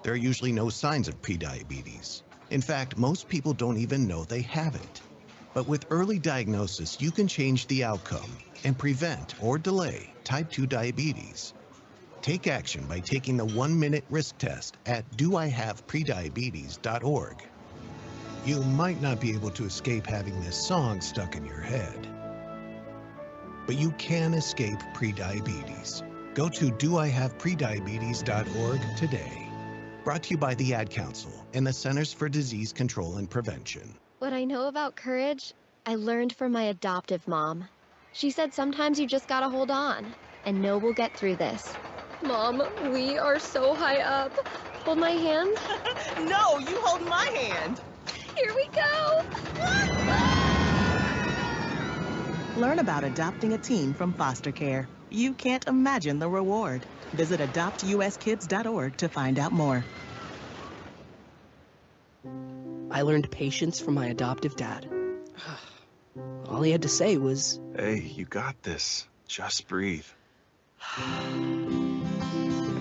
there are usually no signs of prediabetes. In fact, most people don't even know they have it. But with early diagnosis, you can change the outcome and prevent or delay type 2 diabetes. Take action by taking the 1-minute risk test at doihaveprediabetes.org. You might not be able to escape having this song stuck in your head, but you can escape prediabetes. Go to doihaveprediabetes.org today. Brought to you by the Ad Council and the Centers for Disease Control and Prevention. What I know about courage, I learned from my adoptive mom. She said sometimes you just gotta hold on and know we'll get through this. Mom, we are so high up. Hold my hand. No, you hold my hand. Here we go. Learn about adopting a teen from foster care. You can't imagine the reward. Visit adoptuskids.org to find out more. I learned patience from my adoptive dad. All he had to say was, "Hey, you got this. Just breathe."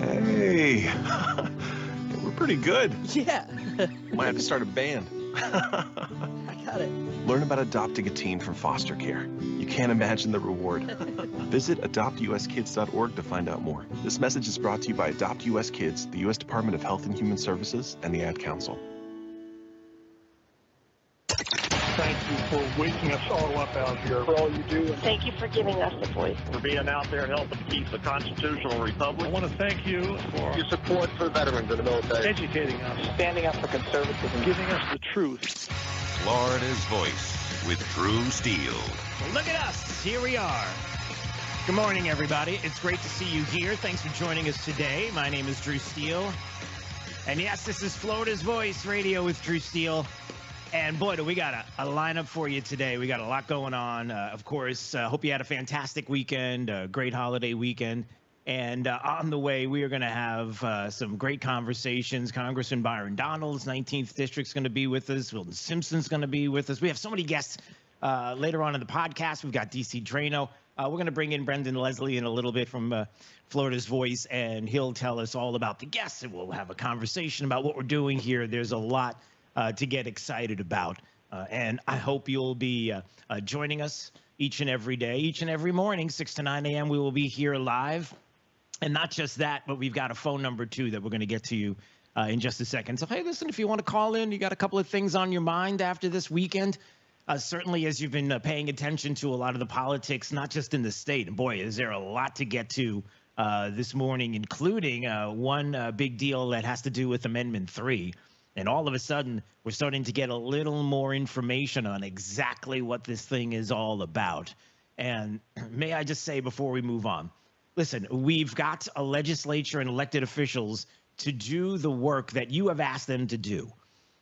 Hey, we're pretty good. yeah. Might have to start a band. I got it. Learn about adopting a teen from foster care. You can't imagine the reward. Visit adoptuskids.org to find out more. This message is brought to you by Adopt US Kids, the U.S. Department of Health and Human Services, and the Ad Council. Thank you for waking us all up out here, for all you do. Thank you for giving us a voice. For being out there helping keep the constitutional republic. I want to thank you for your support for veterans in the military. Educating us. Standing up for conservatism. Giving us the truth. Florida's Voice with Drew Steele. Well, look at us. Here we are. Good morning, everybody. It's great to see you here. Thanks for joining us today. My name is Drew Steele. And yes, this is Florida's Voice Radio with Drew Steele. And boy, do we got a lineup for you today. We got a lot going on. Of course, hope you had a fantastic weekend, a great holiday weekend. And on the way, we are going to have some great conversations. Congressman Byron Donald's 19th District's going to be with us. Wilton Simpson's going to be with us. We have so many guests later on in the podcast. We've got DC Draino. We're going to bring in Brendon Leslie in a little bit from Florida's Voice, and he'll tell us all about the guests, and we'll have a conversation about what we're doing here. There's a lot to get excited about. And I hope you'll be joining us each and every day, each and every morning, 6 to 9 a.m. We will be here live. And not just that, but we've got a phone number, too, that we're going to get to you in just a second. So, hey, listen, if you want to call in, you got a couple of things on your mind after this weekend. Certainly, as you've been paying attention to a lot of the politics, not just in the state. And, boy, is there a lot to get to this morning, including one big deal that has to do with Amendment 3. And all of a sudden, we're starting to get a little more information on exactly what this thing is all about. And may I just say before we move on, listen, we've got a legislature and elected officials to do the work that you have asked them to do.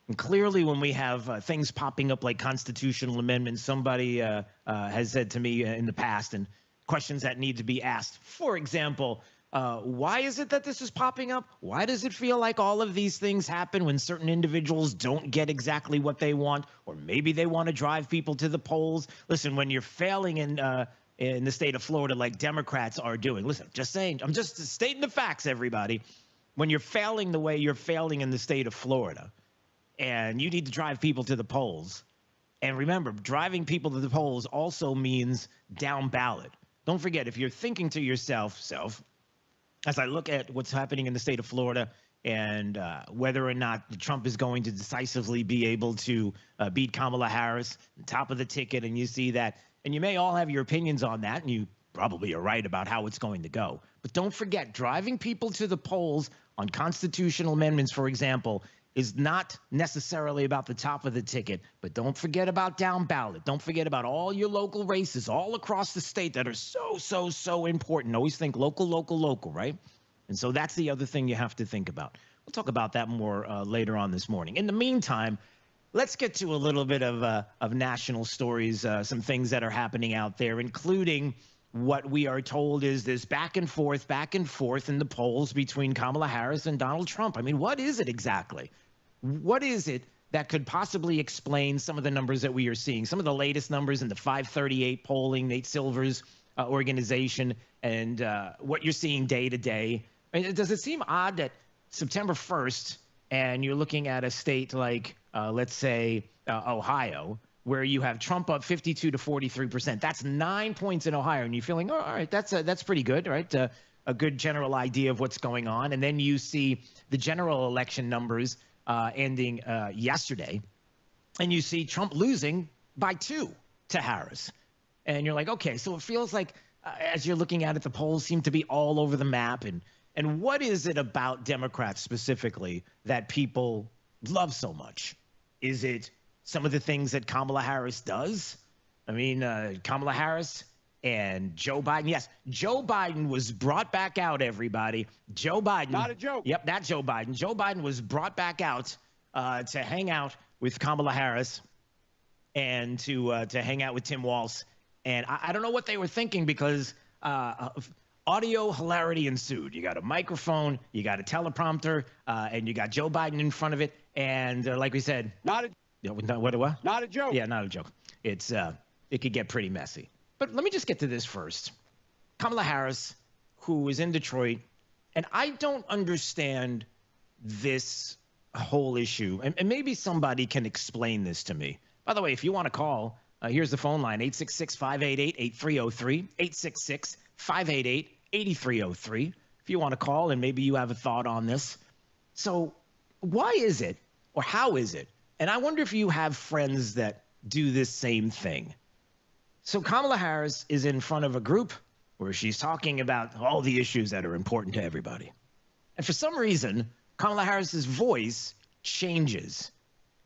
And clearly, when we have things popping up like constitutional amendments, somebody has said to me in the past, and questions that need to be asked. For example, why is it that this is popping up? Why does it feel like all of these things happen when certain individuals don't get exactly what they want, or maybe they want to drive people to the polls? Listen, when you're failing in the state of Florida like Democrats are doing, listen, just saying, I'm just stating the facts, everybody. When you're failing the way you're failing in the state of Florida, and you need to drive people to the polls, and remember, driving people to the polls also means down ballot. Don't forget, if you're thinking to yourself, as I look at what's happening in the state of Florida and whether or not Trump is going to decisively be able to beat Kamala Harris, top of the ticket, and you see that, and you may all have your opinions on that, and you probably are right about how it's going to go. But don't forget, driving people to the polls on constitutional amendments, for example, is not necessarily about the top of the ticket, but don't forget about down ballot. Don't forget about all your local races all across the state that are so important. Always think local, local, local, right? And so that's the other thing you have to think about. We'll talk about that more later on this morning. In the meantime, let's get to a little bit of national stories, some things that are happening out there, including what we are told is this back and forth in the polls between Kamala Harris and Donald Trump. I mean, what is it exactly? What is it that could possibly explain some of the numbers that we are seeing? Some of the latest numbers in the 538 polling, Nate Silver's organization, and what you're seeing day to day. I mean, does it seem odd that September 1st, and you're looking at a state like, let's say, Ohio, where you have Trump up 52 to 43%. That's 9 points in Ohio, and you're feeling, oh, all right, that's pretty good, right? A good general idea of what's going on. And then you see the general election numbers ending yesterday, and you see Trump losing by 2 to Harris. And you're like, okay, so it feels like as you're looking at it, the polls seem to be all over the map. And what is it about Democrats specifically that people love so much? Is it some of the things that Kamala Harris does? I mean, Kamala Harris and Joe Biden. Yes, Joe Biden was brought back out, everybody. Joe Biden. Not a joke. Yep, that Joe Biden. Joe Biden was brought back out to hang out with Kamala Harris and to hang out with Tim Walz. And I don't know what they were thinking, because audio hilarity ensued. You got a microphone, you got a teleprompter, and you got Joe Biden in front of it. And like we said, Not a joke. Yeah, not a joke. It could get pretty messy. But let me just get to this first. Kamala Harris, who is in Detroit, and I don't understand this whole issue. And maybe somebody can explain this to me. By the way, if you want to call, here's the phone line, 866-588-8303, 866-588-8303. If you want to call and maybe you have a thought on this. So why is it, or how is it? And I wonder if you have friends that do this same thing. So Kamala Harris is in front of a group where she's talking about all the issues that are important to everybody. And for some reason, Kamala Harris's voice changes.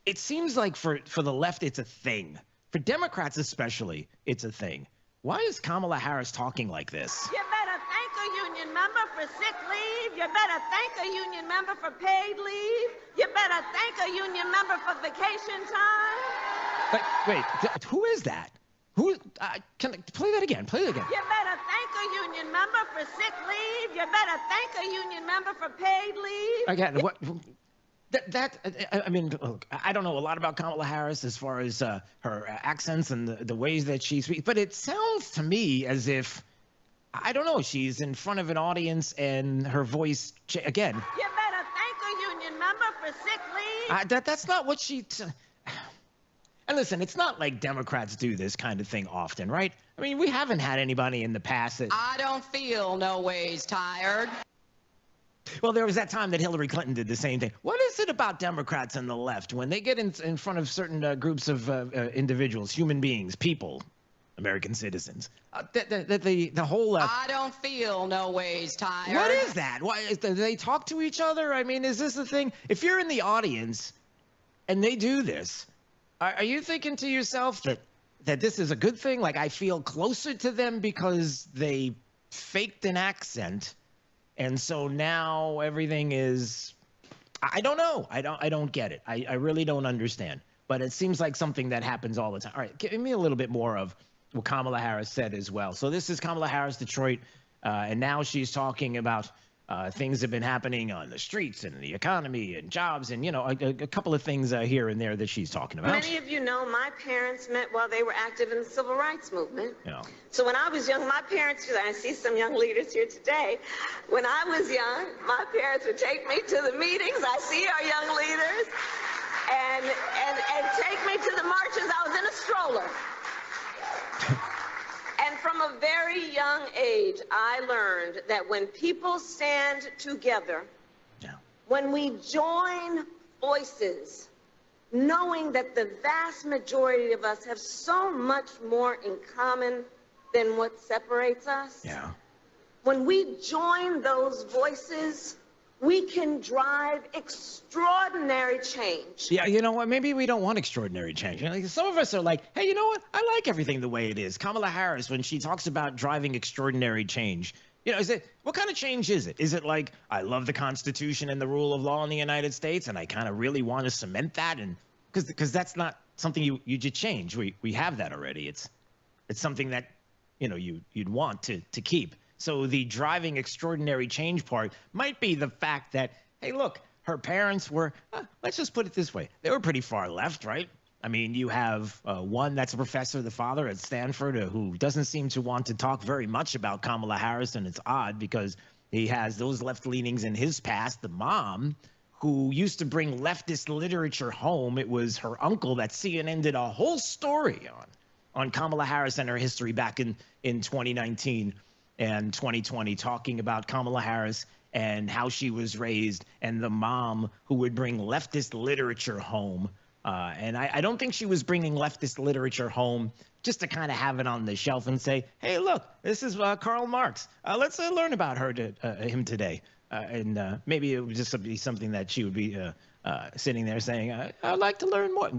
It seems like for the left, it's a thing. For Democrats especially, it's a thing. Why is Kamala Harris talking like this? You better thank a union member for sick leave. You better thank a union member for paid leave. You better thank a union member for vacation time. But wait, who is that? Who? Can I play that again? Play that again. You better thank a union member for sick leave. You better thank a union member for paid leave. Again, what? I mean, look, I don't know a lot about Kamala Harris as far as her accents and the ways that she speaks, but it sounds to me as if, I don't know, she's in front of an audience and her voice, again. You better thank a union member for sick leave. That's not what she... And listen, it's not like Democrats do this kind of thing often, right? I mean, we haven't had anybody in the past that... I don't feel no ways tired. Well, there was that time that Hillary Clinton did the same thing. What is it about Democrats and the left when they get in front of certain groups of individuals, human beings, people, American citizens? The whole... I don't feel no ways tired. What is that? Do they talk to each other? I mean, is this the thing? If you're in the audience and they do this, are you thinking to yourself that this is a good thing? Like, I feel closer to them because they faked an accent, and so now everything is... I don't know. I don't get it. I really don't understand. But it seems like something that happens all the time. All right, give me a little bit more of what Kamala Harris said as well. So this is Kamala Harris, Detroit, and now she's talking about things have been happening on the streets and the economy and jobs and, you know, a couple of things here and there that she's talking about. Many of you know my parents met while they were active in the civil rights movement. Yeah. So when I was young, my parents, I see some young leaders here today. When I was young, my parents would take me to the meetings. I see our young leaders. And take me to the marches. I was in a stroller. And from a very young age, I learned that when people stand together, when we join voices, knowing that the vast majority of us have so much more in common than what separates us, when we join those voices, we can drive extraordinary change. Yeah, you know what? Maybe we don't want extraordinary change. You know, some of us are like, hey, you know what? I like everything the way it is. Kamala Harris, when she talks about driving extraordinary change, you know, what kind of change is it? Is it like, I love the Constitution and the rule of law in the United States, and I kind of really want to cement that? And because that's not something you just change. We have that already. It's something that, you know, you'd want to keep. So the driving extraordinary change part might be the fact that, hey, look, her parents were, let's just put it this way, they were pretty far left, right? I mean, you have one that's a professor, the father at Stanford, who doesn't seem to want to talk very much about Kamala Harris, and it's odd because He has those left leanings in his past. The mom, who used to bring leftist literature home, it was her uncle that CNN did a whole story on Kamala Harris and her history back in 2019 and 2020, talking about Kamala Harris and how she was raised, and the mom who would bring leftist literature home. And I don't think she was bringing leftist literature home just to kind of have it on the shelf and say, hey, look, this is Karl Marx. Let's learn about him today. And maybe it would just be something that she would be sitting there saying, I'd like to learn more.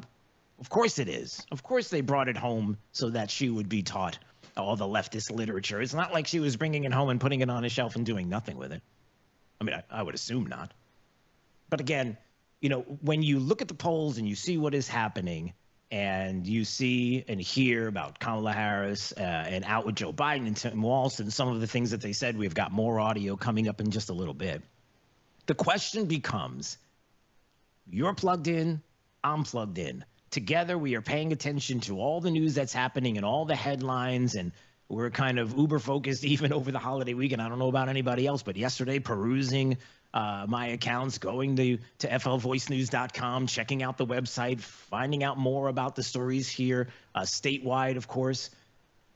Of course it is. Of course they brought it home so that she would be taught all the leftist literature. It's not like she was bringing it home and putting it on a shelf and doing nothing with it. I mean, I would assume not. But again, you know, when you look at the polls and you see what is happening and you see and hear about Kamala Harris and out with Joe Biden and Tim Walz and some of the things that they said, we've got more audio coming up in just a little bit. The question becomes, you're plugged in, I'm plugged in. Together, we are paying attention to all the news that's happening and all the headlines, and we're kind of uber focused even over the holiday weekend. I don't know about anybody else, but yesterday perusing my accounts, going to flvoicenews.com, checking out the website, finding out more about the stories here, statewide, of course.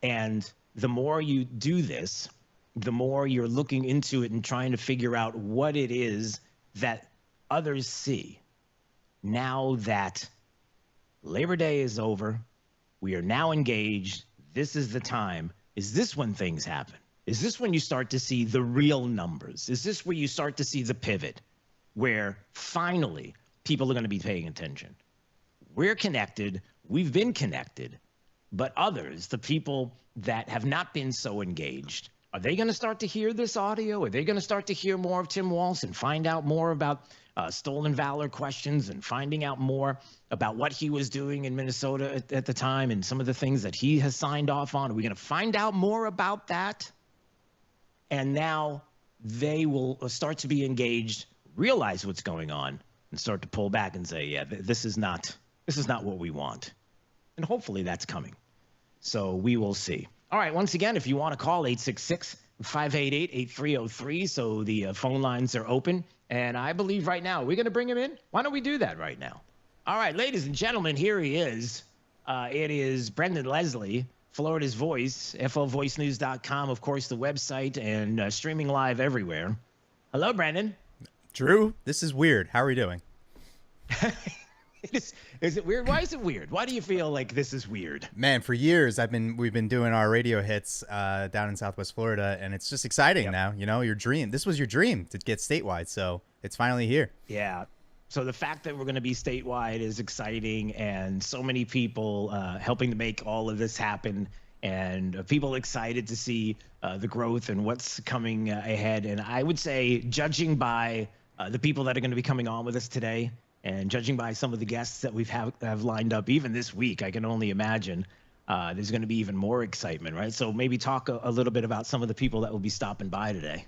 And the more you do this, the more you're looking into it and trying to figure out what it is that others see. Now that Labor Day is over, we are now engaged. This is the time. Is this when things happen? Is this when you start to see the real numbers? Is this where you start to see the pivot where finally people are going to be paying attention? We're connected. We've been connected. But others, the people that have not been so engaged, are they going to start to hear this audio? Are they going to start to hear more of Tim Walz and find out more about stolen valor questions and finding out more about what he was doing in Minnesota at the time and some of the things that he has signed off on? Are we going to find out more about that? And now they will start to be engaged, realize what's going on, and start to pull back and say, yeah, this is not what we want. And hopefully that's coming. So we will see. All right, once again, if you want to call, 866-588-8303. So the phone lines are open. And I believe right now, we're going to bring him in. Why don't we do that right now? All right, ladies and gentlemen, here he is. It is Brendon Leslie, Florida's Voice, flvoicenews.com, of course, the website, and streaming live everywhere. Hello, Brendon. Drew, this is weird. How are you doing? Is it weird? Why is it weird? Why do you feel like this is weird? Man, for years we've been doing our radio hits down in Southwest Florida, and it's just exciting now. You know, your dream. This was your dream to get statewide, so it's finally here. Yeah. So the fact that we're going to be statewide is exciting, and so many people helping to make all of this happen, and people excited to see the growth and what's coming ahead. And I would say, judging by the people that are going to be coming on with us today, and judging by some of the guests that we've have lined up, even this week, I can only imagine there's going to be even more excitement, right? So maybe talk a little bit about some of the people that will be stopping by today.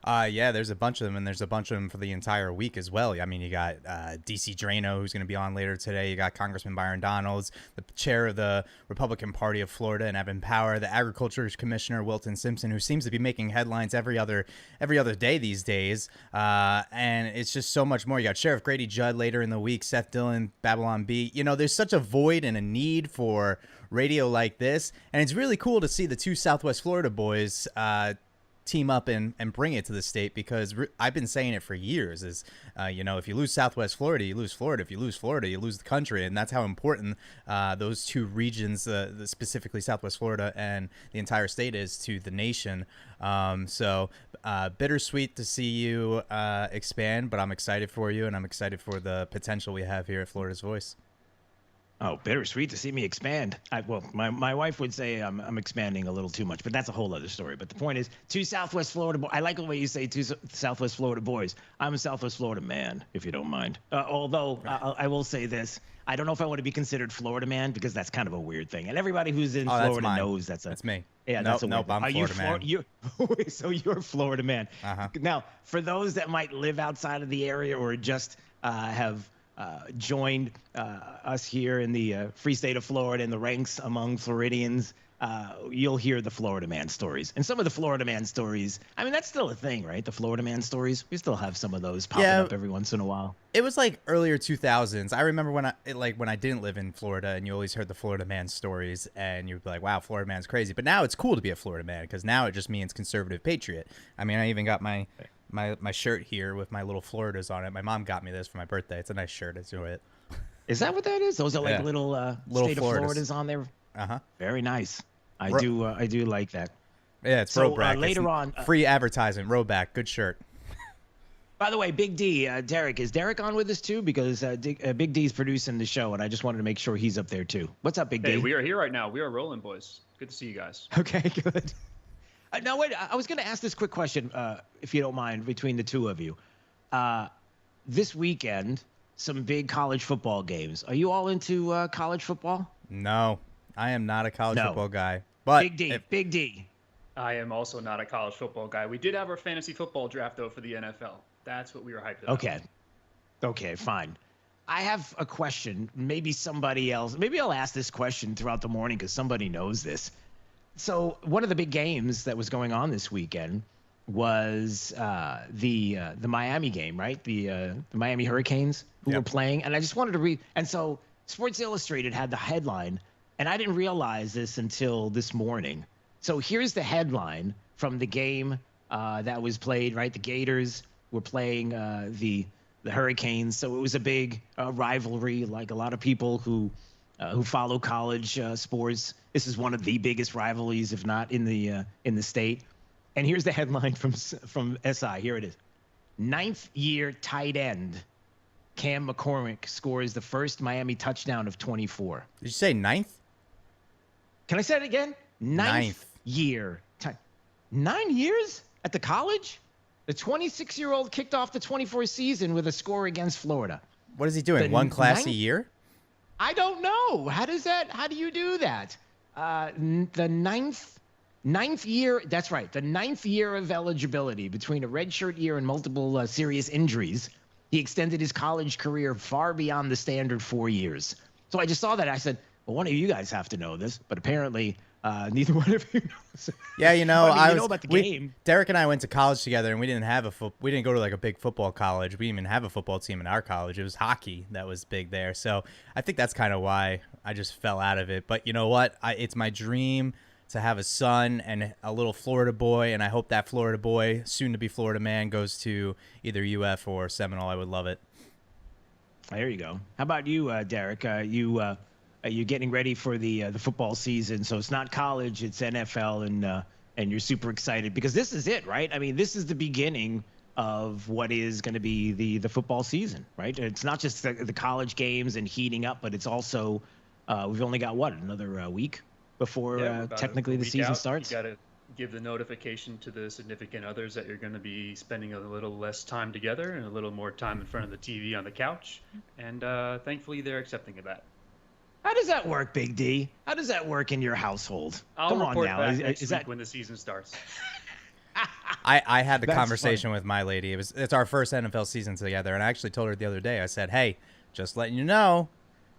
Yeah, there's a bunch of them, and there's a bunch of them for the entire week as well. I mean, you got DC Draino, who's going to be on later today. You got Congressman Byron, the chair of the Republican Party of Florida and Evan Power, the Agriculture Commissioner Wilton Simpson, who seems to be making headlines every other day these days. And it's just so much more. You got Sheriff Grady Judd later in the week, Seth Dillon, Babylon B. You know, there's such a void and a need for radio like this, and it's really cool to see the two Southwest Florida boys team up and bring it to the state, because I've been saying it for years is, you know, if you lose Southwest Florida, you lose Florida. If you lose Florida, you lose the country. And that's how important those two regions, specifically Southwest Florida and the entire state, is to the nation. So bittersweet to see you expand, but I'm excited for you, and I'm excited for the potential we have here at Florida's Voice. Oh, bittersweet to see me expand. Well, my wife would say I'm expanding a little too much, but that's a whole other story. But the point is, two Southwest Florida boys. I like the way you say two Southwest Florida boys. I'm a Southwest Florida man, if you don't mind. Although I will say this. I don't know if I want to be considered Florida man, because that's kind of a weird thing. And everybody who's in Florida knows that's me. Yeah, that's a weird thing. I'm Florida man. So you're Florida man. Uh-huh. Now, for those that might live outside of the area or just have joined us here in the free state of Florida in the ranks among Floridians, you'll hear the Florida man stories. And some of the Florida man stories, I mean, that's still a thing, right? The Florida man stories. We still have some of those popping up every once in a while. It was like earlier 2000s. I remember when I didn't live in Florida, and you always heard the Florida man stories, and you'd be like, wow, Florida man's crazy. But now it's cool to be a Florida man, because now it just means conservative patriot. I mean, I even got my shirt here with my little Floridas on it. My mom got me this for my birthday. It's a nice shirt. I enjoy it. Is that what that is? Those are like little state of Floridas on there? Uh-huh. Very nice. I do like that. Yeah, it's Roback. Later on, free advertising. Roback, good shirt. By the way, Big D, Derek, is Derek on with us too? Because Big D's producing the show, and I just wanted to make sure he's up there too. What's up, Big D? Hey, we are here right now. We are rolling, boys. Good to see you guys. Okay, good. Now, wait, I was going to ask this quick question, if you don't mind, between the two of you. This weekend, some big college football games. Are you all into college football? No, I am not a college football guy. But Big D. I am also not a college football guy. We did have our fantasy football draft, though, for the NFL. That's what we were hyped about. Okay, fine. I have a question. Maybe somebody else. Maybe I'll ask this question throughout the morning because somebody knows this. So one of the big games that was going on this weekend was the Miami game, right? The Miami Hurricanes who were playing. And I just wanted to read. And so Sports Illustrated had the headline. And I didn't realize this until this morning. So here's the headline from the game that was played, right? The Gators were playing the Hurricanes. So it was a big rivalry, like a lot of people who follow college sports. This is one of the biggest rivalries, if not in the state. And here's the headline from SI. Here it is. 9th year tight end Cam McCormick scores the first Miami touchdown of 24. Did you say 9th? Can I say it again? Ninth year. 9 years at the college? The 26-year-old kicked off the 24 season with a score against Florida. What is he doing? One class a year? I don't know. How do you do that? The ninth year. That's right. The 9th year of eligibility between a redshirt year and multiple serious injuries. He extended his college career far beyond the standard 4 years. So I just saw that. I said, well, one of you guys have to know this, but apparently neither one of you knows. Yeah, you know, I know about the game. Derek and I went to college together, and we didn't go to like a big football college. We didn't even have a football team in our college. It was hockey that was big there. So I think that's kind of why I just fell out of it. But you know what? It's my dream to have a son and a little Florida boy, and I hope that Florida boy, soon to be Florida man, goes to either UF or Seminole. I would love it. There you go. How about you, Derek? You're getting ready for the football season, so it's not college, it's NFL, and you're super excited because this is it, right? I mean, this is the beginning of what is going to be the football season, right? It's not just the college games and heating up, but it's also we've only got another week before technically the season starts. You got to give the notification to the significant others that you're going to be spending a little less time together and a little more time in front of the TV on the couch, and thankfully they're accepting of that. How does that work, Big D? How does that work in your household? I'll report back next week when the season starts. I had the conversation with my lady. It's our first NFL season together, and I actually told her the other day. I said, "Hey, just letting you know,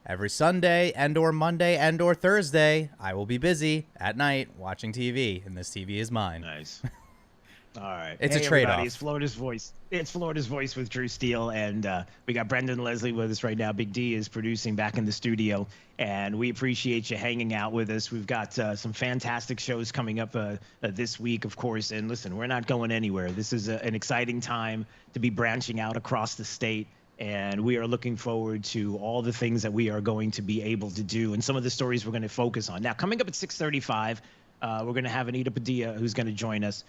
every Sunday and/or Monday and/or Thursday, I will be busy at night watching TV, and this TV is mine." Nice. All right. It's a trade-off. It's Florida's Voice. It's Florida's Voice with Drew Steele, and we got Brendon and Leslie with us right now. Big D is producing back in the studio, and we appreciate you hanging out with us. We've got some fantastic shows coming up this week, of course. And listen, we're not going anywhere. This is an exciting time to be branching out across the state, and we are looking forward to all the things that we are going to be able to do and some of the stories we're going to focus on. Now, coming up at 6:35, we're going to have Anita Padilla, who's going to join us.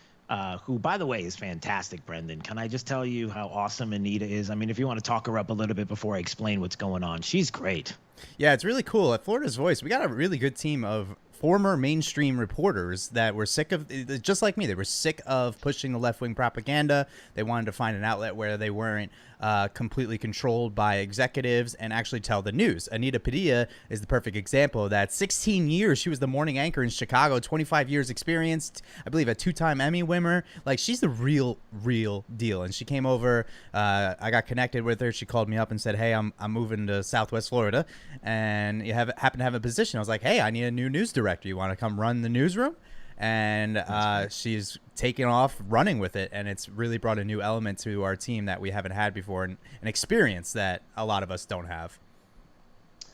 Who, by the way, is fantastic, Brendon. Can I just tell you how awesome Anita is? I mean, if you want to talk her up a little bit before I explain what's going on, she's great. Yeah, it's really cool. At Florida's Voice, we got a really good team of former mainstream reporters that were sick of, just like me, they were sick of pushing the left-wing propaganda. They wanted to find an outlet where they weren't completely controlled by executives and actually tell the news. Anita Padilla is the perfect example of that. 16 years, she was the morning anchor in Chicago, 25 years experienced, I believe a 2-time Emmy winner. Like, she's the real deal. And she came over, I got connected with her. She called me up and said, "Hey, I'm moving to Southwest Florida, and you happen to have a position." I was like, "Hey, I need a new news director." director. You want to come run the newsroom? And she's taken off running with it, and it's really brought a new element to our team that we haven't had before, and an experience that a lot of us don't have.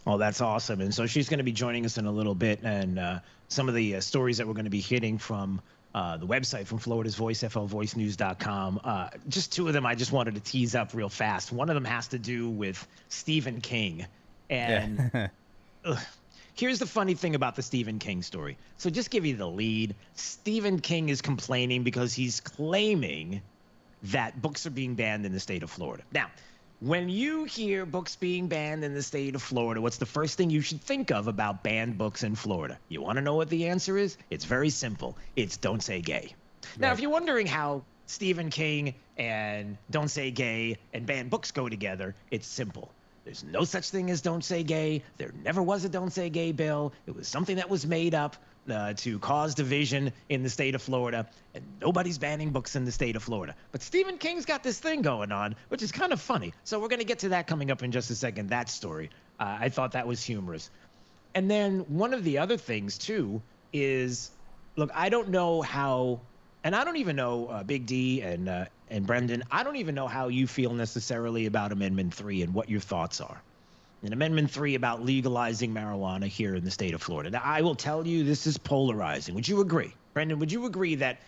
Oh, that's awesome. And so she's going to be joining us in a little bit, and some of the stories that we're going to be hitting from the website, from Florida's Voice, flvoicenews.com. Just two of them I just wanted to tease up real fast. One of them has to do with Stephen King. And here's the funny thing about the Stephen King story. So just give you the lead. Stephen King is complaining because he's claiming that books are being banned in the state of Florida. Now, when you hear books being banned in the state of Florida, what's the first thing you should think of about banned books in Florida? You want to know what the answer is? It's very simple. It's Don't Say Gay. Right. Now, if you're wondering how Stephen King and Don't Say Gay and banned books go together, it's simple. There's no such thing as Don't Say Gay. There never was a Don't Say Gay bill. It was something that was made up to cause division in the state of Florida, and nobody's banning books in the state of Florida. But Stephen King's got this thing going on, which is kind of funny. So we're going to get to that coming up in just a second, that story. I thought that was humorous. And then one of the other things, too, is, look, I don't know how, and I don't even know, Big D and Brendon, I don't even know how you feel necessarily about Amendment 3 and what your thoughts are. And Amendment 3 about legalizing marijuana here in the state of Florida. Now, I will tell you, this is polarizing. Would you agree? Brendon, would you agree that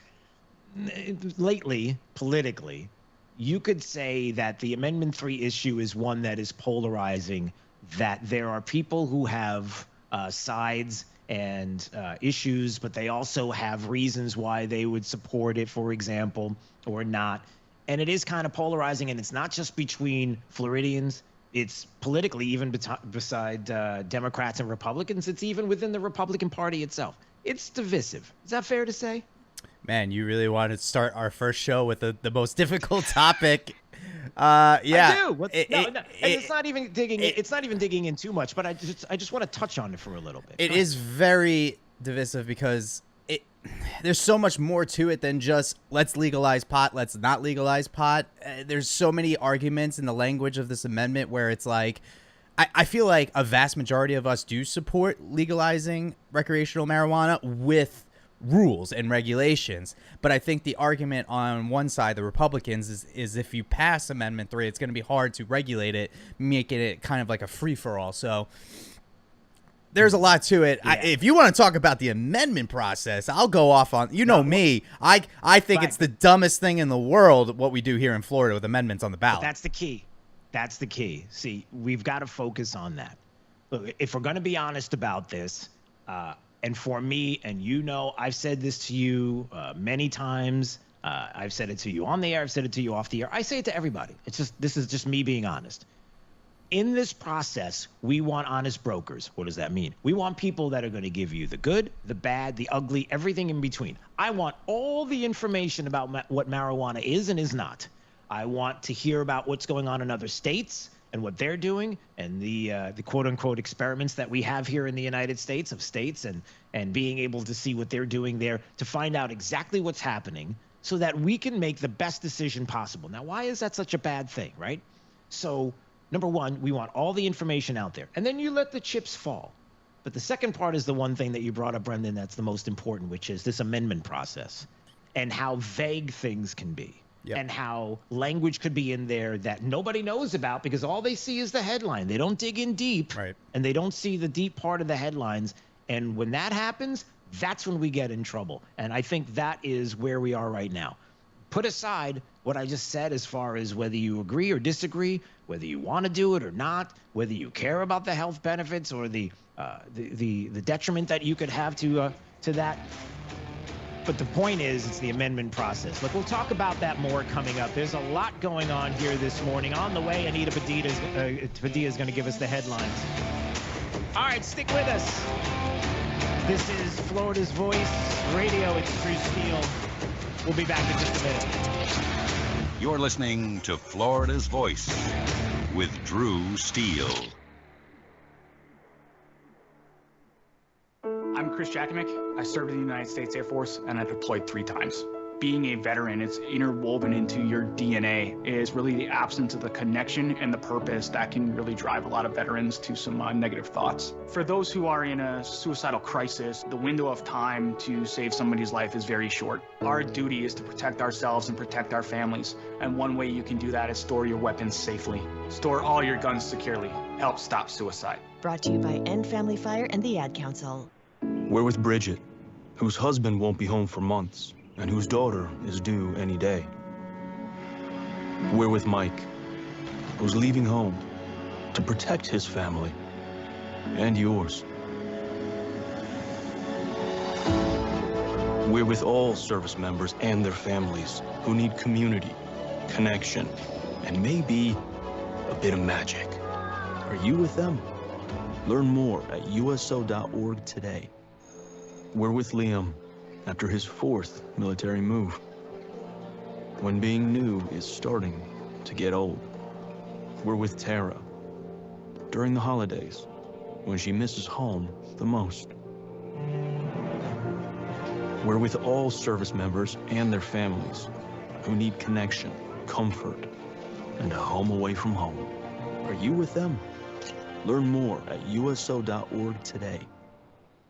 lately, politically, you could say that the Amendment 3 issue is one that is polarizing, that there are people who have sides and issues, but they also have reasons why they would support it, for example, or not. And it is kind of polarizing, and it's not just between Floridians. It's politically, even beside Democrats and Republicans, it's even within the Republican Party itself. It's divisive. Is that fair to say? Man, you really wanted to start our first show with the most difficult topic. Yeah, I do. It's not even digging. It's not even digging in too much, but I just want to touch on it for a little bit. It is very divisive because there's so much more to it than just let's legalize pot, let's not legalize pot. There's so many arguments in the language of this amendment where it's like, I feel like a vast majority of us do support legalizing recreational marijuana with rules and regulations. But I think the argument on one side, the Republicans, is if you pass Amendment 3, it's going to be hard to regulate it, making it kind of like a free-for-all. So there's a lot to it. Yeah. If you want to talk about the amendment process, I'll go off on, me. I think it's the dumbest thing in the world what we do here in Florida with amendments on the ballot. But that's the key. That's the key. See, we've got to focus on that. Look, if we're going to be honest about this, and for me, and I've said this to you many times. I've said it to you on the air. I've said it to you off the air. I say it to everybody. This is just me being honest. In this process, we want honest brokers. What does that mean? We want people that are going to give you the good, the bad, the ugly, everything in between. I want all the information about what marijuana is and is not. I want to hear about what's going on in other states and what they're doing, and the quote-unquote experiments that we have here in the United States, of states, and being able to see what they're doing there to find out exactly what's happening so that we can make the best decision possible. Now, why is that such a bad thing, right? So, number one, we want all the information out there, and then you let the chips fall. But the second part is the one thing that you brought up, Brendon, that's the most important, which is this amendment process and how vague things can be. Yep. And how language could be in there that nobody knows about because all they see is the headline. They don't dig in deep, right, and they don't see the deep part of the headlines. And when that happens, that's when we get in trouble. And I think that is where we are right now. Put aside what I just said as far as whether you agree or disagree, whether you want to do it or not, whether you care about the health benefits or the detriment that you could have to that. But the point is, it's the amendment process. Look, we'll talk about that more coming up. There's a lot going on here this morning. On the way, Anita Padilla is going to give us the headlines. All right, stick with us. This is Florida's Voice Radio. It's Drew Steele. We'll be back in just a minute. You're listening to Florida's Voice with Drew Steele. I'm Chris Jakimick. I served in the United States Air Force, and I deployed 3 times. being a veteran, it's interwoven into your DNA, is really the absence of the connection and the purpose that can really drive a lot of veterans to some negative thoughts. For those who are in a suicidal crisis, the window of time to save somebody's life is very short. Our duty is to protect ourselves and protect our families, and one way you can do that is store your weapons safely. Store all your guns securely. Help stop suicide. Brought to you by End Family Fire and the Ad Council. We're with Bridget, whose husband won't be home for months, and whose daughter is due any day. We're with Mike, who's leaving home to protect his family and yours. We're with all service members and their families who need community, connection, and maybe a bit of magic. Are you with them? Learn more at uso.org today. We're with Liam after his 4th military move, when being new is starting to get old. We're with Tara during the holidays, when she misses home the most. We're with all service members and their families who need connection, comfort, and a home away from home. Are you with them? Learn more at uso.org today.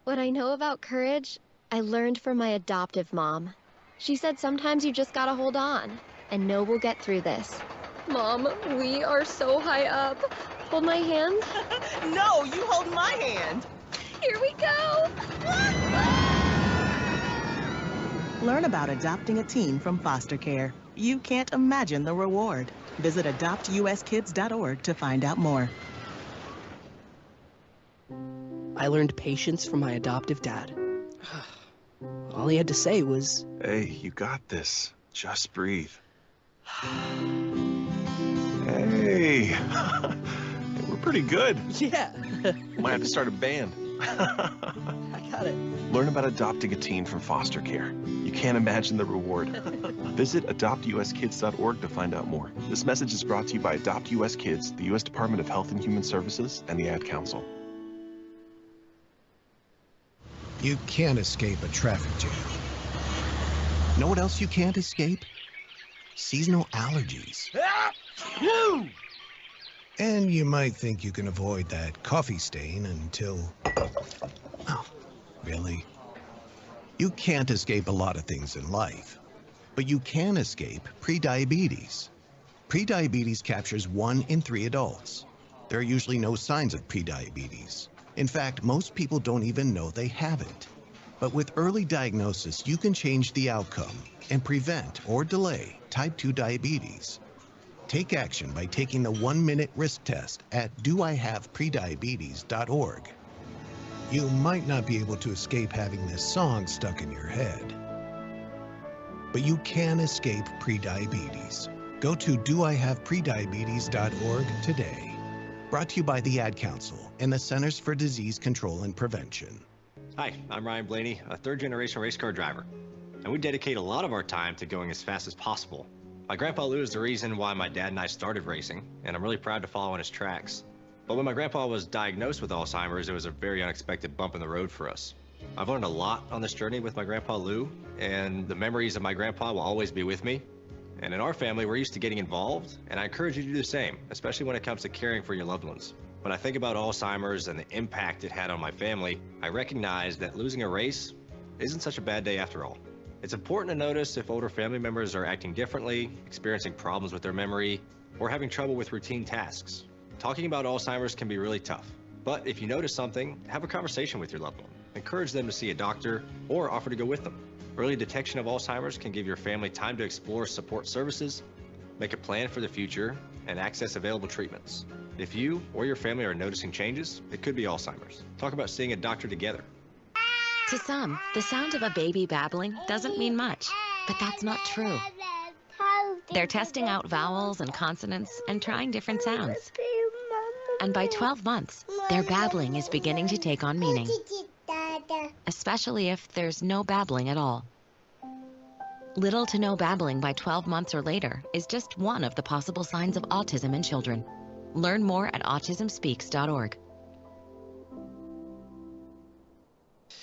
What I know about courage, I learned from my adoptive mom. She said sometimes you just gotta hold on, and know we'll get through this. Mom, we are so high up. Hold my hand. No, you hold my hand. Here we go. Learn about adopting a teen from foster care. You can't imagine the reward. Visit adoptuskids.org to find out more. I learned patience from my adoptive dad. All he had to say was, "Hey, you got this. Just breathe." Hey, we're pretty good. Yeah. Might have to start a band. I got it. Learn about adopting a teen from foster care. You can't imagine the reward. Visit adoptuskids.org to find out more. This message is brought to you by Adopt US Kids, the U.S. Department of Health and Human Services, and the Ad Council. You can't escape a traffic jam. Know what else you can't escape? Seasonal allergies. And you might think you can avoid that coffee stain until... Oh, really? You can't escape a lot of things in life, but you can escape prediabetes. Prediabetes captures 1 in 3 adults. There are usually no signs of prediabetes. In fact, most people don't even know they have it. But with early diagnosis, you can change the outcome and prevent or delay type 2 diabetes. Take action by taking the 1-minute risk test at doihaveprediabetes.org. You might not be able to escape having this song stuck in your head, but you can escape prediabetes. Go to doihaveprediabetes.org today. Brought to you by the Ad Council and the Centers for Disease Control and Prevention. Hi, I'm Ryan Blaney, a 3rd-generation race car driver, and we dedicate a lot of our time to going as fast as possible. My grandpa Lou is the reason why my dad and I started racing, and I'm really proud to follow in his tracks. But when my grandpa was diagnosed with Alzheimer's, it was a very unexpected bump in the road for us. I've learned a lot on this journey with my grandpa Lou, and the memories of my grandpa will always be with me. And in our family, we're used to getting involved, and I encourage you to do the same, especially when it comes to caring for your loved ones. When I think about Alzheimer's and the impact it had on my family, I recognize that losing a race isn't such a bad day after all. It's important to notice if older family members are acting differently, experiencing problems with their memory, or having trouble with routine tasks. Talking about Alzheimer's can be really tough, but if you notice something, have a conversation with your loved one. Encourage them to see a doctor or offer to go with them. Early detection of Alzheimer's can give your family time to explore support services, make a plan for the future, and access available treatments. If you or your family are noticing changes, it could be Alzheimer's. Talk about seeing a doctor together. To some, the sound of a baby babbling doesn't mean much, but that's not true. They're testing out vowels and consonants and trying different sounds. And by 12 months, their babbling is beginning to take on meaning, especially if there's no babbling at all. Little to no babbling by 12 months or later is just one of the possible signs of autism in children. Learn more at autismspeaks.org.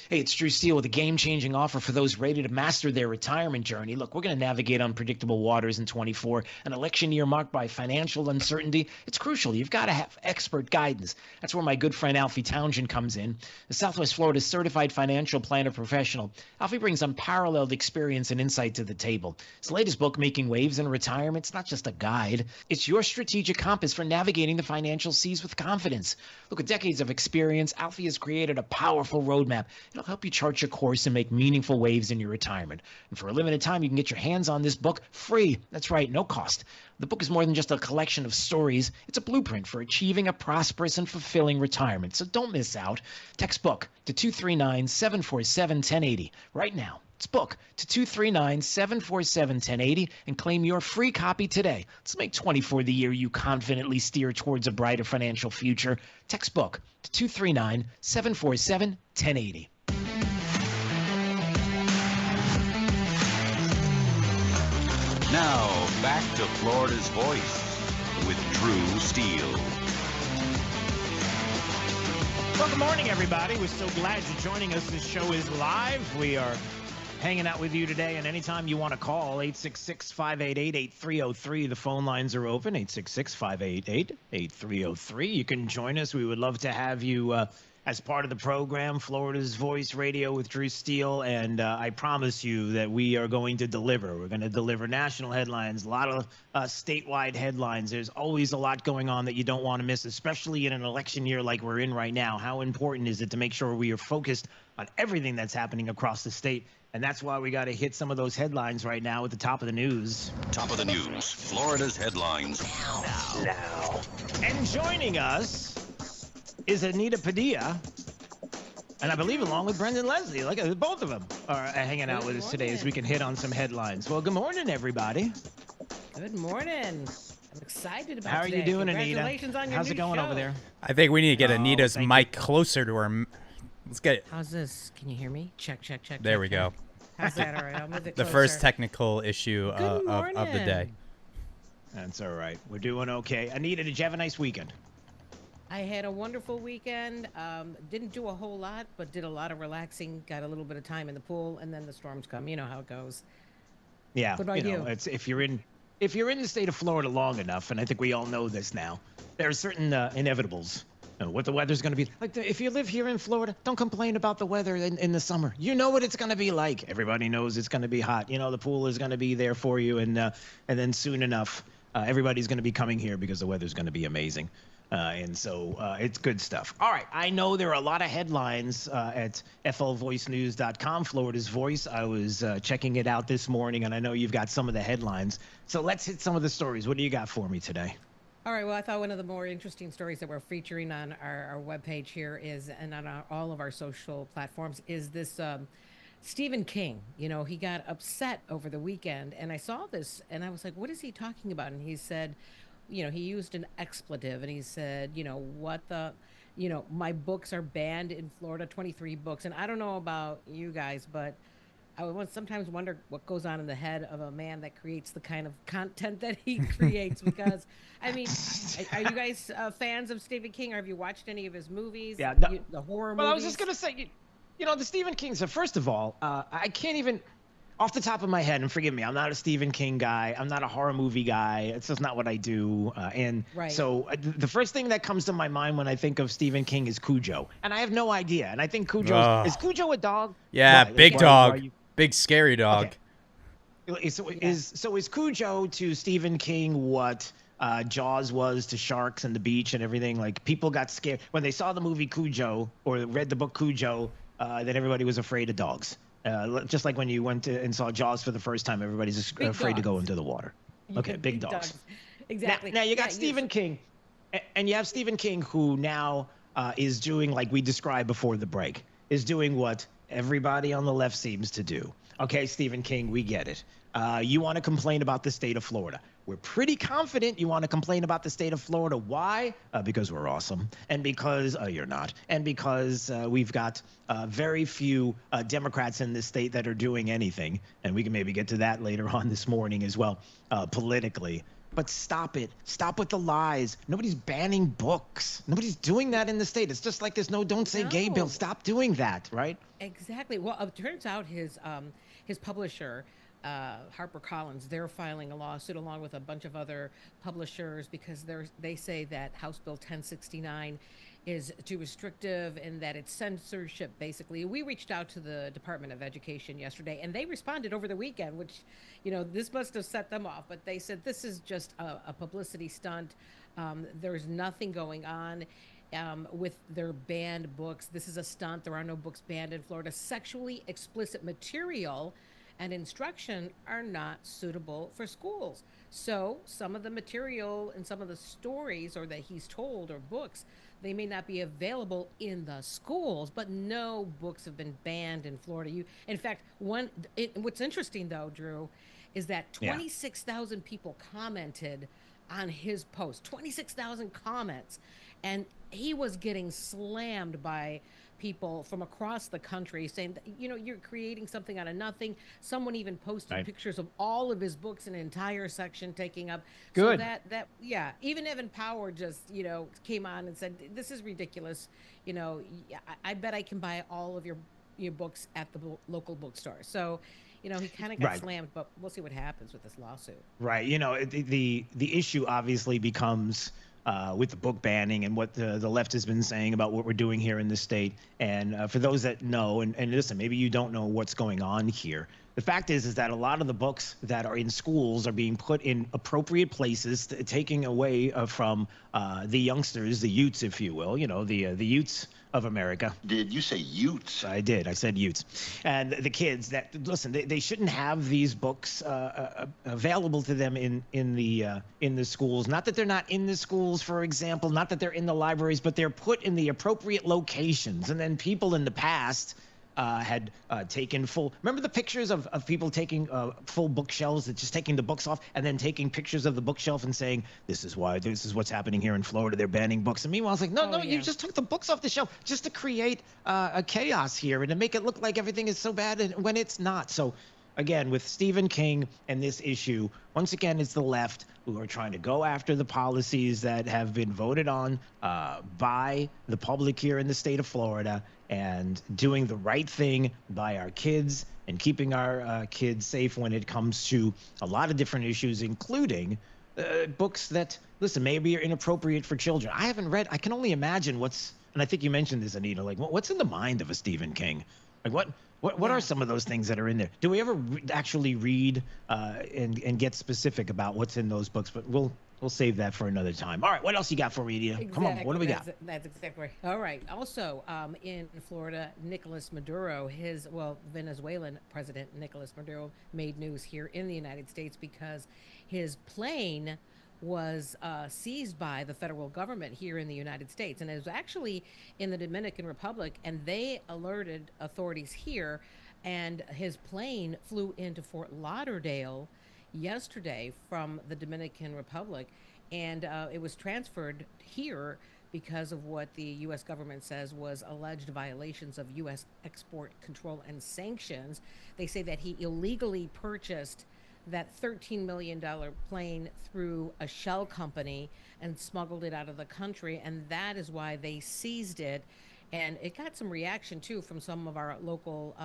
Hey, it's Drew Steele with a game-changing offer for those ready to master their retirement journey. Look, we're going to navigate unpredictable waters in 24. An election year marked by financial uncertainty. It's crucial. You've got to have expert guidance. That's where my good friend Alfie Townsend comes in. The Southwest Florida certified financial planner professional. Alfie brings unparalleled experience and insight to the table. His latest book, Making Waves in Retirement, it's not just a guide. It's your strategic compass for navigating the financial seas with confidence. Look, with decades of experience, Alfie has created a powerful roadmap. It'll help you chart your course and make meaningful waves in your retirement. And for a limited time, you can get your hands on this book free. That's right, no cost. The book is more than just a collection of stories. It's a blueprint for achieving a prosperous and fulfilling retirement. So don't miss out. Text book to 239-747-1080 right now. It's book to 239-747-1080 and claim your free copy today. Let's make 24 the year you confidently steer towards a brighter financial future. Text book to 239-747-1080. Now, back to Florida's Voice with Drew Steele. Well, good morning, everybody. We're so glad you're joining us. This show is live. We are hanging out with you today, and anytime you want to call, 866-588-8303. The phone lines are open, 866-588-8303. You can join us. We would love to have you as part of the program, Florida's Voice Radio with Drew Steele, and I promise you that we are going to deliver. We're going to deliver national headlines, a lot of statewide headlines. There's always a lot going on that you don't want to miss, especially in an election year like we're in right now. How important is it to make sure we are focused on everything that's happening across the state? And that's why we got to hit some of those headlines right now at the top of the news. Top of the news, Florida's headlines. Now. And joining us is Anita Padilla, and I believe along with Brendan Leslie. Like both of them are hanging out with us today as we can hit on some headlines. Well, good morning, everybody. Good morning. I'm excited about How are today. you doing, Congratulations Anita? on your How's new it going show. over there? I think we need to get Anita's mic closer to her. Let's get it. How's this? Can you hear me? Check. There we go. How's that? All right, I'll move it The closer. first technical issue of the day. That's all right. We're doing okay. Anita, did you have a nice weekend? I had a wonderful weekend. Didn't do a whole lot, but did a lot of relaxing. Got a little bit of time in the pool, and then the storms come. You know how it goes. Yeah. What about you? It's if you're in the state of Florida long enough, and I think we all know this now, there are certain inevitables. What the weather's going to be like. If you live here in Florida, don't complain about the weather in the summer. You know what it's going to be like. Everybody knows it's going to be hot. You know the pool is going to be there for you, and then soon enough, everybody's going to be coming here because the weather's going to be amazing. And so it's good stuff. All right. I know there are a lot of headlines at flvoicenews.com, Florida's Voice. I was checking it out this morning, and I know you've got some of the headlines. So let's hit some of the stories. What do you got for me today? All right. Well, I thought one of the more interesting stories that we're featuring on our webpage here is, and on all of our social platforms, is this Stephen King. You know, he got upset over the weekend, and I saw this, and I was like, what is he talking about? And he said, you know, he used an expletive, and he said, my books are banned in Florida, 23 books. And I don't know about you guys, but I would sometimes wonder what goes on in the head of a man that creates the kind of content that he creates. Because, I mean, are you guys fans of Stephen King, or have you watched any of his movies? Yeah, the horror movies? Well, I was just going to say, the Stephen King. So first of all, I can't even, off the top of my head, and forgive me, I'm not a Stephen King guy. I'm not a horror movie guy. It's just not what I do. Right. So the first thing that comes to my mind when I think of Stephen King is Cujo. And I have no idea. And I think Cujo, is Cujo a dog? Yeah, Why? big dog. Big scary dog. Okay. So is Cujo to Stephen King what Jaws was to sharks and the beach and everything? Like, people got scared when they saw the movie Cujo or read the book Cujo, then everybody was afraid of dogs. Just like when you went and saw Jaws for the first time, everybody's afraid to go into the water. Okay, big dogs. Exactly. Now you got Stephen King, and you have Stephen King who now is doing, like we described before the break, is doing what everybody on the left seems to do. Okay, Stephen King, we get it. You want to complain about the state of Florida. We're pretty confident you want to complain about the state of Florida. Why? Because we're awesome. And because you're not. And because we've got very few Democrats in this state that are doing anything. And we can maybe get to that later on this morning as well, politically. but stop it. Stop with the lies. Nobody's banning books. Nobody's doing that in the state. It's just like there's no don't say gay bill. Stop doing that, right? Exactly. Well, it turns out his publisher, HarperCollins, they're filing a lawsuit along with a bunch of other publishers because they say that House Bill 1069 is too restrictive and that it's censorship, basically. We reached out to the Department of Education yesterday, and they responded over the weekend, which, this must have set them off. But they said this is just a publicity stunt. There's nothing going on with their banned books. This is a stunt. There are no books banned in Florida. Sexually explicit material and instruction are not suitable for schools. So some of the material and some of the stories or that he's told or books, they may not be available in the schools, but no books have been banned in Florida. In fact, what's interesting though, Drew, is that 26,000 people commented on his post, 26,000 comments, and he was getting slammed by people from across the country saying that, you're creating something out of nothing. Someone even posted pictures of all of his books, an entire section taking up. Good. So even Evan Power just, came on and said, this is ridiculous. I bet I can buy all of your books at the local bookstore. So, he kind of got slammed, but we'll see what happens with this lawsuit. Right. The issue obviously becomes with the book banning and what the left has been saying about what we're doing here in the state. And for those that know, and listen, maybe you don't know what's going on here. The fact is that a lot of the books that are in schools are being put in appropriate places, taking away from the youngsters, the youths, if you will, the youths of America. Did you say youths? I did. I said youths. And the kids that, listen, they shouldn't have these books available to them in the schools. Not that they're not in the schools, for example, not that they're in the libraries, but they're put in the appropriate locations. And then people in the past had taken full. Remember the pictures of people taking full bookshelves, just taking the books off and then taking pictures of the bookshelf and saying, this is what's happening here in Florida. They're banning books. And meanwhile, it's like, no, you just took the books off the shelf just to create a chaos here and to make it look like everything is so bad when it's not. So again, with Stephen King and this issue, once again, it's the left who are trying to go after the policies that have been voted on by the public here in the state of Florida and doing the right thing by our kids and keeping our kids safe when it comes to a lot of different issues, including books that, listen, maybe are inappropriate for children. I haven't read. I can only imagine and I think you mentioned this, Anita, like what's in the mind of a Stephen King? Like what are some of those things that are in there? Do we ever actually read and get specific about what's in those books? But we'll save that for another time. All right, what else you got for me, Anita? Exactly. Come on, what do we got? That's exactly right. All right. Also, in Florida, Nicolas Maduro, Venezuelan President Nicolas Maduro made news here in the United States because his plane was seized by the federal government here in the United States. And it was actually in the Dominican Republic, and they alerted authorities here, and his plane flew into Fort Lauderdale yesterday from the Dominican Republic, and it was transferred here because of what the U.S. government says was alleged violations of U.S. export control and sanctions. They say that he illegally purchased that $13 million plane through a shell company and smuggled it out of the country, and that is why they seized it. And it got some reaction too from some of our local,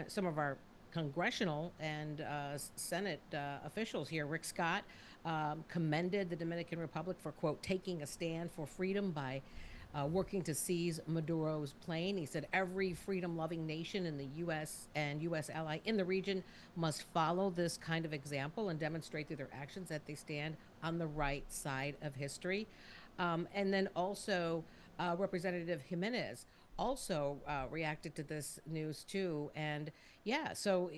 some of our congressional and Senate officials here. Rick Scott commended the Dominican Republic for, quote, taking a stand for freedom by working to seize Maduro's plane. He said every freedom-loving nation in the U.S. and U.S. ally in the region must follow this kind of example and demonstrate through their actions that they stand on the right side of history. And then also Representative Jimenez also reacted to this news too. And yeah, so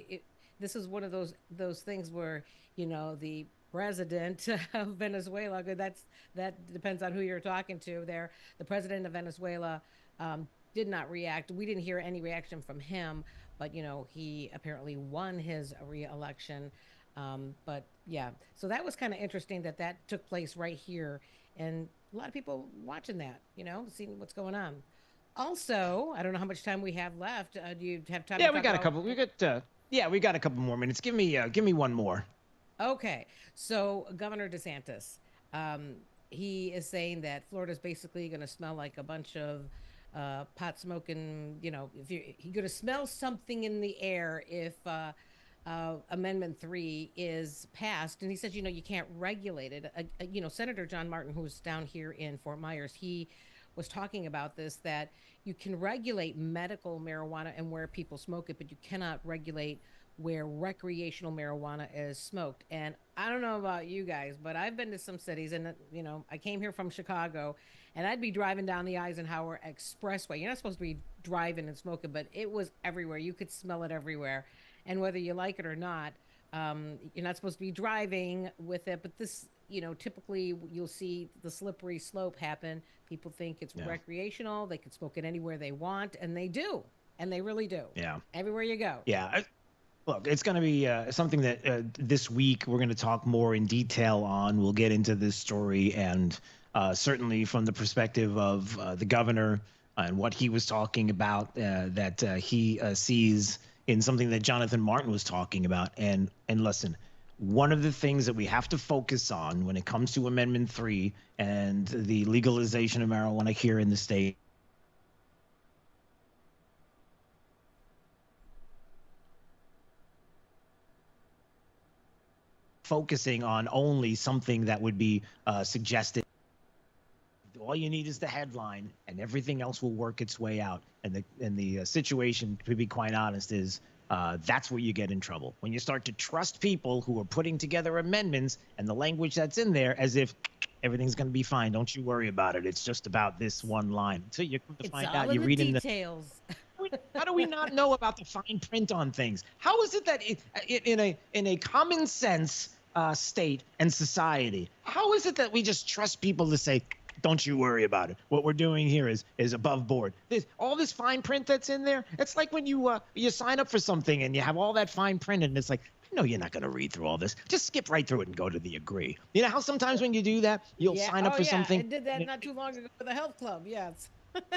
this is one of those things where, the president of Venezuela, that depends on who you're talking to there. The president of Venezuela did not react. We didn't hear any reaction from him, but he apparently won his re-election. But yeah, so that was kind of interesting that took place right here, and a lot of people watching that, seeing what's going on. Also, I don't know how much time we have left. Do you have time? Yeah, we got a couple. We got a couple more minutes. Give me one more. Okay, so Governor DeSantis, he is saying that Florida's basically going to smell like a bunch of pot smoking. You know, if you're going to smell something in the air if Amendment 3 is passed. And he says, you know, you can't regulate it. You know, Senator John Martin, who's down here in Fort Myers, he was talking about this, that you can regulate medical marijuana and where people smoke it, but you cannot regulate where recreational marijuana is smoked. And I don't know about you guys, but I've been to some cities, and you know, I came here from Chicago, and I'd be driving down the Eisenhower Expressway. You're not supposed to be driving and smoking, but it was everywhere. You could smell it everywhere. And whether you like it or not, you're not supposed to be driving with it. But this, you know, typically you'll see the slippery slope happen. People think it's recreational. They can smoke it anywhere they want, and they do. And they really do. Yeah. Everywhere you go. Yeah. Look, it's going to be something that this week we're going to talk more in detail on. We'll get into this story, and certainly from the perspective of the governor and what he was talking about, that he sees in something that Jonathan Martin was talking about. And listen, one of the things that we have to focus on when it comes to Amendment 3 and the legalization of marijuana here in the state, focusing on only something that would be suggested. All you need is the headline, and everything else will work its way out. And the situation, to be quite honest, is that's where you get in trouble. When you start to trust people who are putting together amendments and the language that's in there as if everything's going to be fine. Don't you worry about it. It's just about this one line. So you come to find out, you read in the details. How do we not know about the fine print on things? How is it that in a common sense state and society, how is it that we just trust people to say, don't you worry about it? What we're doing here is above board. All this fine print that's in there, it's like when you sign up for something and you have all that fine print, and it's like, no, you're not going to read through all this. Just skip right through it and go to the agree. You know how sometimes when you do that, you'll sign up for something. I did that not too long ago for the health club. Yes.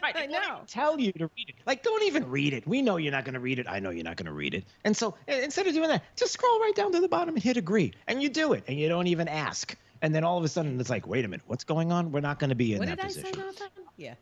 Right. I know. Tell you to read it. Like, don't even read it. We know you're not going to read it. I know you're not going to read it. And so instead of doing that, just scroll right down to the bottom and hit agree. And you do it. And you don't even ask. And then all of a sudden it's like, wait a minute, what's going on? We're not going to be in that position. What did I sign off on? Yeah.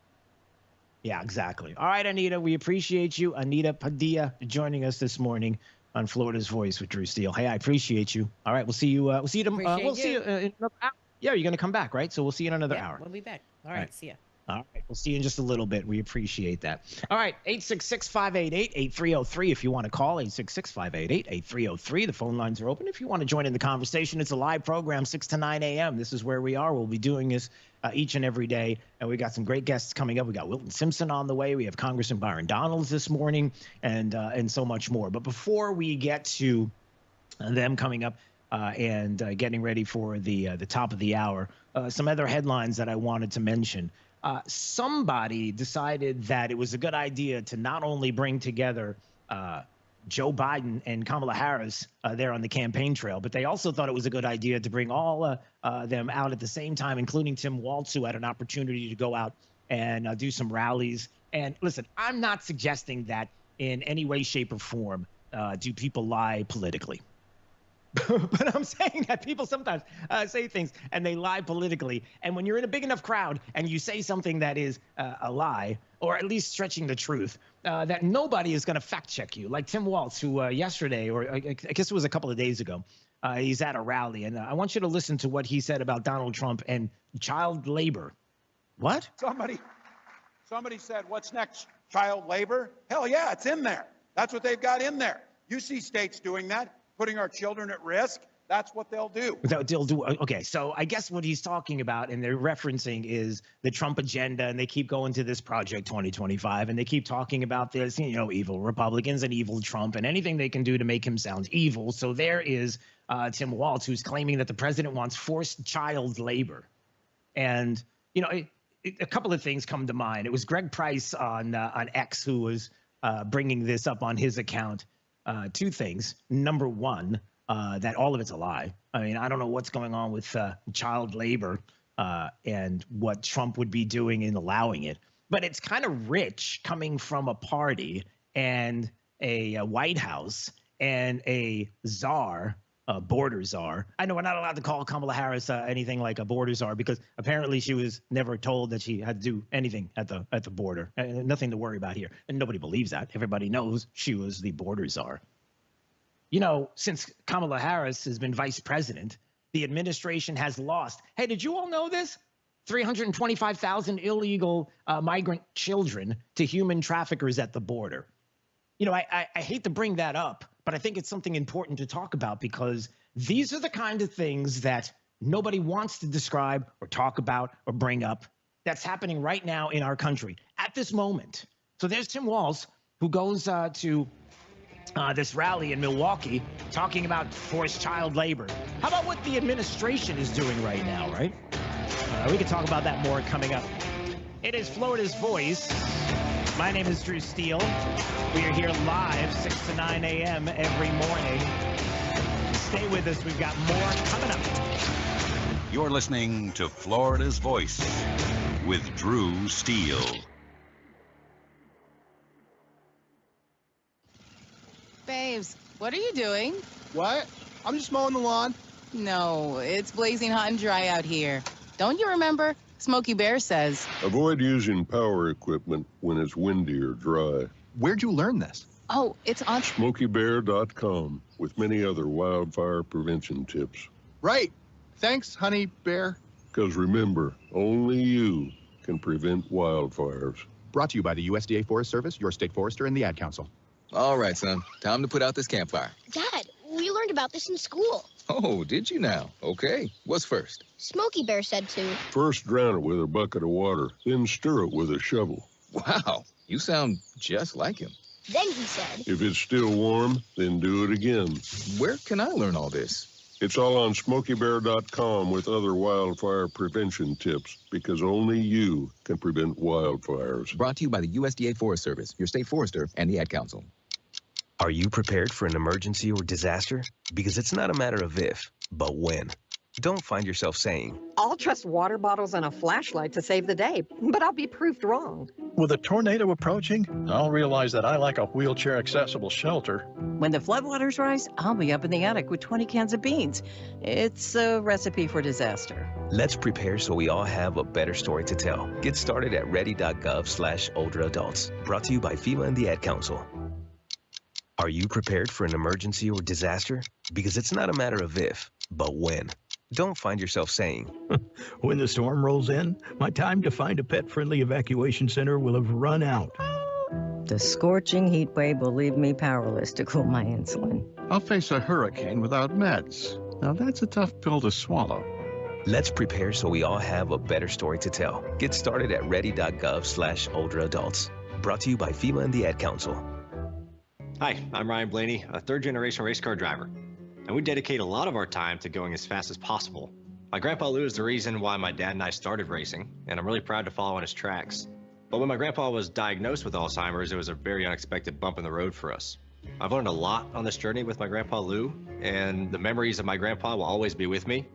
Yeah, exactly. All right, Anita, we appreciate you. Anita Padilla joining us this morning on Florida's Voice with Drew Steele. Hey, I appreciate you. All right, we'll see you. We'll see you tomorrow. We'll see you in another hour. Yeah, you're going to come back, right? So we'll see you in another hour. We'll be back. All right. See ya. All right. We'll see you in just a little bit. We appreciate that. All right. 866-588-8303 if you want to call. 866-588-8303. The phone lines are open. If you want to join in the conversation, it's a live program, 6 to 9 a.m. This is where we are. We'll be doing this each and every day. And we got some great guests coming up. We got Wilton Simpson on the way. We have Congressman Byron Donalds this morning, and so much more. But before we get to them coming up and getting ready for the top of the hour, some other headlines that I wanted to mention. Somebody decided that it was a good idea to not only bring together Joe Biden and Kamala Harris there on the campaign trail, but they also thought it was a good idea to bring all them out at the same time, including Tim Walz, who had an opportunity to go out and do some rallies. And listen, I'm not suggesting that in any way, shape, or form do people lie politically. But I'm saying that people sometimes say things and they lie politically. And when you're in a big enough crowd and you say something that is a lie, or at least stretching the truth, that nobody is going to fact check you. Like Tim Walz, who yesterday, or I guess it was a couple of days ago, he's at a rally. And I want you to listen to what he said about Donald Trump and child labor. What? Somebody said, what's next? Child labor? Hell yeah, it's in there. That's what they've got in there. You see states doing that. Putting our children at risk, that's what they'll do. They'll do. Okay, so I guess what he's talking about and they're referencing is the Trump agenda, and they keep going to this Project 2025, and they keep talking about this, evil Republicans and evil Trump and anything they can do to make him sound evil. So there is Tim Walz, who's claiming that the president wants forced child labor. And, a couple of things come to mind. It was Greg Price on X who was bringing this up on his account. Two things. Number one, that all of it's a lie. I mean, I don't know what's going on with child labor and what Trump would be doing in allowing it. But it's kind of rich coming from a party and a White House and a czar border czar. I know we're not allowed to call Kamala Harris anything like a border czar because apparently she was never told that she had to do anything at the border. Nothing to worry about here. And nobody believes that. Everybody knows she was the border czar. You know, since Kamala Harris has been vice president, the administration has lost. Hey, did you all know this? 325,000 illegal migrant children to human traffickers at the border. You know, I hate to bring that up, but I think it's something important to talk about because these are the kind of things that nobody wants to describe or talk about or bring up that's happening right now in our country at this moment. So there's Tim Walz, who goes to this rally in Milwaukee talking about forced child labor. How about what the administration is doing right now, right? We can talk about that more coming up. It is Florida's Voice. My name is Drew Steele. We are here live 6 to 9 a.m. every morning. Stay with us. We've got more coming up. You're listening to Florida's Voice with Drew Steele. Babes, what are you doing? What? I'm just mowing the lawn. No, it's blazing hot and dry out here. Don't you remember? Smokey Bear says. Avoid using power equipment when it's windy or dry. Where'd you learn this? Oh, it's on SmokeyBear.com with many other wildfire prevention tips. Right. Thanks, honey bear. Because remember, only you can prevent wildfires. Brought to you by the USDA Forest Service, your state forester, and the Ad Council. All right, son. Time to put out this campfire. Dad, we learned about this in school. Oh, did you now? Okay. What's first? Smokey Bear said to. First drown it with a bucket of water, then stir it with a shovel. Wow. You sound just like him. Then he said. If it's still warm, then do it again. Where can I learn all this? It's all on SmokeyBear.com with other wildfire prevention tips, because only you can prevent wildfires. Brought to you by the USDA Forest Service, your state forester, and the Ad Council. Are you prepared for an emergency or disaster? Because it's not a matter of if, but when. Don't find yourself saying, I'll trust water bottles and a flashlight to save the day, but I'll be proved wrong. With a tornado approaching, I'll realize that I like a wheelchair-accessible shelter. When the floodwaters rise, I'll be up in the attic with 20 cans of beans. It's a recipe for disaster. let's prepare so we all have a better story to tell. Get started at ready.gov/olderadults. Brought to you by FEMA and the Ad Council. Are you prepared for an emergency or disaster? Because it's not a matter of if, but when. Don't find yourself saying, when the storm rolls in, my time to find a pet-friendly evacuation center will have run out. The scorching heat wave will leave me powerless to cool my insulin. I'll face a hurricane without meds. Now that's a tough pill to swallow. Let's prepare so we all have a better story to tell. Get started at ready.gov/olderadults. Brought to you by FEMA and the Ad Council. Hi, I'm Ryan Blaney, a third-generation race car driver, and we dedicate a lot of our time to going as fast as possible. My grandpa Lou is the reason why my dad and I started racing, and I'm really proud to follow in his tracks. But when my grandpa was diagnosed with Alzheimer's, it was a very unexpected bump in the road for us. I've learned a lot on this journey with my grandpa Lou, and the memories of my grandpa will always be with me.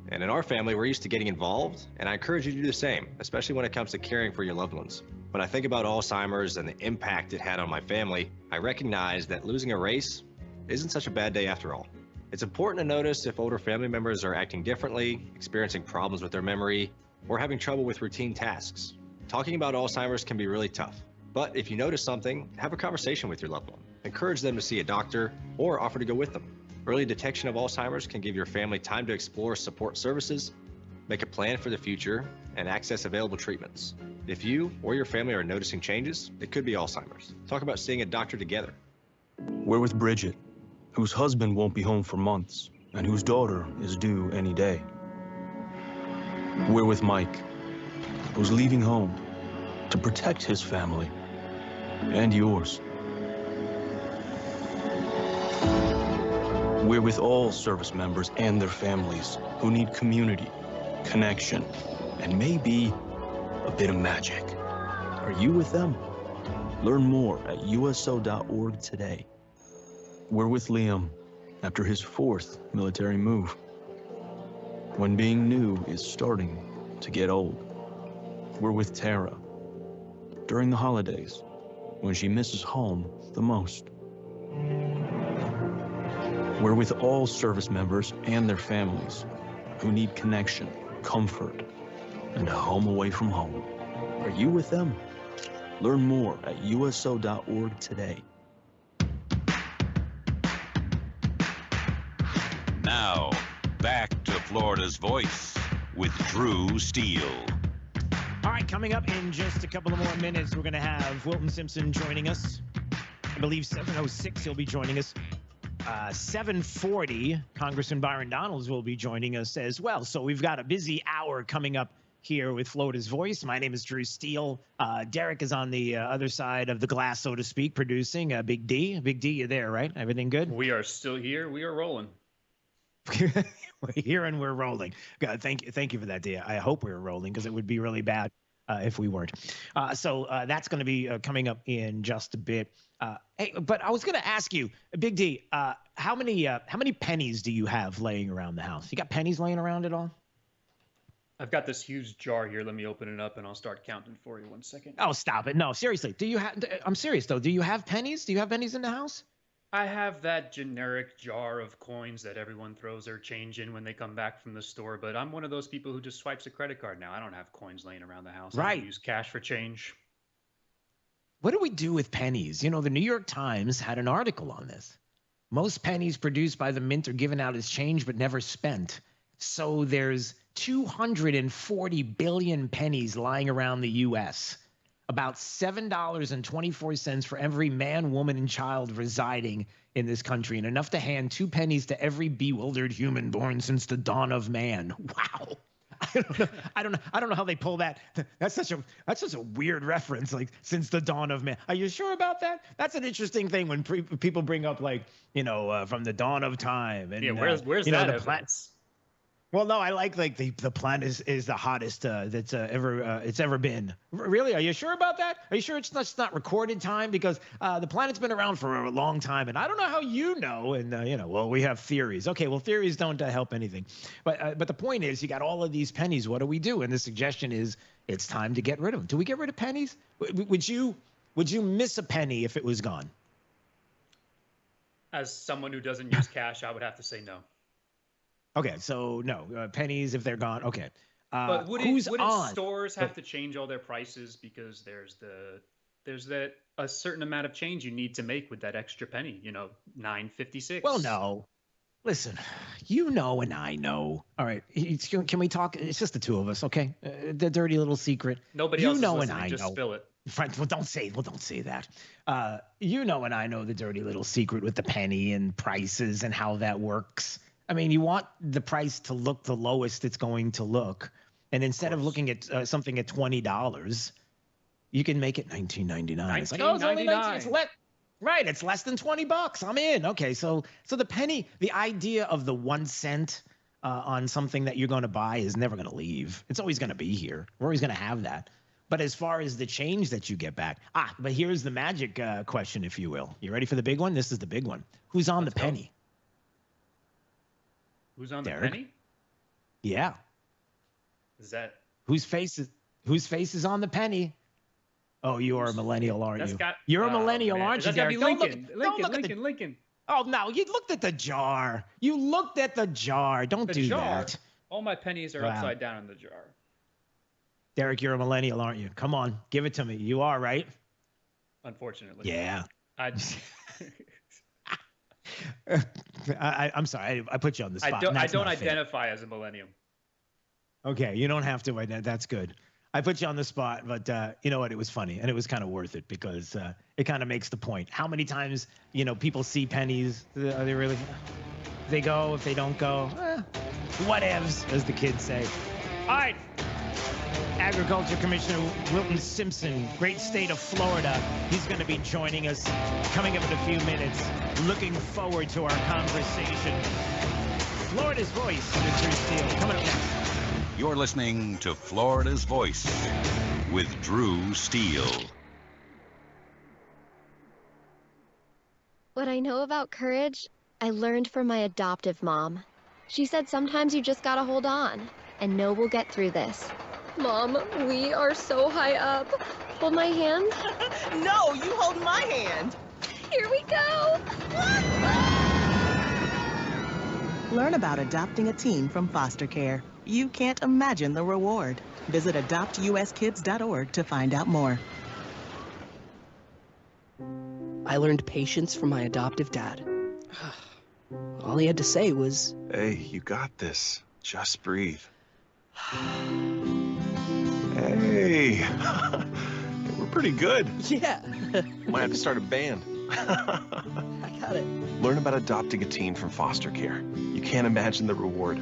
And in our family, we're used to getting involved, and I encourage you to do the same, especially when it comes to caring for your loved ones. When I think about Alzheimer's and the impact it had on my family, I recognize that losing a race isn't such a bad day after all. It's important to notice if older family members are acting differently, experiencing problems with their memory, or having trouble with routine tasks. Talking about Alzheimer's can be really tough, but if you notice something, have a conversation with your loved one. Encourage them to see a doctor or offer to go with them. Early detection of Alzheimer's can give your family time to explore support services, make a plan for the future, and access available treatments. If you or your family are noticing changes, it could be Alzheimer's. Talk about seeing a doctor together. We're with Bridget, whose husband won't be home for months, and whose daughter is due any day. We're with Mike, who's leaving home to protect his family and yours. We're with all service members and their families who need community, connection, and maybe a bit of magic. Are you with them? Learn more at uso.org today. We're with Liam after his 4th military move, when being new is starting to get old. We're with Tara during the holidays, when she misses home the most. We're with all service members and their families who need connection, comfort, and a home away from home. Are you with them? Learn more at uso.org today. Now, back to Florida's Voice with Drew Steele. All right, coming up in just a couple of more minutes, we're going to have Wilton Simpson joining us. I believe 7:06 he'll be joining us. 7:40, Congressman Byron Donalds will be joining us as well. So we've got a busy hour coming up here with Florida's Voice. My name is Drew Steele. Derek is on the other side of the glass, so to speak, producing. Big D. Big D, you're there, right? Everything good? We are still here. We are rolling. We're here and we're rolling. God, thank you for that, D. I hope we're rolling because it would be really bad if we weren't. So that's going to be coming up in just a bit. Hey, but I was going to ask you, Big D, how many pennies do you have laying around the house? You got pennies laying around at all? I've got this huge jar here. Let me open it up and I'll start counting for you. 1 second. Oh, stop it. No, seriously. Do you have? I'm serious though. Do you have pennies? Do you have pennies in the house? I have that generic jar of coins that everyone throws their change in when they come back from the store, but I'm one of those people who just swipes a credit card now. I don't have coins laying around the house. Right. I use cash for change. What do we do with pennies? You know, the New York Times had an article on this. Most pennies produced by the mint are given out as change but never spent. So there's 240 billion pennies lying around the U.S., about $7.24 for every man, woman, and child residing in this country, and enough to hand 2 pennies to every bewildered human born since the dawn of man. Wow. I don't know how they pull that. That's such a weird reference, like since the dawn of man. Are you sure about that? That's an interesting thing when people bring up, like, from the dawn of time. And, yeah, where's that evidence? Well, no, I like the planet is the hottest that's it's ever been. Really? Are you sure about that? Are you sure it's not recorded time? Because the planet's been around for a long time, and I don't know how you know. And well, we have theories. Okay, well, theories don't help anything. But the point is, you got all of these pennies. What do we do? And the suggestion is, it's time to get rid of them. Do we get rid of pennies? Would you miss a penny if it was gone? As someone who doesn't use cash, I would have to say no. Okay, so no pennies if they're gone. Okay, but wouldn't stores have to change all their prices because there's that a certain amount of change you need to make with that extra penny? $9.56. Well, no. Listen, and I know. All right, can we talk? It's just the two of us, okay? The dirty little secret. Nobody else is listening. And I just know. Spill it. Well, don't say that. And I know the dirty little secret with the penny and prices and how that works. I mean, you want the price to look the lowest it's going to look. And instead of looking at something at $20, you can make it $19.99. It's like, oh, it's only $19. It's less than $20. I'm in. Okay, so the penny, the idea of the 1 cent on something that you're going to buy is never going to leave. It's always going to be here. We're always going to have that. But as far as the change that you get back, but here's the magic question, if you will. You ready for the big one? This is the big one. Who's on the penny? Who's on Derek? The penny? Yeah. Is that whose face is on the penny? Oh, you are a millennial, aren't you? You're a millennial, aren't you, Derek? Lincoln. Oh no, you looked at the jar. Don't do that. All my pennies are upside down in the jar. Derek, you're a millennial, aren't you? Come on, give it to me. You are, right? Unfortunately. Yeah. I'm sorry. I put you on the spot. I don't identify as a millennium. Okay, you don't have to. That's good. I put you on the spot, but you know what? It was funny, and it was kind of worth it because it kind of makes the point. How many times people see pennies? Are they really? If they go, if they don't go, whatevs, as the kids say. All right. Agriculture Commissioner Wilton Simpson, great state of Florida. He's going to be joining us coming up in a few minutes. Looking forward to our conversation. Florida's Voice with Drew Steele coming up next. You're listening to Florida's Voice with Drew Steele. What I know about courage, I learned from my adoptive mom. She said sometimes you just gotta hold on and know we'll get through this. Mom, we are so high up. Hold my hand. No, you hold my hand. Here we go. Learn about adopting a teen from foster care. You can't imagine the reward. Visit adoptuskids.org to find out more. I learned patience from my adoptive dad. All he had to say was, "Hey, you got this. Just breathe." Hey, we're pretty good. Yeah. Might have to start a band. I got it. Learn about adopting a teen from foster care. You can't imagine the reward.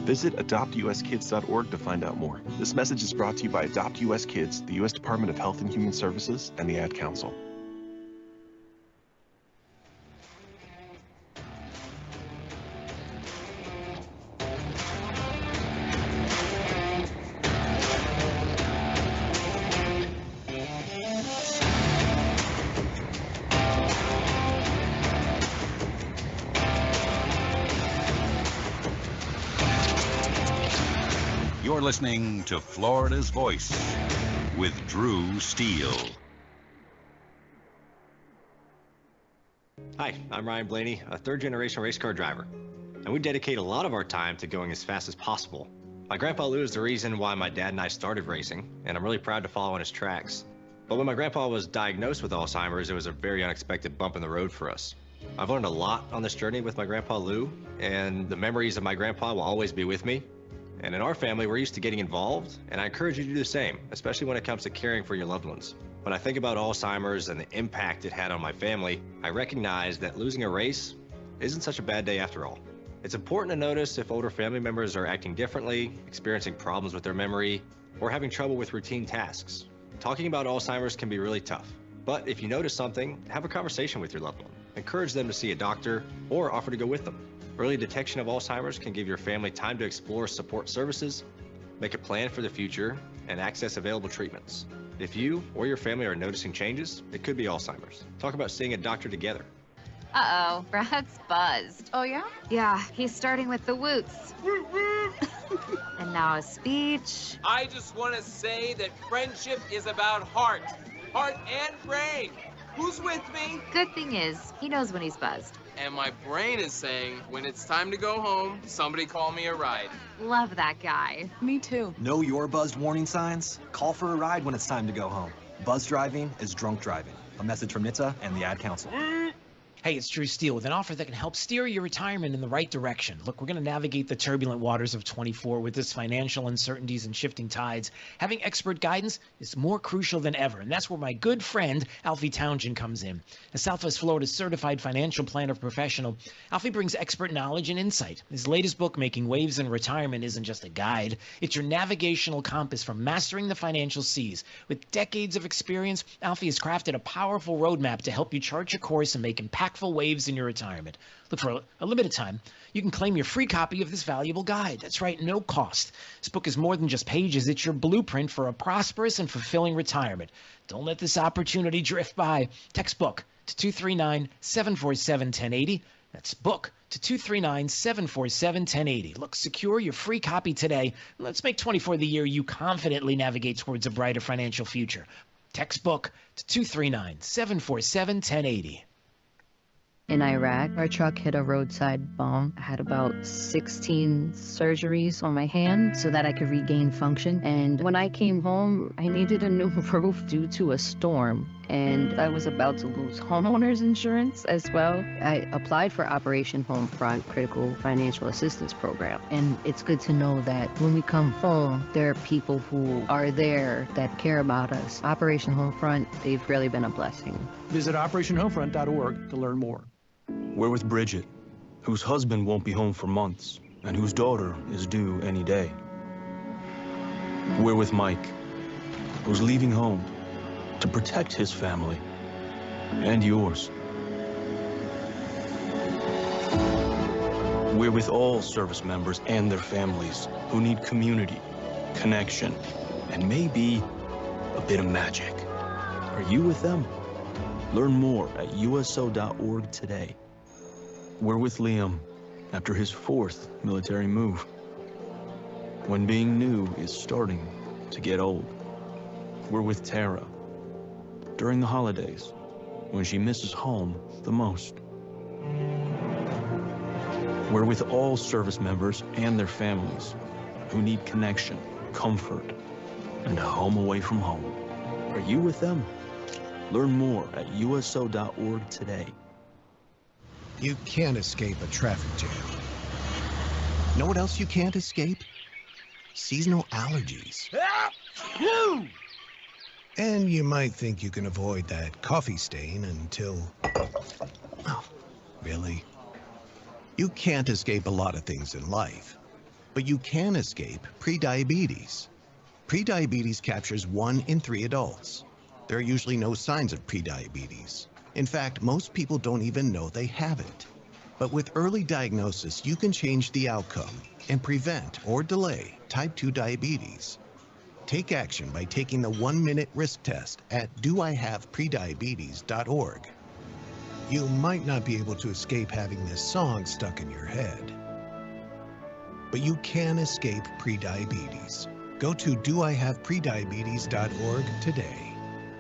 Visit adoptuskids.org to find out more. This message is brought to you by Adopt US Kids, the U.S. Department of Health and Human Services, and the Ad Council. You're listening to Florida's Voice with Drew Steele. Hi, I'm Ryan Blaney, a third-generation race car driver, and we dedicate a lot of our time to going as fast as possible. My grandpa Lou is the reason why my dad and I started racing, and I'm really proud to follow in his tracks. But when my grandpa was diagnosed with Alzheimer's, it was a very unexpected bump in the road for us. I've learned a lot on this journey with my grandpa Lou, and the memories of my grandpa will always be with me. And in our family, we're used to getting involved, and I encourage you to do the same, especially when it comes to caring for your loved ones. When I think about Alzheimer's and the impact it had on my family, I recognize that losing a race isn't such a bad day after all. It's important to notice if older family members are acting differently, experiencing problems with their memory, or having trouble with routine tasks. Talking about Alzheimer's can be really tough, but if you notice something, have a conversation with your loved one. Encourage them to see a doctor or offer to go with them. Early detection of Alzheimer's can give your family time to explore support services, make a plan for the future, and access available treatments. If you or your family are noticing changes, it could be Alzheimer's. Talk about seeing a doctor together. Uh-oh, Brad's buzzed. Oh, yeah? Yeah, he's starting with the woots. And now a speech. I just want to say that friendship is about heart and brain. Who's with me? Good thing is, he knows when he's buzzed. And my brain is saying, when it's time to go home, somebody call me a ride. Love that guy. Me too. Know your buzzed warning signs? Call for a ride when it's time to go home. Buzz driving is drunk driving. A message from NHTSA and the Ad Council. Hey, it's Drew Steele with an offer that can help steer your retirement in the right direction. Look, we're going to navigate the turbulent waters of 24 with this financial uncertainties and shifting tides. Having expert guidance is more crucial than ever, and that's where my good friend Alfie Townsend comes in. As Southwest Florida's certified financial planner professional, Alfie brings expert knowledge and insight. His latest book, Making Waves in Retirement, isn't just a guide. It's your navigational compass for mastering the financial seas. With decades of experience, Alfie has crafted a powerful roadmap to help you chart your course and make impactful waves in your retirement. Look, for a limited time, you can claim your free copy of this valuable guide. That's right, no cost. This book is more than just pages. It's your blueprint for a prosperous and fulfilling retirement. Don't let this opportunity drift by. Text book to 239-747-1080. That's book to 239-747-1080. Look, secure your free copy today. Let's make 24 the year you confidently navigate towards a brighter financial future. Text book to 239-747-1080. In Iraq, our truck hit a roadside bomb. I had about 16 surgeries on my hand so that I could regain function. And when I came home, I needed a new roof due to a storm. And I was about to lose homeowners insurance as well. I applied for Operation Homefront Critical Financial Assistance Program. And it's good to know that when we come home, there are people who are there that care about us. Operation Homefront, they've really been a blessing. Visit OperationHomefront.org to learn more. We're with Bridget, whose husband won't be home for months, and whose daughter is due any day. We're with Mike, who's leaving home to protect his family and yours. We're with all service members and their families who need community, connection, and maybe a bit of magic. Are you with them? Learn more at uso.org today. We're with Liam after his 4th military move, when being new is starting to get old. We're with Tara during the holidays, when she misses home the most. We're with all service members and their families who need connection, comfort, and a home away from home. Are you with them? Learn more at uso.org today. You can't escape a traffic jam. Know what else you can't escape? Seasonal allergies. And you might think you can avoid that coffee stain until... Oh, really? You can't escape a lot of things in life, but you can escape prediabetes. Prediabetes captures 1 in 3 adults. There are usually no signs of prediabetes. In fact, most people don't even know they have it. But with early diagnosis, you can change the outcome and prevent or delay type 2 diabetes. Take action by taking the 1-minute risk test at doihaveprediabetes.org. You might not be able to escape having this song stuck in your head, but you can escape prediabetes. Go to doihaveprediabetes.org today.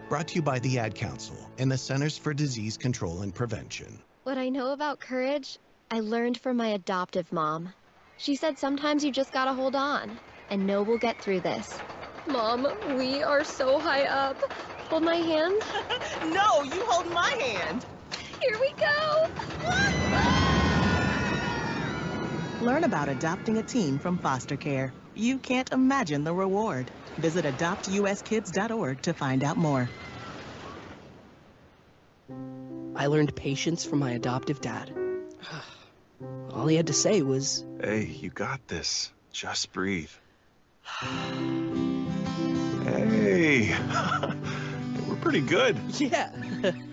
Brought to you by the Ad Council and the Centers for Disease Control and Prevention. What I know about courage, I learned from my adoptive mom. She said sometimes you just gotta hold on and know we'll get through this. Mom, we are so high up. Hold my hand. No, you hold my hand. Here we go. Learn about adopting a teen from foster care. You can't imagine the reward. Visit adoptuskids.org to find out more. I learned patience from my adoptive dad. All he had to say was, Hey, you got this. Just breathe. Hey, we're pretty good. Yeah.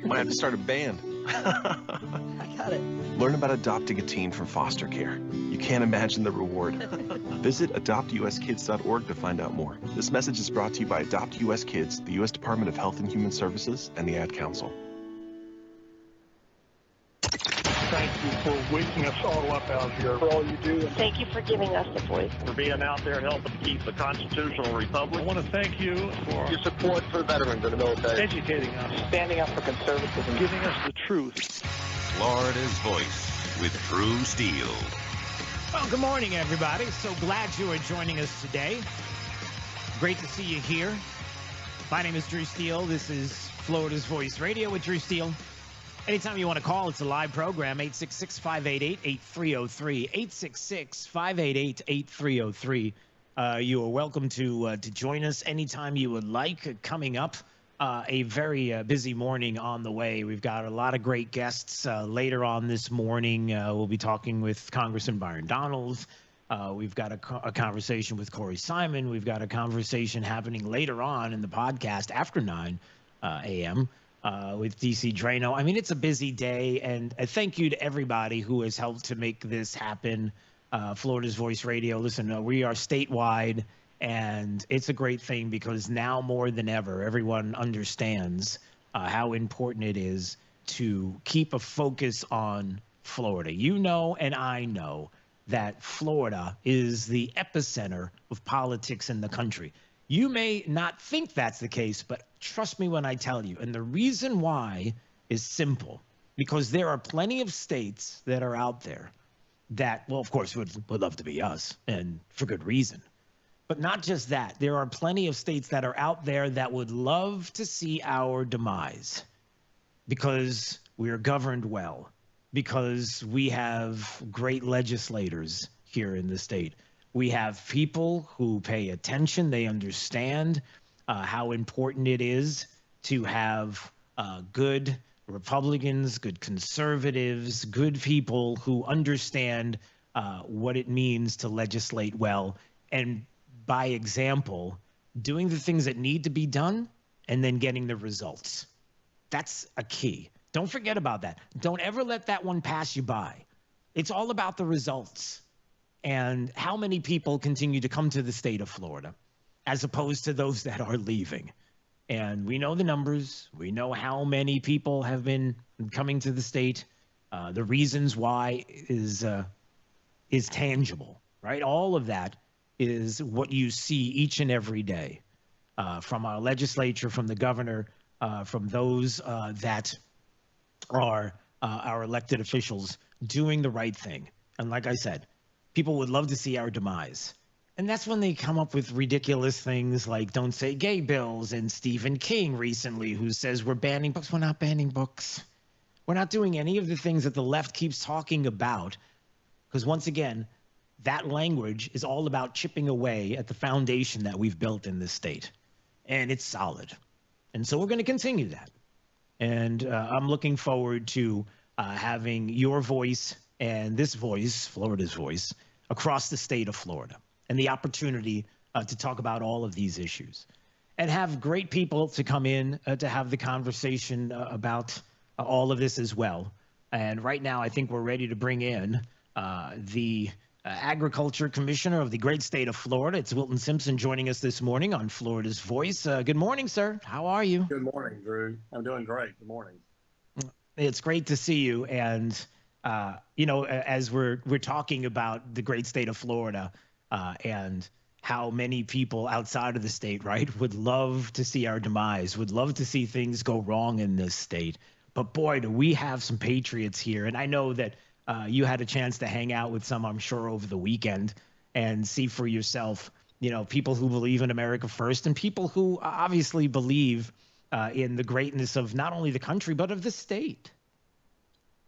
Might have to start a band. I got it. Learn about adopting a teen from foster care. You can't imagine the reward. Visit adoptuskids.org to find out more. This message is brought to you by Adopt US Kids, the U.S. Department of Health and Human Services, and the Ad Council. Thank you for waking us all up out here, for all you do. Thank you for giving us a voice. For being out there helping keep the constitutional republic. I want to thank you for Your support for veterans in the military. educating us, Standing up for conservatism. giving us the truth. Florida's Voice with Drew Steele. Well, good morning, everybody. So glad you are joining us today. Great to see you here. My name is Drew Steele. This is Florida's Voice Radio with Drew Steele. Anytime you want to call, it's a live program, 866-588-8303, 866-588-8303. You are welcome to join us anytime you would like. Coming up, a very busy morning on the way. We've got a lot of great guests later on this morning. We'll be talking with Congressman Byron Donalds. We've got a conversation with Corey Simon. We've got a conversation happening later on in the podcast after 9 a.m., with DC Draino. I mean, it's a busy day, and a thank you to everybody who has helped to make this happen. Florida's Voice Radio. Listen, we are statewide, and it's a great thing because now more than ever, everyone understands how important it is to keep a focus on Florida. You know, and I know that Florida is the epicenter of politics in the country. You may not think that's the case, but trust me when I tell you. And the reason why is simple, because there are plenty of states that are out there that, well, of course, would love to be us, and for good reason. But not just that. There are plenty of states that are out there that would love to see our demise because we are governed well, because we have great legislators here in the state. We have people who pay attention. They understand how important it is to have good Republicans, good conservatives, good people who understand what it means to legislate well, and by example, doing the things that need to be done and then getting the results. That's a key. Don't forget about that. Don't ever let that one pass you by. It's all about the results. And how many people continue to come to the state of Florida as opposed to those that are leaving. And we know the numbers. We know how many people have been coming to the state. The reasons why is tangible, right? All of that is what you see each and every day from our legislature, from the governor, from those that are our elected officials doing the right thing. And like I said, people would love to see our demise. And that's when they come up with ridiculous things like don't say gay bills, and Stephen King recently, who says we're banning books. We're not banning books. We're not doing any of the things that the left keeps talking about, because once again, that language is all about chipping away at the foundation that we've built in this state. And it's solid. And so we're going to continue that. And I'm looking forward to having your voice and this voice, Florida's voice, across the state of Florida, and the opportunity to talk about all of these issues. And have great people to come in to have the conversation about all of this as well. And right now, I think we're ready to bring in the Agriculture Commissioner of the great state of Florida. It's Wilton Simpson joining us this morning on Florida's Voice. Good morning, sir. How are you? Good morning, Drew. I'm doing great. Good morning. It's great to see you. And, you know, as we're talking about the great state of Florida and how many people outside of the state, right, would love to see our demise, would love to see things go wrong in this state. But boy, do we have some patriots here. And I know that you had a chance to hang out with some, I'm sure, over the weekend and see for yourself, you know, people who believe in America first and people who obviously believe in the greatness of not only the country, but of the state.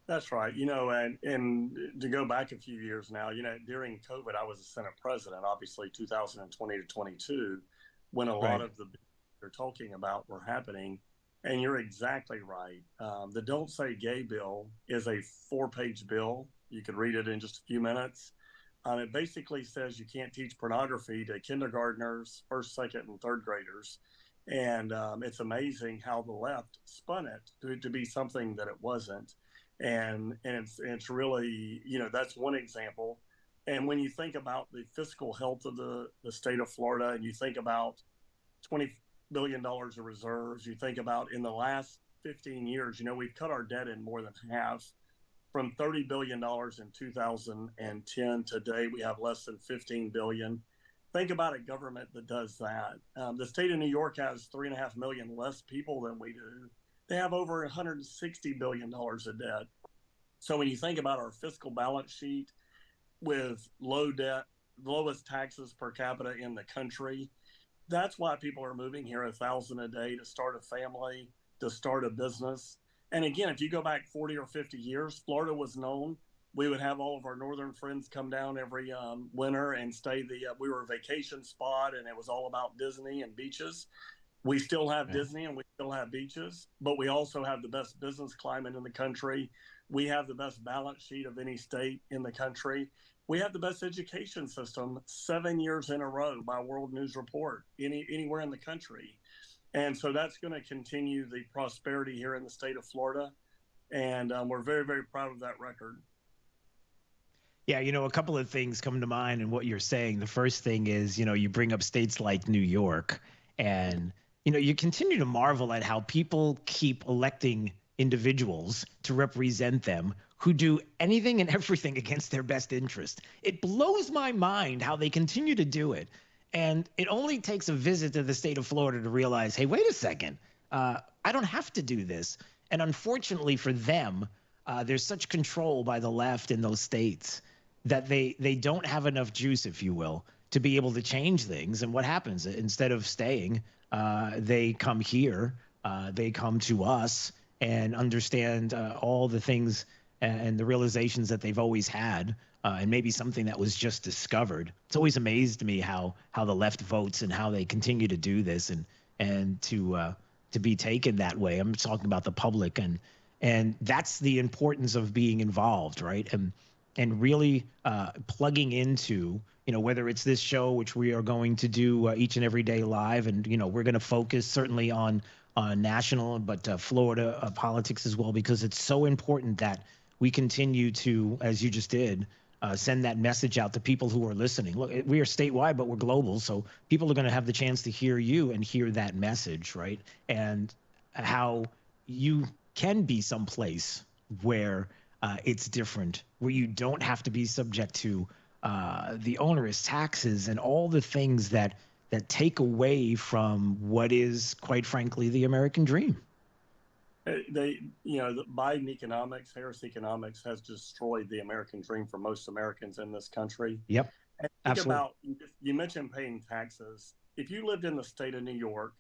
That's right. You know, and to go back a few years now, you know, during COVID, I was a Senate president, obviously 2020 to 22, when a lot of the bills you're talking about were happening. And you're exactly right. The Don't Say Gay bill is a 4-page bill. You can read it in just a few minutes. It basically says you can't teach pornography to kindergartners, first, second, and third graders. And it's amazing how the left spun it to be something that it wasn't. And it's really, you know, that's one example. And when you think about the fiscal health of the state of Florida, and you think about $20 billion of reserves, you think about in the last 15 years, you know, we've cut our debt in more than half, from $30 billion in 2010. Today, we have less than $15 billion. Think about a government that does that. The state of New York has 3.5 million less people than we do. They have over $160 billion of debt. So when you think about our fiscal balance sheet with low debt, lowest taxes per capita in the country, that's why people are moving here $1,000 a day to start a family, to start a business. And again, if you go back 40 or 50 years, Florida was known. We would have all of our northern friends come down every winter and stay. We were a vacation spot, and it was all about Disney and beaches. We still have Disney and we still have beaches, but we also have the best business climate in the country. We have the best balance sheet of any state in the country. We have the best education system 7 years in a row by World News Report anywhere in the country. And so that's going to continue the prosperity here in the state of Florida. And we're very, very proud of that record. Yeah, you know, a couple of things come to mind in what you're saying. The first thing is, you know, you bring up states like New York, and, you know, you continue to marvel at how people keep electing individuals to represent them who do anything and everything against their best interest. It blows my mind how they continue to do it. And it only takes a visit to the state of Florida to realize, hey, wait a second, I don't have to do this. And unfortunately for them, there's such control by the left in those states that they don't have enough juice, if you will, to be able to change things. And what happens? Instead of staying, they come here, they come to us and understand all the things and the realizations that they've always had, and maybe something that was just discovered. It's always amazed me how the left votes and how they continue to do this and to be taken that way. I'm talking about the public, and that's the importance of being involved, right? And really plugging into, you know, whether it's this show, which we are going to do each and every day live, and, you know, we're going to focus certainly on national, but Florida politics as well, because it's so important that we continue to, as you just did, send that message out to people who are listening. Look, we are statewide, but we're global, so people are going to have the chance to hear you and hear that message, right? And how you can be someplace where it's different, where you don't have to be subject to the onerous taxes and all the things that take away from what is, quite frankly, the American dream. The Biden economics, Harris economics has destroyed the American dream for most Americans in this country. Yep. And think Absolutely. about, you mentioned paying taxes. If you lived in the state of New York,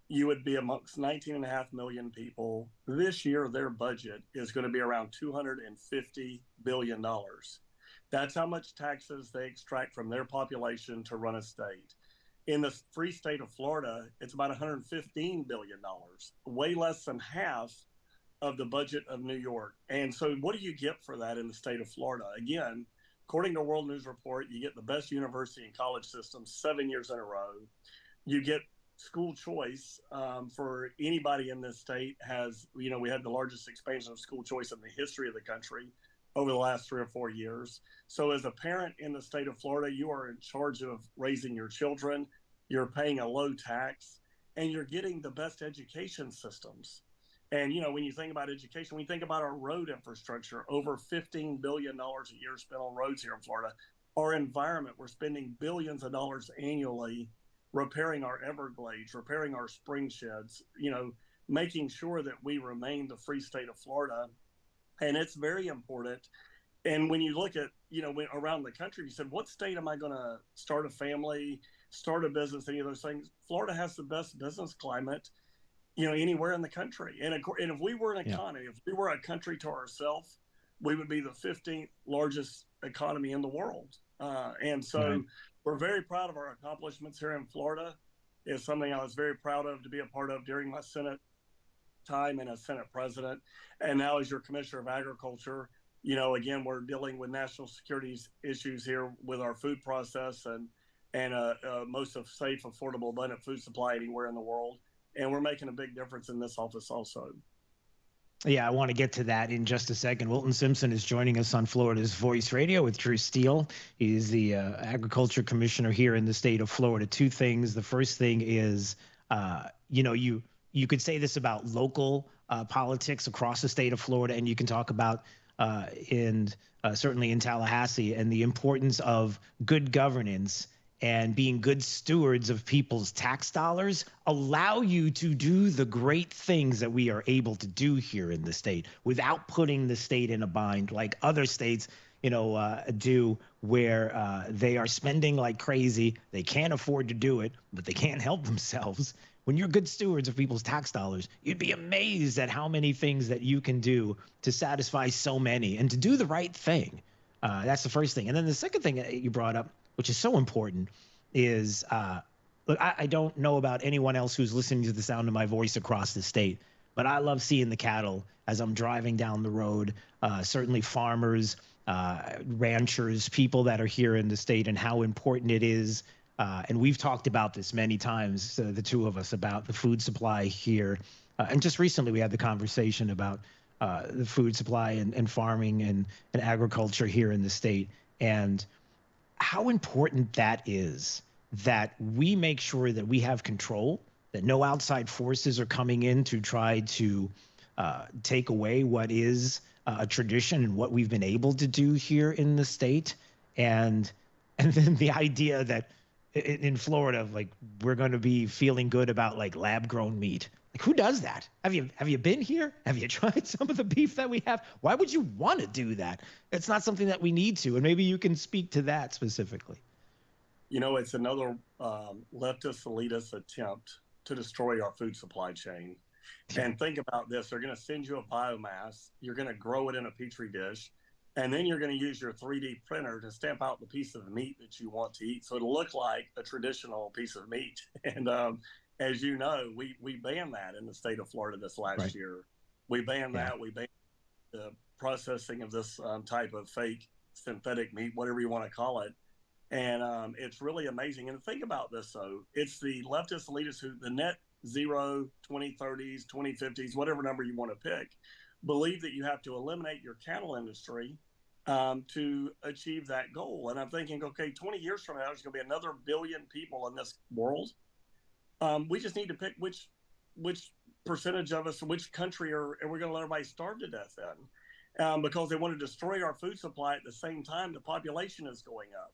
you would be amongst 19.5 million people. This year, their budget is going to be around $250 billion. That's how much taxes they extract from their population to run a state. In the free state of Florida, it's about $115 billion, way less than half of the budget of New York. And so what do you get for that in the state of Florida? Again, according to World News Report, you get the best university and college system 7 years in a row. You get school choice for anybody in this state. We had the largest expansion of school choice in the history of the country over the last 3 or 4 years. So as a parent in the state of Florida, you are in charge of raising your children, you're paying a low tax, and you're getting the best education systems. And, when you think about education, when you think about our road infrastructure, over $15 billion a year spent on roads here in Florida. Our environment, we're spending billions of dollars annually repairing our Everglades, repairing our spring sheds, making sure that we remain the free state of Florida. And it's very important. And when you look at, around the country, you said, what state am I going to start a family, start a business, any of those things? Florida has the best business climate, anywhere in the country. And if we were an economy, if we were a country to ourselves, we would be the 15th largest economy in the world. And so we're very proud of our accomplishments here in Florida. It's something I was very proud of to be a part of during my Senate time and as Senate president. And now as your Commissioner of Agriculture, again, we're dealing with national security issues here with our food process and most of safe, affordable, abundant food supply anywhere in the world. And we're making a big difference in this office also. Yeah, I want to get to that in just a second. Wilton Simpson is joining us on Florida's Voice Radio with Drew Steele. He is the agriculture commissioner here in the state of Florida. Two things. The first thing is, you could say this about local politics across the state of Florida, and you can talk about certainly in Tallahassee, and the importance of good governance and being good stewards of people's tax dollars allow you to do the great things that we are able to do here in the state without putting the state in a bind like other states do, where they are spending like crazy. They can't afford to do it, but they can't help themselves. When you're good stewards of people's tax dollars, you'd be amazed at how many things that you can do to satisfy so many and to do the right thing. That's the first thing. And then the second thing that you brought up, which is so important, is look, I don't know about anyone else who's listening to the sound of my voice across the state, but I love seeing the cattle as I'm driving down the road. Certainly farmers, ranchers, people that are here in the state, and how important it is. And we've talked about this many times, the two of us, about the food supply here. And just recently we had the conversation about the food supply and farming and agriculture here in the state, and how important that is, that we make sure that we have control, that no outside forces are coming in to try to take away what is a tradition and what we've been able to do here in the state. And then the idea that in Florida, like, we're going to be feeling good about like lab grown meat. Like, who does that? Have you been here? Have you tried some of the beef that we have? Why would you want to do that? It's not something that we need to. And maybe you can speak to that specifically. It's another leftist elitist attempt to destroy our food supply chain. And think about this. They're going to send you a biomass. You're going to grow it in a petri dish. And then you're going to use your 3D printer to stamp out the piece of meat that you want to eat. So it'll look like a traditional piece of meat. And as you know, we banned that in the state of Florida this last year. We banned that. We banned the processing of this type of fake synthetic meat, whatever you want to call it. And it's really amazing. And think about this, though. It's the leftist elitists who, the net zero 2030s, 2050s, whatever number you want to pick, believe that you have to eliminate your cattle industry to achieve that goal. And I'm thinking, okay, 20 years from now, there's going to be another billion people in this world. We just need to pick which percentage of us, which country are we going to let everybody starve to death in? Because they want to destroy our food supply at the same time the population is going up.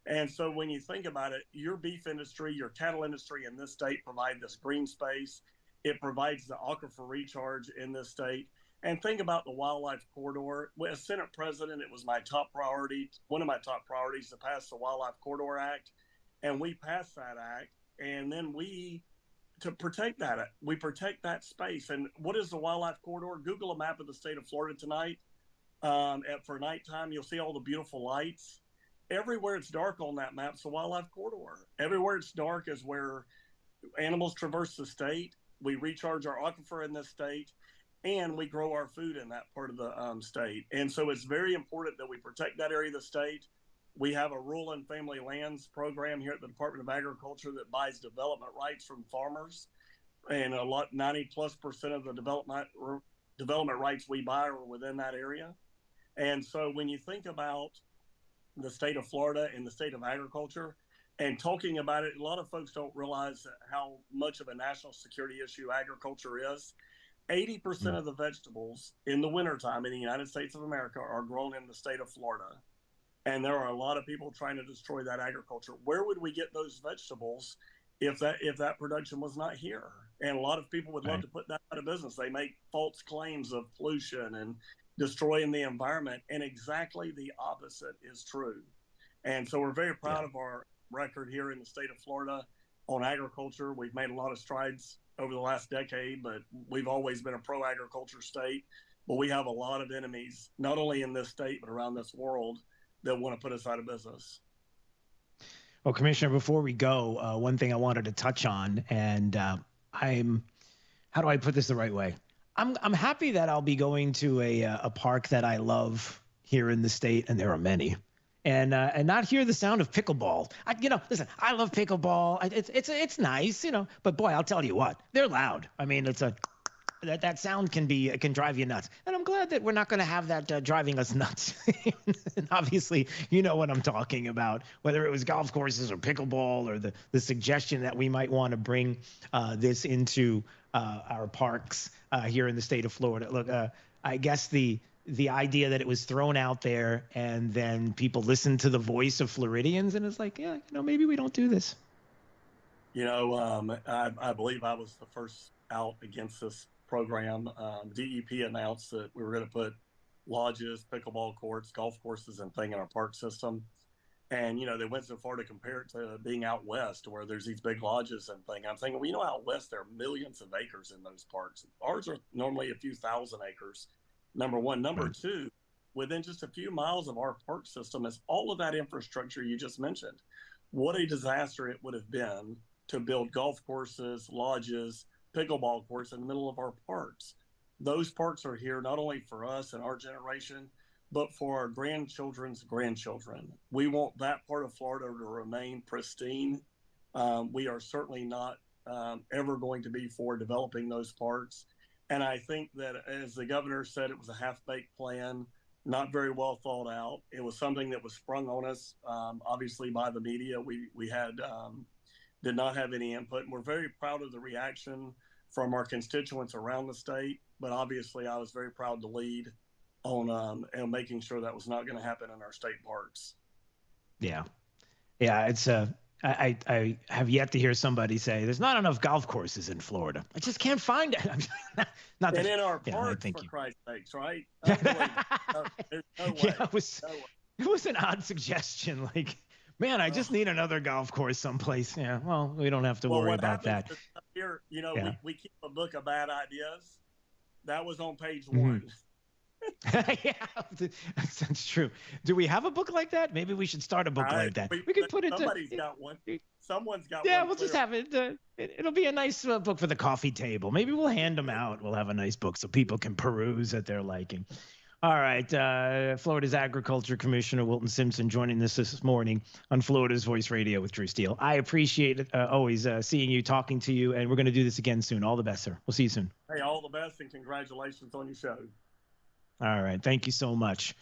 And so when you think about it, your beef industry, your cattle industry in this state provide this green space. It provides the aquifer recharge in this state. And think about the wildlife corridor. As Senate President, it was my top priority, one of my top priorities, to pass the Wildlife Corridor Act. And we passed that act. And then to protect that, we protect that space. And what is the wildlife corridor? Google a map of the state of Florida tonight. For nighttime, you'll see all the beautiful lights. Everywhere it's dark on that map is the wildlife corridor. Everywhere it's dark is where animals traverse the state. We recharge our aquifer in this state, and we grow our food in that part of the state. And so it's very important that we protect that area of the state. We have a rural and family lands program here at the Department of Agriculture that buys development rights from farmers. And 90+% of the development rights we buy are within that area. And so when you think about the state of Florida and the state of agriculture and talking about it, a lot of folks don't realize how much of a national security issue agriculture is. 80% of the vegetables in the wintertime in the United States of America are grown in the state of Florida. And there are a lot of people trying to destroy that agriculture. Where would we get those vegetables if that production was not here? And a lot of people would love to put that out of business. They make false claims of pollution and destroying the environment, and exactly the opposite is true. And so we're very proud of our record here in the state of Florida on agriculture. We've made a lot of strides over the last decade, but we've always been a pro-agriculture state. But we have a lot of enemies, not only in this state, but around this world, that want to put us out of business. Well, Commissioner, before we go, one thing I wanted to touch on, and how do I put this the right way? I'm happy that I'll be going to a park that I love here in the state, and there are many, and not hear the sound of pickleball. Listen, I love pickleball. It's nice, but boy, I'll tell you what, they're loud. I mean, that sound can drive you nuts. And I'm glad that we're not going to have that driving us nuts. And obviously, you know what I'm talking about, whether it was golf courses or pickleball or the suggestion that we might want to bring this into our parks here in the state of Florida. Look, I guess the idea that it was thrown out there and then people listened to the voice of Floridians and it's like, yeah, maybe we don't do this. I believe I was the first out against this program. DEP announced that we were going to put lodges, pickleball courts, golf courses, and thing in our park system. And, they went so far to compare it to being out west where there's these big lodges and thing. I'm thinking, well, out west, there are millions of acres in those parks. Ours are normally a few thousand acres, number one. Number two, within just a few miles of our park system is all of that infrastructure you just mentioned. What a disaster it would have been to build golf courses, lodges, pickleball courts in the middle of our parks. Those parks are here not only for us and our generation, but for our grandchildren's grandchildren. We want that part of Florida to remain pristine. We are certainly not ever going to be for developing those parks. And I think that, as the governor said, it was a half-baked plan, not very well thought out. It was something that was sprung on us, obviously, by the media. We did not have any input. And we're very proud of the reaction from our constituents around the state. But obviously, I was very proud to lead on making sure that was not going to happen in our state parks. Yeah. It's I have yet to hear somebody say there's not enough golf courses in Florida. I just can't find it. Not that, and in our parks, for Christ's sakes, right? There's no way. Yeah, it was an odd suggestion. Like, man, I just need another golf course someplace. Yeah, well, we don't have to worry about that. Here, we keep a book of bad ideas. That was on page 1. Yeah, that's true. Do we have a book like that? Maybe we should start a book like that. We could put it. Somebody's got one. Someone's got one. Yeah, we'll just have it. It'll be a nice book for the coffee table. Maybe we'll hand them out. We'll have a nice book so people can peruse at their liking. All right, Florida's Agriculture Commissioner Wilton Simpson joining us this morning on Florida's Voice Radio with Drew Steele. I appreciate it, always seeing you, talking to you, and we're going to do this again soon. All the best, sir. We'll see you soon. Hey, all the best, and congratulations on your show. All right. Thank you so much.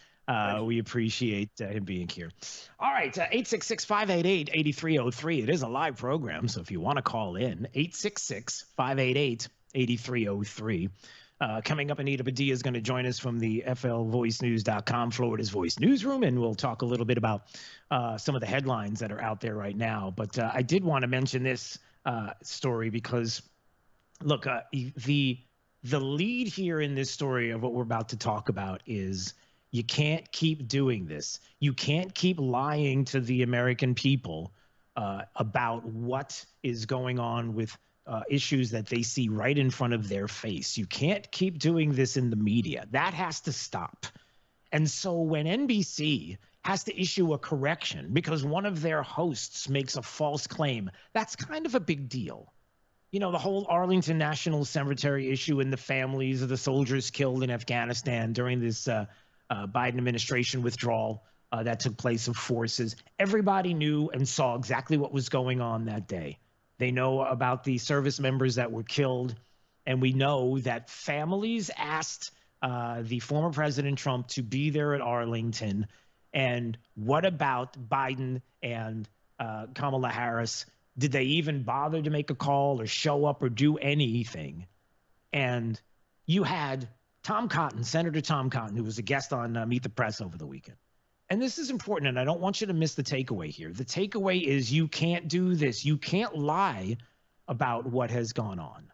We appreciate him being here. All right. 866-588-8303. It is a live program, so if you want to call in, 866-588-8303. Coming up, Anita Padilla is going to join us from the flvoicenews.com, Florida's Voice newsroom, and we'll talk a little bit about some of the headlines that are out there right now. But I did want to mention this story because look, the lead here in this story of what we're about to talk about is you can't keep doing this. You can't keep lying to the American people about what is going on with issues that they see right in front of their face. You can't keep doing this in the media. That has to stop. And so when NBC has to issue a correction because one of their hosts makes a false claim, that's kind of a big deal. You know, the whole Arlington National Cemetery issue and the families of the soldiers killed in Afghanistan during this Biden administration withdrawal that took place of forces. Everybody knew and saw exactly what was going on that day. They know about the service members that were killed, and we know that families asked the former President Trump to be there at Arlington. And what about Biden and Kamala Harris? Did they even bother to make a call or show up or do anything? And you had Tom Cotton, Senator Tom Cotton, who was a guest on Meet the Press over the weekend. And this is important, and I don't want you to miss the takeaway here. The takeaway is you can't do this. You can't lie about what has gone on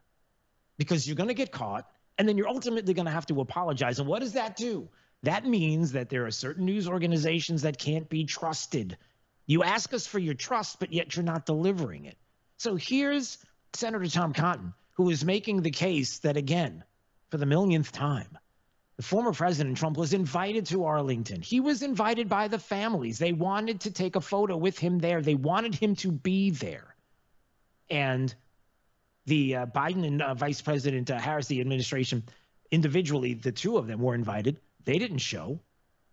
because you're going to get caught, and then you're ultimately going to have to apologize. And what does that do? That means that there are certain news organizations that can't be trusted. You ask us for your trust, but yet you're not delivering it. So here's Senator Tom Cotton, who is making the case that, again, for the millionth time, the former President Trump was invited to Arlington. He was invited by the families. They wanted to take a photo with him there. They wanted him to be there. And the Biden and Vice President Harris, the administration, individually, the two of them were invited. They didn't show.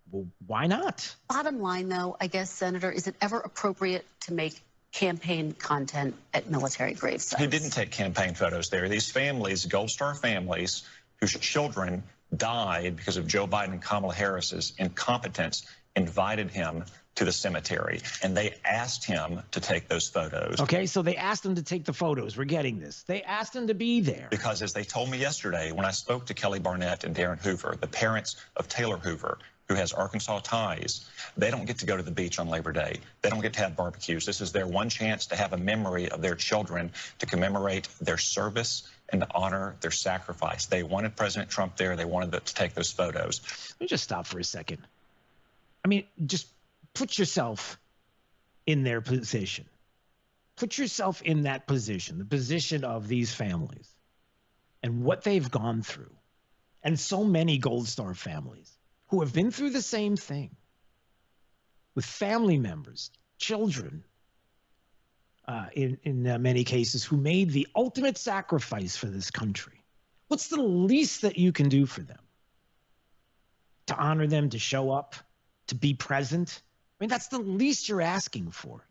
Well, why not? Bottom line, though, I guess, Senator, is it ever appropriate to make campaign content at military grave sites? He didn't take campaign photos there. These families, Gold Star families, whose children died because of Joe Biden and Kamala Harris's incompetence, invited him to the cemetery, and they asked him to take those photos. Okay, so they asked him to take the photos. We're getting this. They asked him to be there. Because as they told me yesterday, when I spoke to Kelly Barnett and Darren Hoover, the parents of Taylor Hoover, who has Arkansas ties, they don't get to go to the beach on Labor Day. They don't get to have barbecues. This is their one chance to have a memory of their children, to commemorate their service and to honor their sacrifice. They wanted President Trump there. They wanted to take those photos. Let me just stop for a second. I mean, just put yourself in their position. Put yourself in that position, the position of these families and what they've gone through. And so many Gold Star families who have been through the same thing with family members, children, in many cases, who made the ultimate sacrifice for this country. What's the least that you can do for them? To honor them, to show up, to be present? I mean, that's the least you're asking for.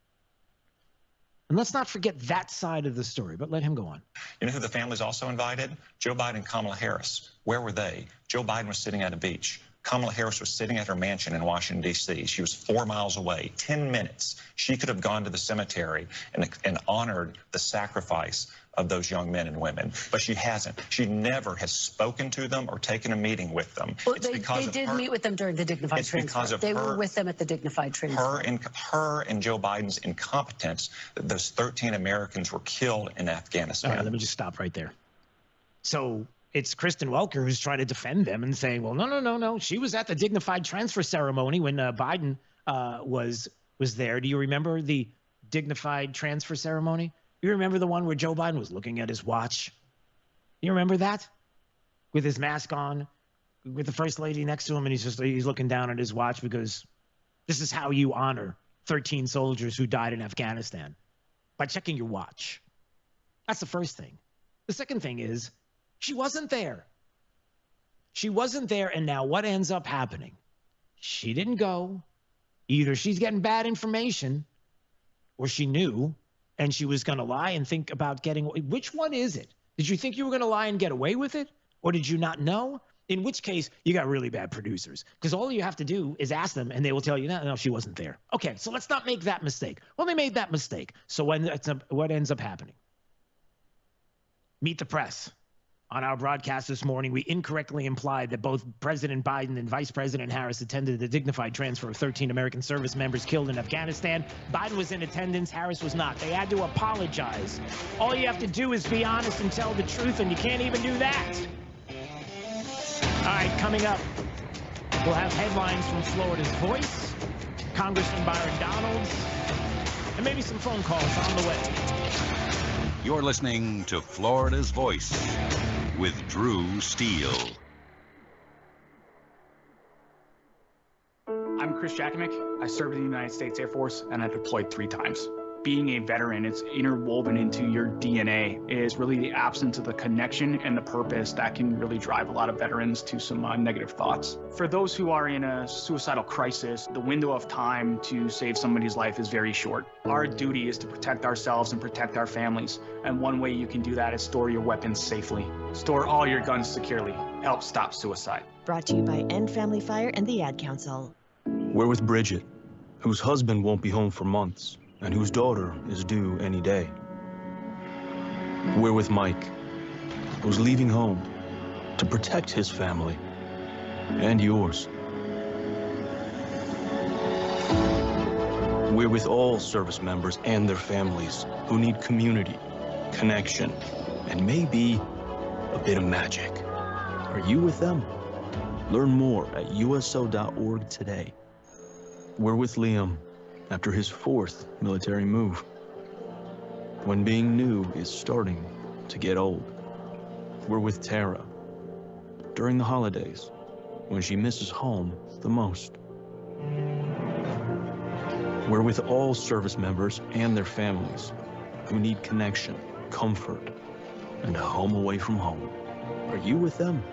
And let's not forget that side of the story, but let him go on. You know who the families also invited? Joe Biden and Kamala Harris. Where were they? Joe Biden was sitting at a beach. Kamala Harris was sitting at her mansion in Washington, D.C. She was 4 miles away, 10 minutes. She could have gone to the cemetery and honored the sacrifice of those young men and women, but she hasn't. She never has spoken to them or taken a meeting with them. Well, they did meet with them during the dignified transfer. Because of they were with them at the dignified transfer. Her and Joe Biden's incompetence, those 13 Americans were killed in Afghanistan. All right, let me just stop right there. So it's Kristen Welker who's trying to defend them and saying, well, no. She was at the dignified transfer ceremony when Biden was there. Do you remember the dignified transfer ceremony? You remember the one where Joe Biden was looking at his watch? You remember that? With his mask on, with the first lady next to him, and he's looking down at his watch because this is how you honor 13 soldiers who died in Afghanistan, by checking your watch. That's the first thing. The second thing is, she wasn't there. She wasn't there, and now what ends up happening? She didn't go. Either she's getting bad information, or she knew, and she was going to lie and think about getting away. Which one is it? Did you think you were going to lie and get away with it, or did you not know? In which case, you got really bad producers, because all you have to do is ask them, and they will tell you, no, she wasn't there. Okay, so let's not make that mistake. Well, they made that mistake. So what ends up happening? Meet the Press. On our broadcast this morning, we incorrectly implied that both President Biden and Vice President Harris attended the dignified transfer of 13 American service members killed in Afghanistan. Biden was in attendance, Harris was not. They had to apologize. All you have to do is be honest and tell the truth, and you can't even do that. All right, coming up, we'll have headlines from Florida's Voice, Congressman Byron, and maybe some phone calls on the way. You're listening to Florida's Voice with Drew Steele. I'm Chris Jakimick. I served in the United States Air Force, and I deployed 3 times. Being a veteran, it's interwoven into your DNA, is really the absence of the connection and the purpose that can really drive a lot of veterans to some negative thoughts. For those who are in a suicidal crisis, the window of time to save somebody's life is very short. Our duty is to protect ourselves and protect our families, and one way you can do that is store your weapons safely. Store all your guns securely. Help stop suicide. Brought to you by End Family Fire and the Ad Council. We're with Bridget, whose husband won't be home for months, and whose daughter is due any day. We're with Mike, who's leaving home to protect his family and yours. We're with all service members and their families who need community, connection, and maybe a bit of magic. Are you with them? Learn more at uso.org today. We're with Liam after his 4th military move, when being new is starting to get old. We're with Tara during the holidays, when she misses home the most. We're with all service members and their families who need connection, comfort, and a home away from home. Are you with them?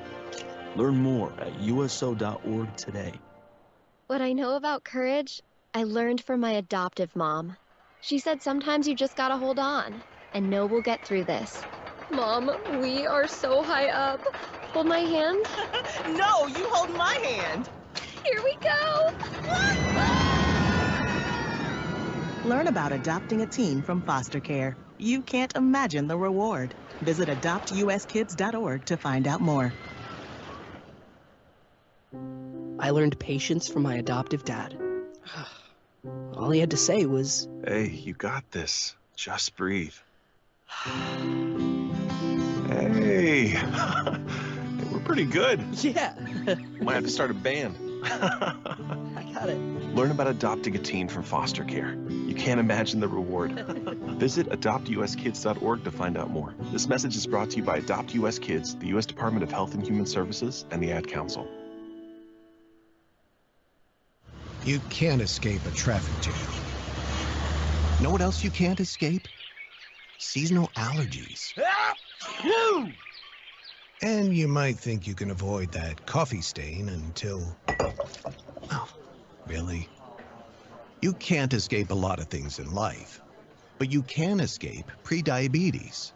Learn more at uso.org today. What I know about courage, I learned from my adoptive mom. She said sometimes you just gotta hold on and know we'll get through this. Mom, we are so high up. Hold my hand. No, you hold my hand. Here we go. Learn about adopting a teen from foster care. You can't imagine the reward. Visit adoptuskids.org to find out more. I learned patience from my adoptive dad. All he had to say was, "Hey, you got this. Just breathe." Hey, we're pretty good. Yeah. Might have to start a band. I got it. Learn about adopting a teen from foster care. You can't imagine the reward. Visit adoptuskids.org to find out more. This message is brought to you by Adopt US Kids, the U.S. Department of Health and Human Services, and the Ad Council. You can't escape a traffic jam. Know what else you can't escape? Seasonal allergies. And you might think you can avoid that coffee stain until... Oh, really? You can't escape a lot of things in life, but you can escape prediabetes.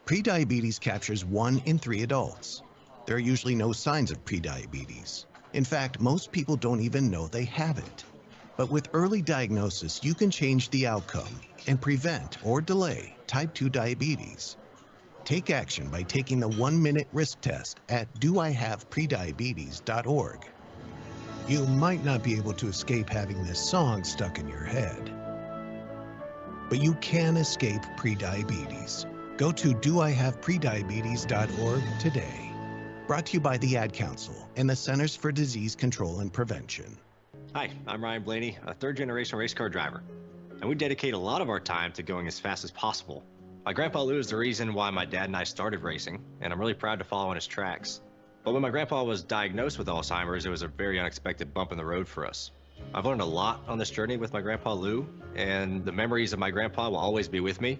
Prediabetes captures 1 in 3 adults. There are usually no signs of prediabetes. In fact, most people don't even know they have it. But with early diagnosis, you can change the outcome and prevent or delay type 2 diabetes. Take action by taking the 1-minute risk test at doihaveprediabetes.org. You might not be able to escape having this song stuck in your head, but you can escape prediabetes. Go to doihaveprediabetes.org today. Brought to you by the Ad Council and the Centers for Disease Control and Prevention. Hi, I'm Ryan Blaney, a 3rd-generation race car driver, and we dedicate a lot of our time to going as fast as possible. My grandpa Lou is the reason why my dad and I started racing, and I'm really proud to follow in his tracks. But when my grandpa was diagnosed with Alzheimer's, it was a very unexpected bump in the road for us. I've learned a lot on this journey with my grandpa Lou, and the memories of my grandpa will always be with me.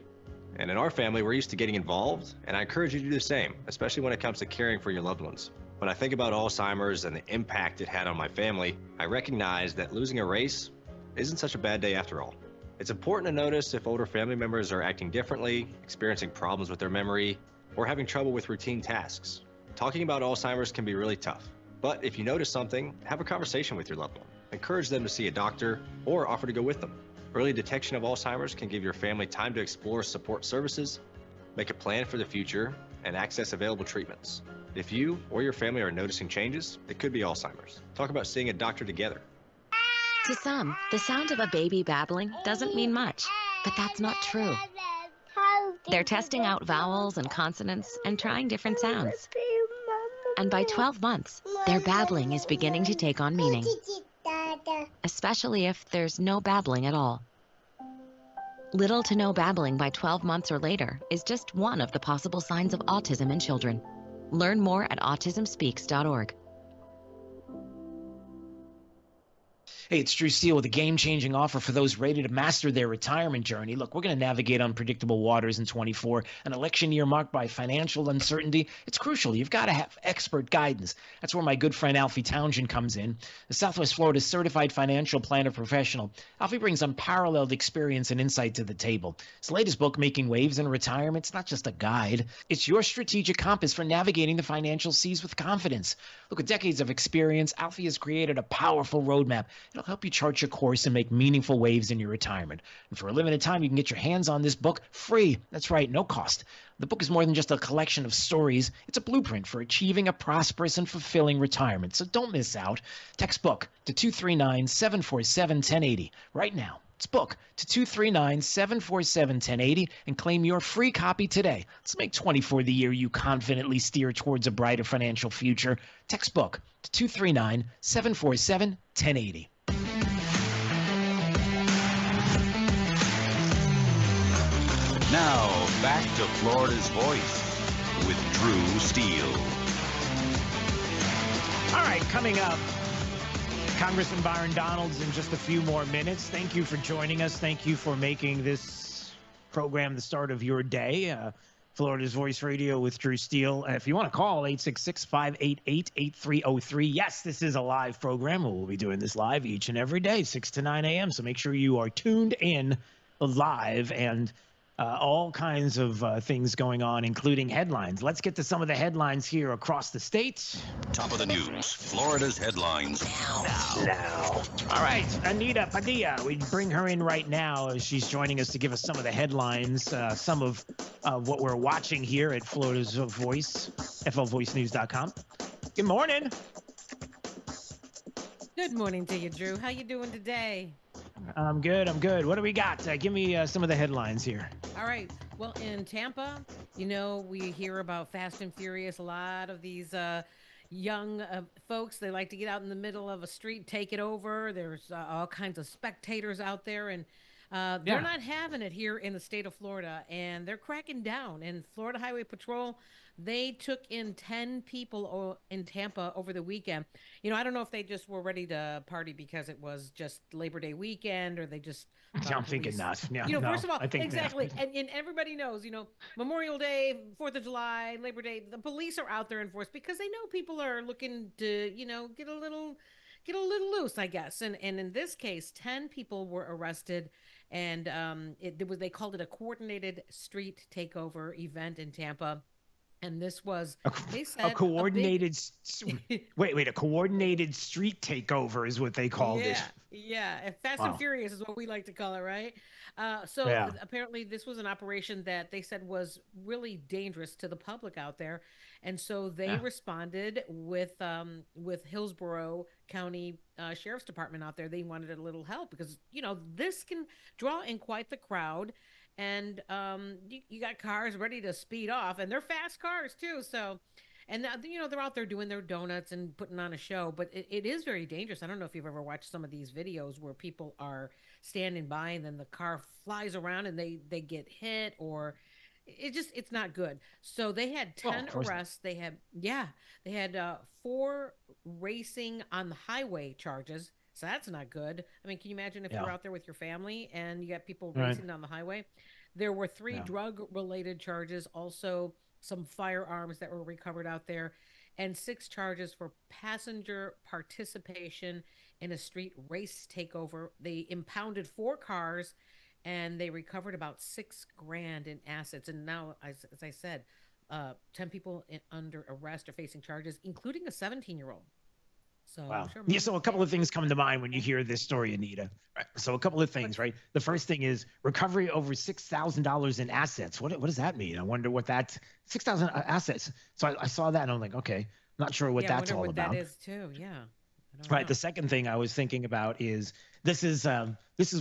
And in our family, we're used to getting involved, and I encourage you to do the same, especially when it comes to caring for your loved ones. When I think about Alzheimer's and the impact it had on my family, I recognize that losing a race isn't such a bad day after all. It's important to notice if older family members are acting differently, experiencing problems with their memory, or having trouble with routine tasks. Talking about Alzheimer's can be really tough, but if you notice something, have a conversation with your loved one. Encourage them to see a doctor or offer to go with them. Early detection of Alzheimer's can give your family time to explore support services, make a plan for the future, and access available treatments. If you or your family are noticing changes, it could be Alzheimer's. Talk about seeing a doctor together. To some, the sound of a baby babbling doesn't mean much, but that's not true. They're testing out vowels and consonants and trying different sounds. And by 12 months, their babbling is beginning to take on meaning, especially if there's no babbling at all. Little to no babbling by 12 months or later is just one of the possible signs of autism in children. Learn more at autismspeaks.org. Hey, it's Drew Steele with a game-changing offer for those ready to master their retirement journey. Look, we're going to navigate unpredictable waters in 24, an election year marked by financial uncertainty. It's crucial. You've got to have expert guidance. That's where my good friend Alfie Townsend comes in. The Southwest Florida certified financial planner professional, Alfie brings unparalleled experience and insight to the table. His latest book, Making Waves in Retirement, it's not just a guide. It's your strategic compass for navigating the financial seas with confidence. Look, with decades of experience, Alfie has created a powerful roadmap. It'll help you chart your course and make meaningful waves in your retirement. And for a limited time, you can get your hands on this book free. That's right, no cost. The book is more than just a collection of stories. It's a blueprint for achieving a prosperous and fulfilling retirement. So don't miss out. Text book to 239-747-1080 right now. It's book to 239-747-1080 and claim your free copy today. Let's make 24 the year you confidently steer towards a brighter financial future. Text book to 239-747-1080. Now, back to Florida's Voice with Drew Steele. All right, coming up, Congressman Byron Donalds in just a few more minutes. Thank you for joining us. Thank you for making this program the start of your day. Florida's Voice Radio with Drew Steele. If you want to call, 866-588-8303. Yes, this is a live program. We'll be doing this live each and every day, 6 to 9 a.m. So make sure you are tuned in live and all kinds of things going on, including headlines. Let's get to some of the headlines here across the state. Top of the news, Florida's headlines now. All right, Anita Padilla. We bring her in right now as she's joining us to give us some of the headlines, some of what we're watching here at Florida's Voice, flvoicenews.com. Good morning. Good morning to you, Drew. How you doing today? I'm good. What do we got? Give me some of the headlines here. All right. Well, in Tampa, you know, we hear about Fast and Furious. A lot of these young folks, they like to get out in the middle of a street, take it over. There's all kinds of spectators out there, and they're not having it here in the state of Florida, and they're cracking down. And Florida Highway Patrol, they took in 10 people in Tampa over the weekend. You know, I don't know if they just were ready to party because it was just Labor Day weekend, or they just... I'm thinking not. Yeah, you know, no, first of all, I think exactly. And everybody knows, you know, Memorial Day, 4th of July, Labor Day, the police are out there in force because they know people are looking to, you know, get a little loose, I guess. And in this case, 10 people were arrested, and they called it a coordinated street takeover event in Tampa. And this was, they said, a coordinated a coordinated street takeover is what they called it. Yeah, Fast and Furious is what we like to call it, right? Apparently this was an operation that they said was really dangerous to the public out there, and so they responded with Hillsborough County Sheriff's Department out there. They wanted a little help because, you know, this can draw in quite the crowd. And you got cars ready to speed off, and they're fast cars too. So, and you know, they're out there doing their donuts and putting on a show, but it is very dangerous. I don't know if you've ever watched some of these videos where people are standing by and then the car flies around and they get hit, or it's not good. So they had 10 arrests. They had 4 racing on the highway charges. So that's not good. I mean, can you imagine if you're out there with your family and you got people racing down the highway? There were 3 drug-related charges, also some firearms that were recovered out there, and 6 charges for passenger participation in a street race takeover. They impounded 4 cars, and they recovered about $6 grand in assets. And now, as I said, 10 people under arrest are facing charges, including a 17-year-old. So wow. sure Yeah, so a couple of things come to mind when you hear this story, Anita. Right. So a couple of things, right? The first thing is recovery over $6,000 in assets. What does that mean? I wonder what that 6,000 assets. So I saw that and I'm like, okay, not sure what that's all about. That is too. Yeah. Right. The second thing I was thinking about is this is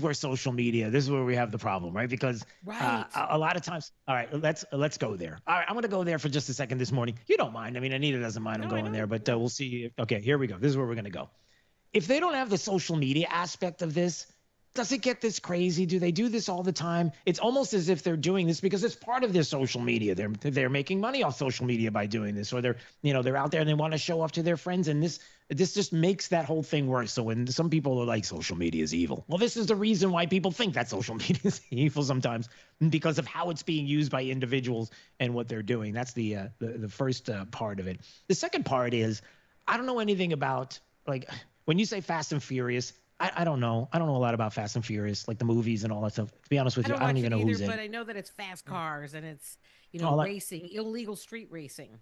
where social media, this is where we have the problem, right? Because a lot of times, all right, let's go there. All right, I'm going to go there for just a second this morning. You don't mind. I mean, Anita doesn't mind I'm going there, but we'll see. Okay, here we go. This is where we're going to go. If they don't have the social media aspect of this, does it get this crazy? Do they do this all the time? It's almost as if they're doing this because it's part of their social media. They're making money off social media by doing this, or they're out there and they want to show off to their friends, and this just makes that whole thing worse. So when some people are like, social media is evil, well, this is the reason why people think that social media is evil sometimes, because of how it's being used by individuals and what they're doing. That's the first part of it. The second part is, I don't know anything about, like, when you say Fast and Furious, I don't know. I don't know a lot about Fast and Furious, like the movies and all that stuff. To be honest with you, I don't even know who's in. But I know that it's fast cars and it's, racing, illegal street racing.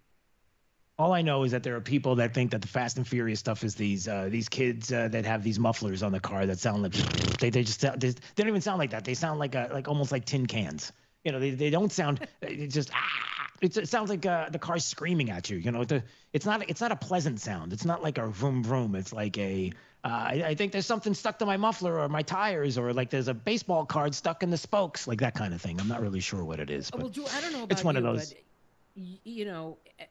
All I know is that there are people that think that the Fast and Furious stuff is these kids that have these mufflers on the car that sound like they don't even sound like that. They sound like almost like tin cans. They don't sound. It just it sounds like the car's screaming at you. It's not a pleasant sound. It's not like a vroom vroom. It's like a I think there's something stuck to my muffler or my tires, or like there's a baseball card stuck in the spokes, like that kind of thing. I'm not really sure what it is. But well, Drew, I don't know about it's one of those. But,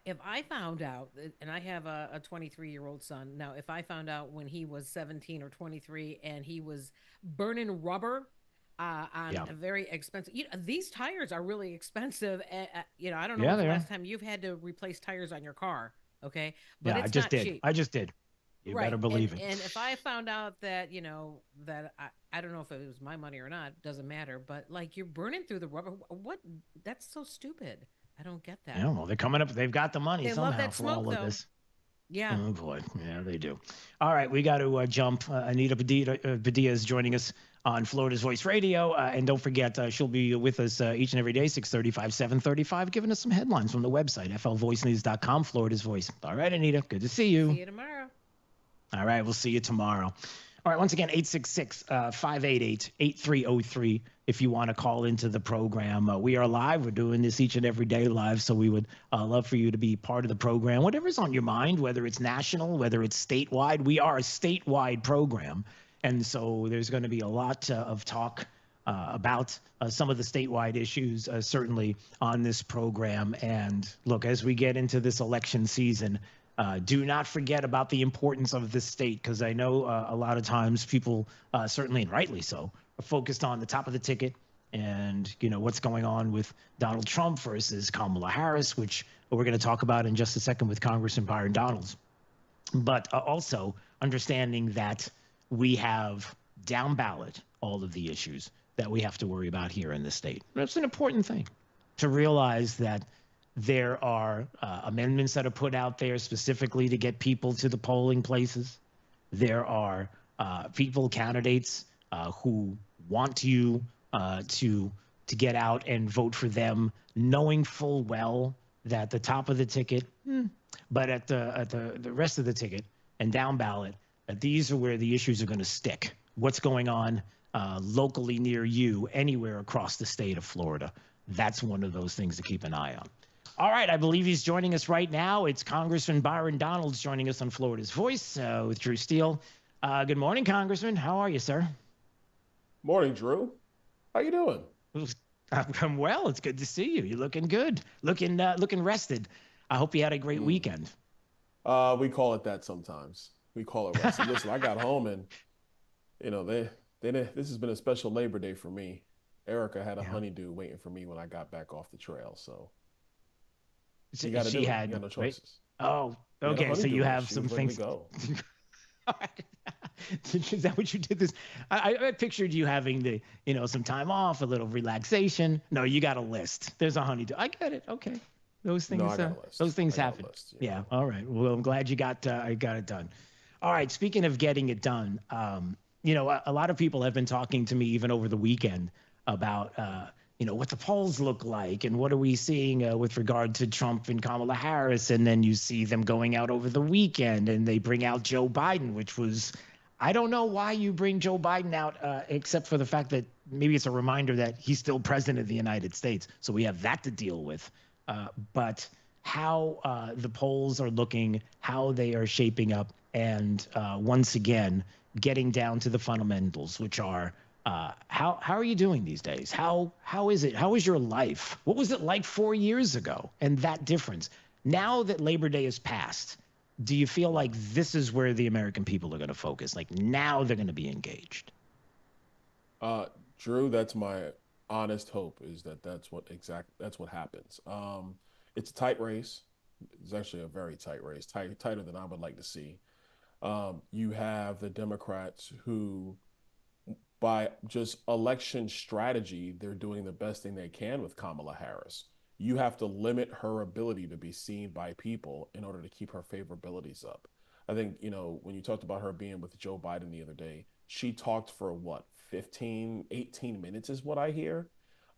if I found out, and I have a 23-year-old son now, if I found out when he was 17 or 23 and he was burning rubber on a very expensive, these tires are really expensive. I don't know the last time you've had to replace tires on your car. Okay. But I just did. Cheap. I just did. You better believe it. And if I found out that, that I don't know if it was my money or not, doesn't matter, but like you're burning through the rubber. What? That's so stupid. I don't get that. I don't know. They're coming up. They've got the money they somehow love that for smoke, all though. of this. Yeah. Oh boy. Yeah, they do. All right, we got to jump. Anita Padilla is joining us on Florida's Voice Radio, and don't forget she'll be with us each and every day, 6:35, 7:35, giving us some headlines from the website flvoicenews.com. Florida's Voice. All right, Anita. Good to see you. See you tomorrow. All right, we'll see you tomorrow. All right, once again, 866-588-8303 if you want to call into the program. We are live. We're doing this each and every day live, so we would love for you to be part of the program. Whatever's on your mind, whether it's national, whether it's statewide, we are a statewide program. And so there's going to be a lot of talk about some of the statewide issues, certainly on this program. And look, as we get into this election season, do not forget about the importance of this state, because I know a lot of times people, certainly and rightly so, are focused on the top of the ticket and, what's going on with Donald Trump versus Kamala Harris, which we're going to talk about in just a second with Congressman Byron Donalds. But also understanding that we have down ballot all of the issues that we have to worry about here in the state. That's an important thing to realize, that there are amendments that are put out there specifically to get people to the polling places. There are candidates who want you to get out and vote for them, knowing full well that the top of the ticket, but at the rest of the ticket and down ballot, that these are where the issues are going to stick. What's going on locally near you, anywhere across the state of Florida. That's one of those things to keep an eye on. All right, I believe he's joining us right now. It's Congressman Byron Donalds joining us on Florida's Voice with Drew Steele. Good morning, Congressman. How are you, sir? Morning, Drew. How you doing? I'm well. It's good to see you. You're looking good, looking rested. I hope you had a great weekend. We call it that sometimes. We call it rested. Listen, I got home and, this has been a special Labor Day for me. Erica had a honeydew waiting for me when I got back off the trail, so. You got to do it. You got no choices. Oh, okay. So you have some things. Go. Is that what you did? This, I pictured you having some time off, a little relaxation. No, you got a list. There's a honeydew. I get it. Okay, those things. No, I got a list. Those things happen. Yeah. All right. Well, I'm glad you got it done. All right. Speaking of getting it done, a lot of people have been talking to me even over the weekend about what the polls look like and what are we seeing with regard to Trump and Kamala Harris. And then you see them going out over the weekend and they bring out Joe Biden, which was, I don't know why you bring Joe Biden out, except for the fact that maybe it's a reminder that he's still president of the United States. So we have that to deal with. But how the polls are looking, how they are shaping up, and once again, getting down to the fundamentals, which are how are you doing these days? How is it? How is your life? What was it like 4 years ago? And that difference. Now that Labor Day is past, do you feel like this is where the American people are going to focus? Like now they're going to be engaged? Drew, that's my honest hope, is that's what happens. It's a tight race. It's actually a very tight race, tighter than I would like to see. You have the Democrats who, by just election strategy, they're doing the best thing they can with Kamala Harris. You have to limit her ability to be seen by people in order to keep her favorabilities up. I think, when you talked about her being with Joe Biden the other day, she talked for 15, 18 minutes is what I hear.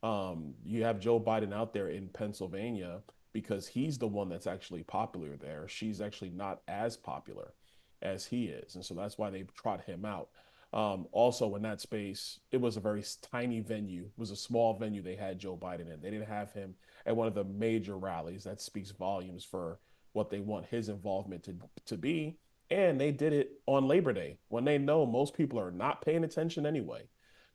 You have Joe Biden out there in Pennsylvania because he's the one that's actually popular there. She's actually not as popular as he is. And so that's why they trot him out. Also in that space, it was a very tiny venue. It was a small venue they had Joe Biden in. They didn't have him at one of the major rallies. That speaks volumes for what they want his involvement to be. And they did it on Labor Day when they know most people are not paying attention anyway.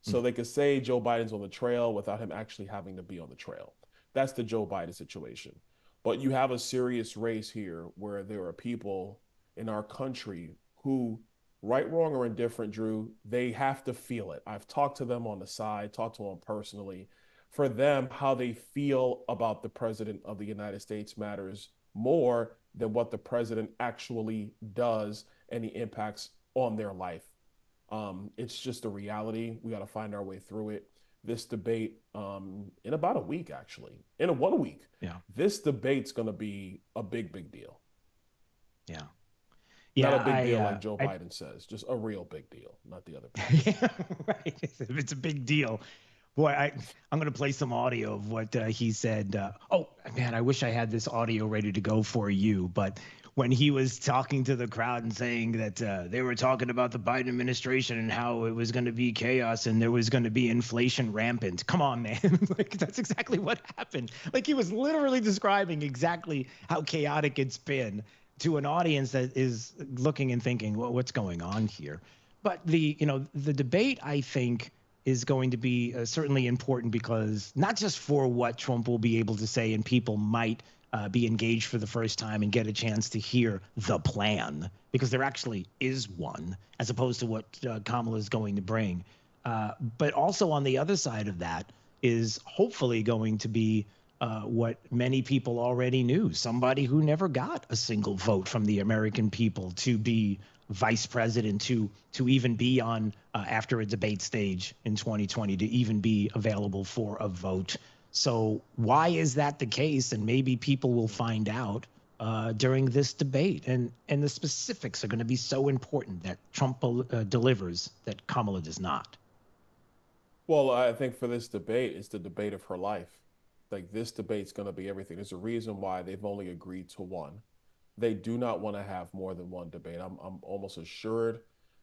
So they could say Joe Biden's on the trail without him actually having to be on the trail. That's the Joe Biden situation. But you have a serious race here where there are people in our country who, right, wrong, or indifferent, Drew, they have to feel it. I've talked to them on the side, talked to them personally. For them, how they feel about the president of the United States matters more than what the president actually does and the impacts on their life. It's just a reality. We got to find our way through it. This debate, in about a week, actually, in 1 week, this debate's going to be a big, big deal. Yeah. Not a big deal like Joe Biden says, just a real big deal, not the other big deal. Right. It's a big deal. Boy, I'm going to play some audio of what he said. Oh, man, I wish I had this audio ready to go for you. But when he was talking to the crowd and saying that they were talking about the Biden administration and how it was going to be chaos and there was going to be inflation rampant. Come on, man. Like, that's exactly what happened. Like, he was literally describing exactly how chaotic it's been to an audience that is looking and thinking, well, what's going on here? But the debate, I think, is going to be certainly important because not just for what Trump will be able to say and people might be engaged for the first time and get a chance to hear the plan, because there actually is one, as opposed to what Kamala is going to bring. But also on the other side of that is hopefully going to be what many people already knew, somebody who never got a single vote from the American people to be vice president, to even be on after a debate stage in 2020, to even be available for a vote. So why is that the case? And maybe people will find out during this debate. And the specifics are going to be so important that Trump delivers that Kamala does not. Well, I think for this debate, it's the debate of her life. Like, this debate's going to be everything. There's a reason why they've only agreed to one. They do not want to have more than one debate. I'm almost assured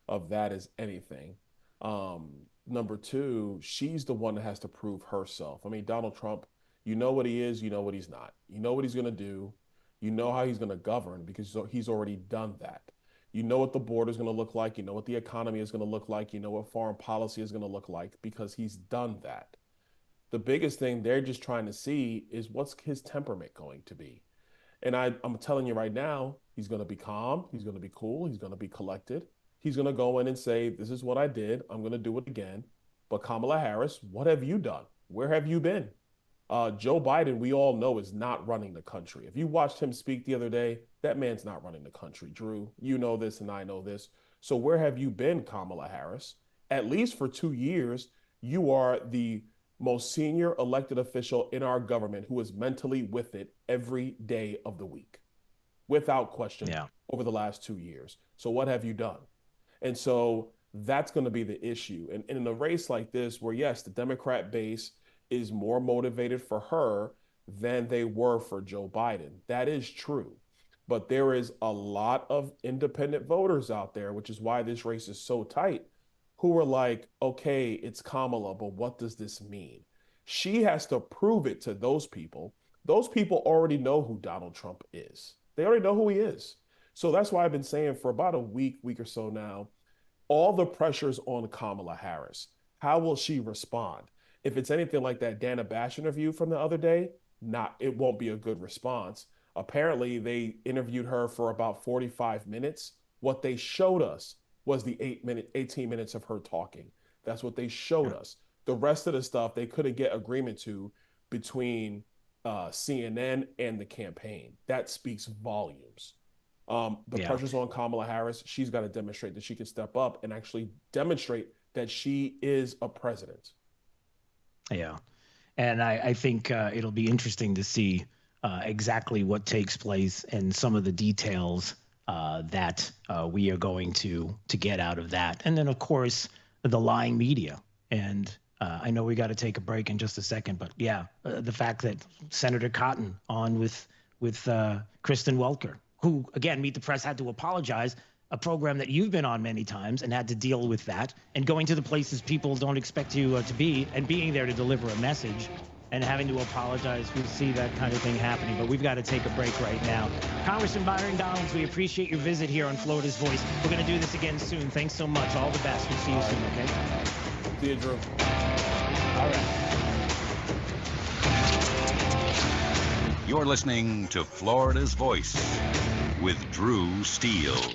of that as anything. Number two, she's the one that has to prove herself. I mean, Donald Trump, you know what he is, you know what he's not. You know what he's going to do. You know how he's going to govern because he's already done that. You know what the border is going to look like. You know what the economy is going to look like. You know what foreign policy is going to look like because he's done that. The biggest thing they're just trying to see is what's his temperament going to be. And I'm telling you right now, he's going to be calm. He's going to be cool. He's going to be collected. He's going to go in and say, this is what I did. I'm going to do it again. But Kamala Harris, what have you done? Where have you been? Joe Biden, we all know, is not running the country. If you watched him speak the other day, that man's not running the country. Drew, you know this and I know this. So where have you been, Kamala Harris? At least for 2 years, you are the most senior elected official in our government who is mentally with it every day of the week, without question, over the last 2 years. So what have you done? And so that's going to be the issue. And in a race like this, where, yes, the Democrat base is more motivated for her than they were for Joe Biden. That is true. But there is a lot of independent voters out there, which is why this race is so tight, who are like, okay, it's Kamala, but what does this mean? She has to prove it to those people. Those people already know who Donald Trump is. They already know who he is. So that's why I've been saying for about a week or so now, all the pressure's on Kamala Harris. How will she respond? If it's anything like that Dana Bash interview from the other day, it won't be a good response. Apparently, they interviewed her for about 45 minutes. What they showed us was the 18 minutes of her talking. That's what they showed us. The rest of the stuff, they couldn't get agreement to between CNN and the campaign. That speaks volumes. The pressure's on Kamala Harris. She's got to demonstrate that she can step up and actually demonstrate that she is a president. Yeah. And I think it'll be interesting to see exactly what takes place and some of the details that we are going to get out of that. And then, of course, the lying media. And I know we got to take a break in just a second, but yeah, the fact that Senator Cotton on with Kristen Welker, who, again, Meet the Press had to apologize, a program that you've been on many times and had to deal with that, and going to the places people don't expect you to be and being there to deliver a message and having to apologize. We see that kind of thing happening, but we've got to take a break right now. Congressman Byron Donalds, we appreciate your visit here on Florida's Voice. We're going to do this again soon. Thanks so much. All the best. We'll see you soon, okay? See you, Drew. All right. You're listening to Florida's Voice with Drew Steele.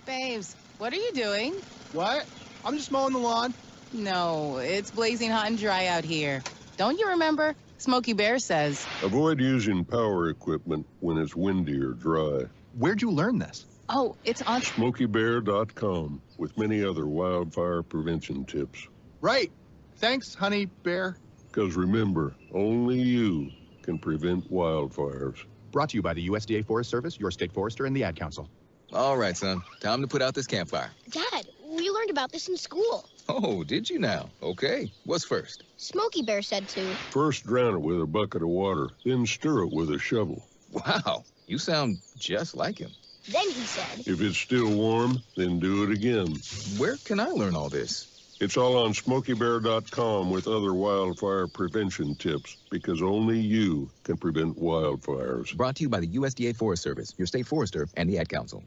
Babes, what are you doing? What? I'm just mowing the lawn. No, it's blazing hot and dry out here. Don't you remember? Smokey Bear says. Avoid using power equipment when it's windy or dry. Where'd you learn this? Oh, it's on SmokeyBear.com with many other wildfire prevention tips. Right. Thanks, honey bear. Because remember, only you can prevent wildfires. Brought to you by the USDA Forest Service, your state forester, and the Ad Council. All right, son. Time to put out this campfire. Dad, we learned about this in school. Oh, did you now? Okay. What's first? Smokey Bear said to. First drown it with a bucket of water, then stir it with a shovel. Wow, you sound just like him. Then he said. If it's still warm, then do it again. Where can I learn all this? It's all on SmokeyBear.com with other wildfire prevention tips, because only you can prevent wildfires. Brought to you by the USDA Forest Service, your state forester, and the Ad Council.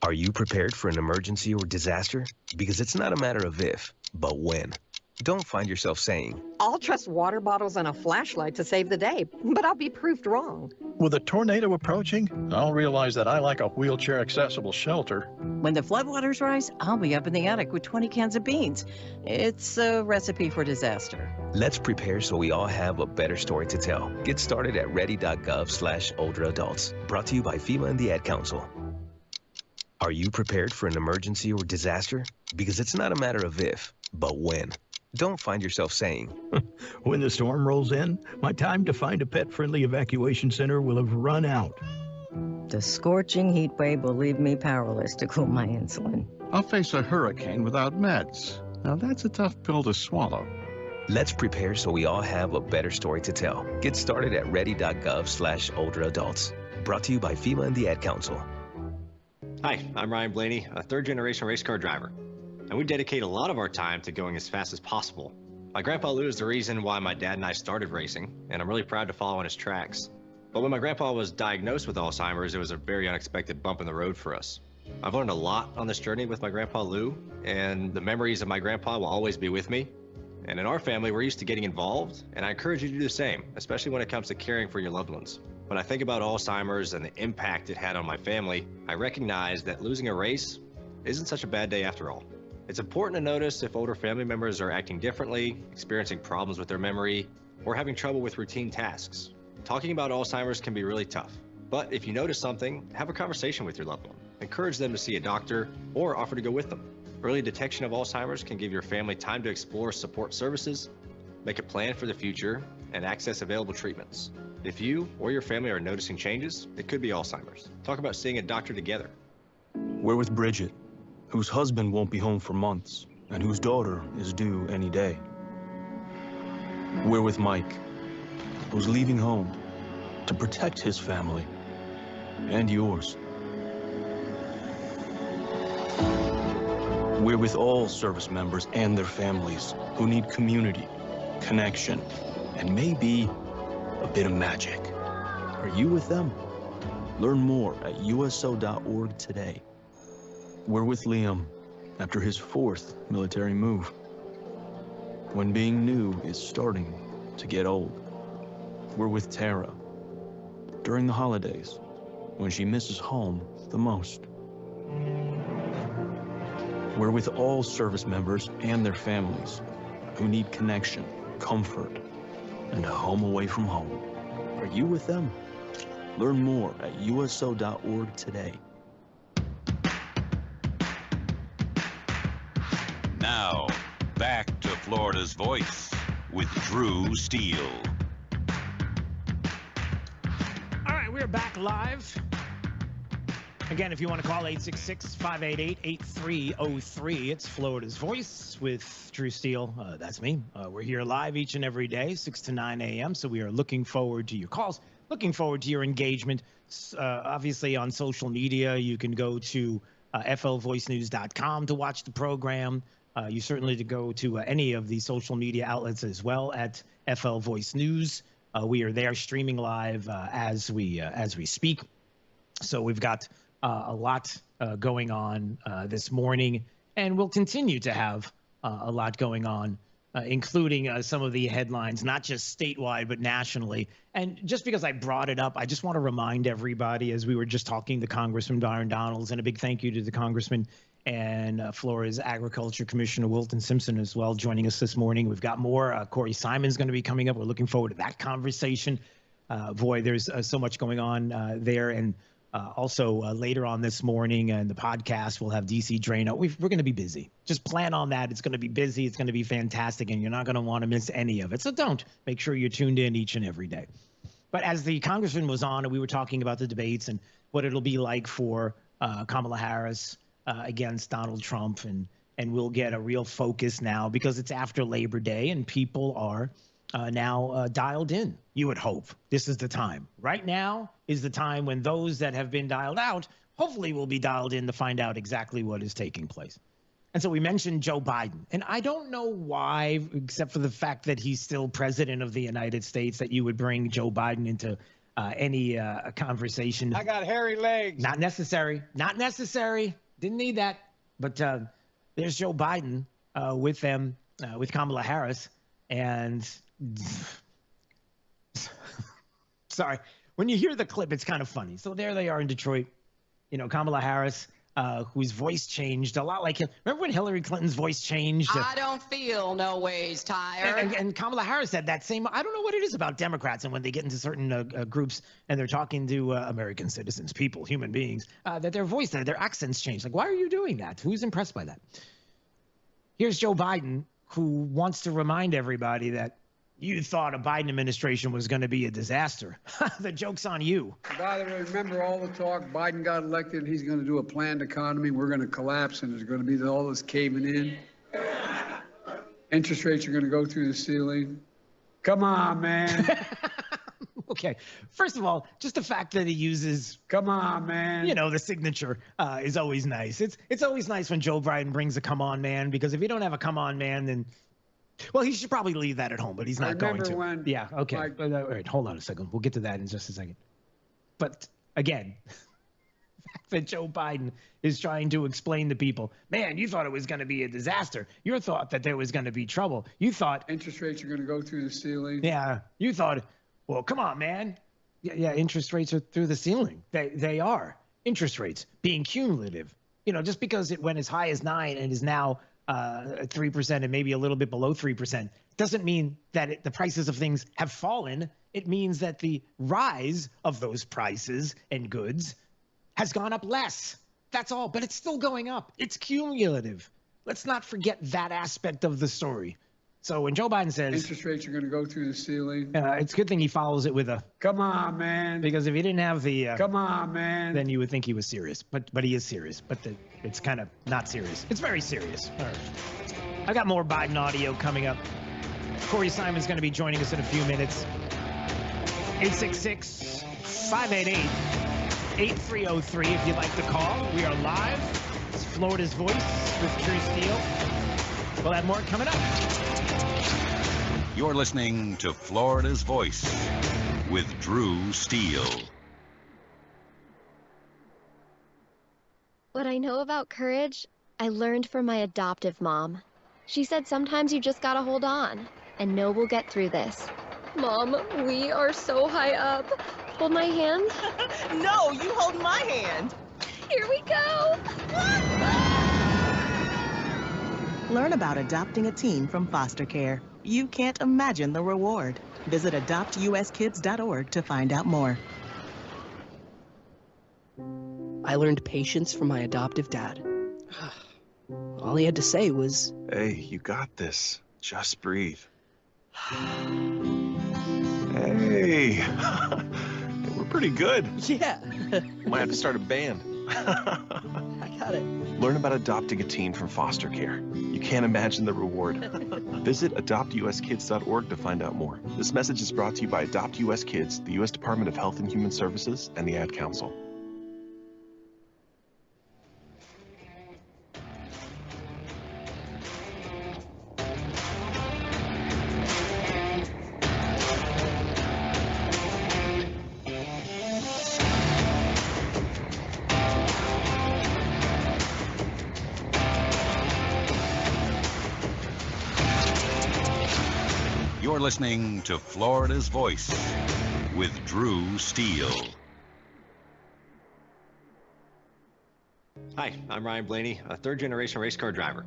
Are you prepared for an emergency or disaster? Because it's not a matter of if, but when. Don't find yourself saying, I'll trust water bottles and a flashlight to save the day, but I'll be proved wrong. With a tornado approaching, I'll realize that I like a wheelchair-accessible shelter. When the floodwaters rise, I'll be up in the attic with 20 cans of beans. It's a recipe for disaster. let's prepare so we all have a better story to tell. Get started at ready.gov/older-adults. Brought to you by FEMA and the Ad Council. Are you prepared for an emergency or disaster? Because it's not a matter of if, but when. Don't find yourself saying, when the storm rolls in, my time to find a pet-friendly evacuation center will have run out. The scorching heat wave will leave me powerless to cool my insulin. I'll face a hurricane without meds. Now that's a tough pill to swallow. let's prepare so we all have a better story to tell. Get started at ready.gov/older-adults. Brought to you by FEMA and the Ad Council. Hi, I'm Ryan Blaney, a third-generation race car driver. And we dedicate a lot of our time to going as fast as possible. My grandpa Lou is the reason why my dad and I started racing, and I'm really proud to follow in his tracks. But when my grandpa was diagnosed with Alzheimer's, it was a very unexpected bump in the road for us. I've learned a lot on this journey with my grandpa Lou, and the memories of my grandpa will always be with me. And in our family, we're used to getting involved, and I encourage you to do the same, especially when it comes to caring for your loved ones. When I think about Alzheimer's and the impact it had on my family, I recognize that losing a race isn't such a bad day after all. It's important to notice if older family members are acting differently, experiencing problems with their memory, or having trouble with routine tasks. Talking about Alzheimer's can be really tough, but if you notice something, have a conversation with your loved one. Encourage them to see a doctor or offer to go with them. Early detection of Alzheimer's can give your family time to explore support services, make a plan for the future, and access available treatments. If you or your family are noticing changes, it could be Alzheimer's. Talk about seeing a doctor together. We're with Bridget, whose husband won't be home for months. and whose daughter is due any day. We're with Mike, who's leaving home to protect his family and yours. We're with all service members and their families who need community, connection, and maybe a bit of magic. Are you with them? Learn more at uso.org today. We're with Liam after his 4th military move, when being new is starting to get old. We're with Tara during the holidays, when she misses home the most. We're with all service members and their families who need connection, comfort, and a home away from home. Are you with them? Learn more at uso.org today. Now, back to Florida's Voice with Drew Steele. All right, we're back live. Again, if you want to call 866-588-8303, it's Florida's Voice with Drew Steele. That's me. We're here live each and every day, 6 to 9 a.m., so we are looking forward to your calls, looking forward to your engagement. Obviously, on social media, you can go to flvoicenews.com to watch the program. You certainly to go to any of the social media outlets as well at FL Voice News. We are there streaming live as we speak. So we've got a lot going on this morning, and we'll continue to have a lot going on, including some of the headlines, not just statewide, but nationally. And just because I brought it up, I just want to remind everybody, as we were just talking to Congressman Byron Donalds, and a big thank you to the Congressman and Florida's Agriculture Commissioner Wilton Simpson as well, joining us this morning. We've got more. Corey Simon's going to be coming up. We're looking forward to that conversation. Boy, there's so much going on there. And also later on this morning and the podcast, we'll have DC Draino. We're going to be busy. Just plan on that. It's going to be busy. It's going to be fantastic, and you're not going to want to miss any of it. So don't. Make sure you're tuned in each and every day. But as the congressman was on, and we were talking about the debates and what it'll be like for Kamala Harris against Donald Trump, and we'll get a real focus now because it's after Labor Day and people are now dialed in. You would hope this is the time. Right now is the time when those that have been dialed out hopefully will be dialed in to find out exactly what is taking place. And so we mentioned Joe Biden, and I don't know why, except for the fact that he's still president of the United States, that you would bring Joe Biden into any conversation. I got hairy legs. Not necessary. Not necessary. Didn't need that. But there's Joe Biden with them, with Kamala Harris, and sorry, when you hear the clip, it's kind of funny. So there they are in Detroit. You know, Kamala Harris, whose voice changed a lot like him. Remember when Hillary Clinton's voice changed? I don't feel no ways tired. And Kamala Harris had that same. I don't know what it is about Democrats, and when they get into certain groups and they're talking to American citizens, people, human beings, that their voice, their accents change. Like, why are you doing that? Who's impressed by that? Here's Joe Biden, who wants to remind everybody that you thought a Biden administration was going to be a disaster. The joke's on you. By the way, remember all the talk, Biden got elected, he's going to do a planned economy, we're going to collapse, and there's going to be all this caving in. Interest rates are going to go through the ceiling. Come on, man. Okay. First of all, just the fact that he uses, come on, man, you know, the signature is always nice. It's always nice when Joe Biden brings a come on, man, because if you don't have a come on, man, then, well, he should probably leave that at home, but he's not going to. When yeah. Okay. All right. Hold on a second. We'll get to that in just a second. But again, the fact that Joe Biden is trying to explain to people, man, you thought it was going to be a disaster. You thought that there was going to be trouble. You thought interest rates are going to go through the ceiling. Yeah. You thought, well, come on, man. Yeah. Interest rates are through the ceiling. They are. Interest rates being cumulative. You know, just because it went as high as 9 and is now 3% and maybe a little bit below 3% doesn't mean that the prices of things have fallen. It means that the rise of those prices and goods has gone up less. That's all. But it's still going up. It's cumulative. Let's not forget that aspect of the story. So when Joe Biden says interest rates are going to go through the ceiling, it's a good thing he follows it with a come on, man. Because if he didn't have the come on, man, then you would think he was serious. But he is serious. But it's kind of not serious. It's very serious. All right. I got more Biden audio coming up. Corey Simon's going to be joining us in a few minutes. 866-588-8303 if you'd like to call. We are live. It's Florida's Voice with Drew Steele. We'll have more coming up. You're listening to Florida's Voice with Drew Steele. What I know about courage, I learned from my adoptive mom. She said sometimes you just gotta hold on and know we'll get through this. Mom, we are so high up. Hold my hand. No, you hold my hand. Here we go. Learn about adopting a teen from foster care. You can't imagine the reward. Visit adoptuskids.org to find out more. I learned patience from my adoptive dad. All he had to say was, "Hey, you got this. Just breathe." Hey, we're pretty good. Yeah. Might have to start a band. I got it. Learn about adopting a teen from foster care. You can't imagine the reward. Visit adoptuskids.org to find out more. This message is brought to you by Adopt US Kids, the U.S. Department of Health and Human Services, and the Ad Council. You're listening to Florida's Voice with Drew Steele. Hi, I'm Ryan Blaney, a third-generation race car driver,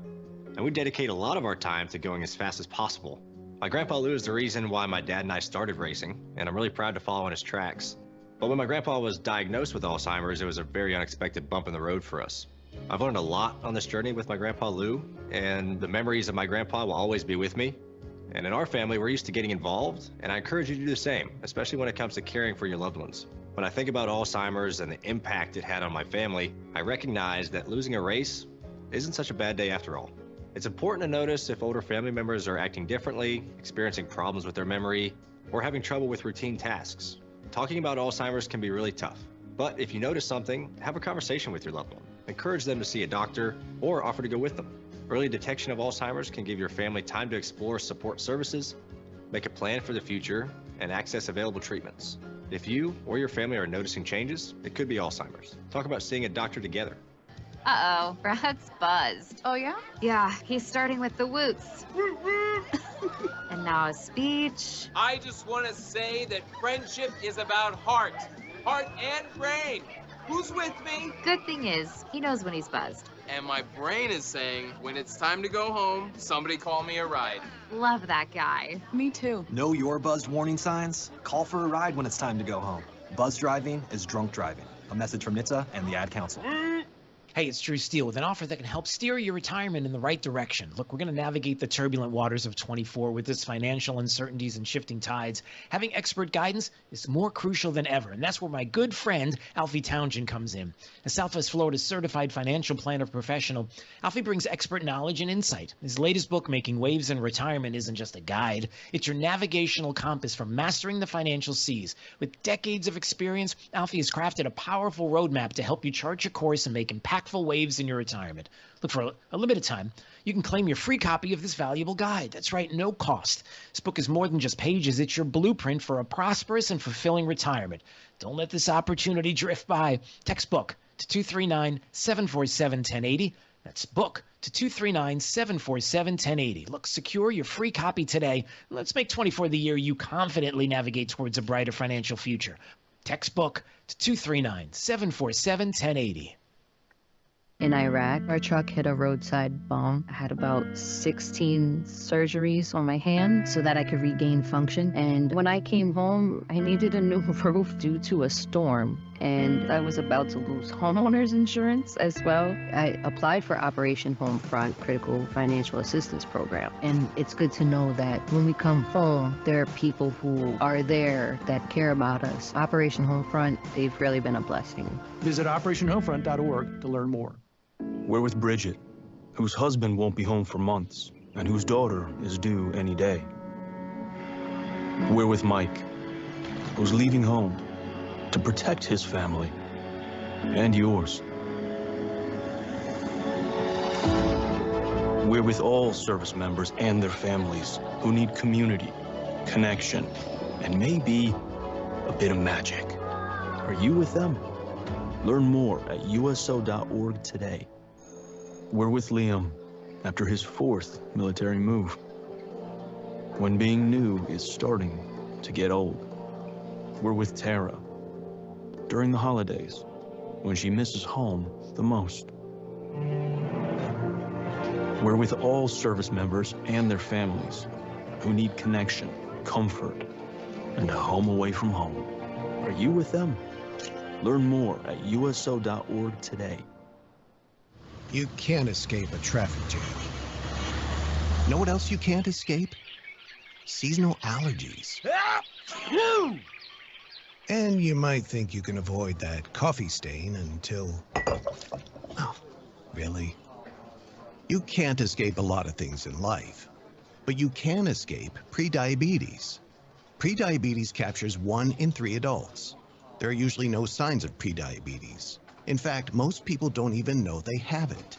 and we dedicate a lot of our time to going as fast as possible. My grandpa Lou is the reason why my dad and I started racing, and I'm really proud to follow in his tracks. But when my grandpa was diagnosed with Alzheimer's, it was a very unexpected bump in the road for us. I've learned a lot on this journey with my grandpa Lou, and the memories of my grandpa will always be with me. And in our family, we're used to getting involved, and I encourage you to do the same, especially when it comes to caring for your loved ones. When I think about Alzheimer's and the impact it had on my family, I recognize that losing a race isn't such a bad day after all. It's important to notice if older family members are acting differently, experiencing problems with their memory, or having trouble with routine tasks. Talking about Alzheimer's can be really tough, but if you notice something, have a conversation with your loved one. Encourage them to see a doctor or offer to go with them. Early detection of Alzheimer's can give your family time to explore support services, make a plan for the future, and access available treatments. If you or your family are noticing changes, it could be Alzheimer's. Talk about seeing a doctor together. Uh-oh, Brad's buzzed. Oh, yeah? Yeah, he's starting with the woots. And now a speech. I just want to say that friendship is about heart and brain. Who's with me? Good thing is, he knows when he's buzzed. And my brain is saying, when it's time to go home, somebody call me a ride. Love that guy. Me too. Know your buzzed warning signs? Call for a ride when it's time to go home. Buzz driving is drunk driving. A message from NHTSA and the Ad Council. Hey, it's Drew Steele with an offer that can help steer your retirement in the right direction. Look, we're going to navigate the turbulent waters of 24 with its financial uncertainties and shifting tides. Having expert guidance is more crucial than ever, and that's where my good friend Alfie Townsend comes in. As Southwest Florida's certified financial planner professional, Alfie brings expert knowledge and insight. His latest book, Making Waves in Retirement, isn't just a guide. It's your navigational compass for mastering the financial seas. With decades of experience, Alfie has crafted a powerful roadmap to help you chart your course and make impactful waves in your retirement. Look, for a limited time, you can claim your free copy of this valuable guide. That's right, no cost. This book is more than just pages. It's your blueprint for a prosperous and fulfilling retirement. Don't let this opportunity drift by. Text book to 239-747-1080. That's book to 239-747-1080. Look, secure your free copy today. Let's make 24 the year you confidently navigate towards a brighter financial future. Text book to 239-747-1080. In Iraq, our truck hit a roadside bomb. I had about 16 surgeries on my hand so that I could regain function. And when I came home, I needed a new roof due to a storm. And I was about to lose homeowners insurance as well. I applied for Operation Homefront Critical Financial Assistance Program. And it's good to know that when we come home, there are people who are there that care about us. Operation Homefront, they've really been a blessing. Visit operationhomefront.org to learn more. We're with Bridget, whose husband won't be home for months. and whose daughter is due any day. We're with Mike, who's leaving home to protect his family and yours. We're with all service members and their families who need community, connection, and maybe a bit of magic. Are you with them? Learn more at uso.org today. We're with Liam after his 4th military move, when being new is starting to get old. We're with Tara during the holidays, when she misses home the most. We're with all service members and their families who need connection, comfort, and a home away from home. Are you with them? Learn more at uso.org today. You can't escape a traffic jam. Know what else you can't escape? Seasonal allergies. And you might think you can avoid that coffee stain until... Oh, really? You can't escape a lot of things in life, but you can escape prediabetes. Prediabetes captures 1 in 3 adults. There are usually no signs of prediabetes. In fact, most people don't even know they have it.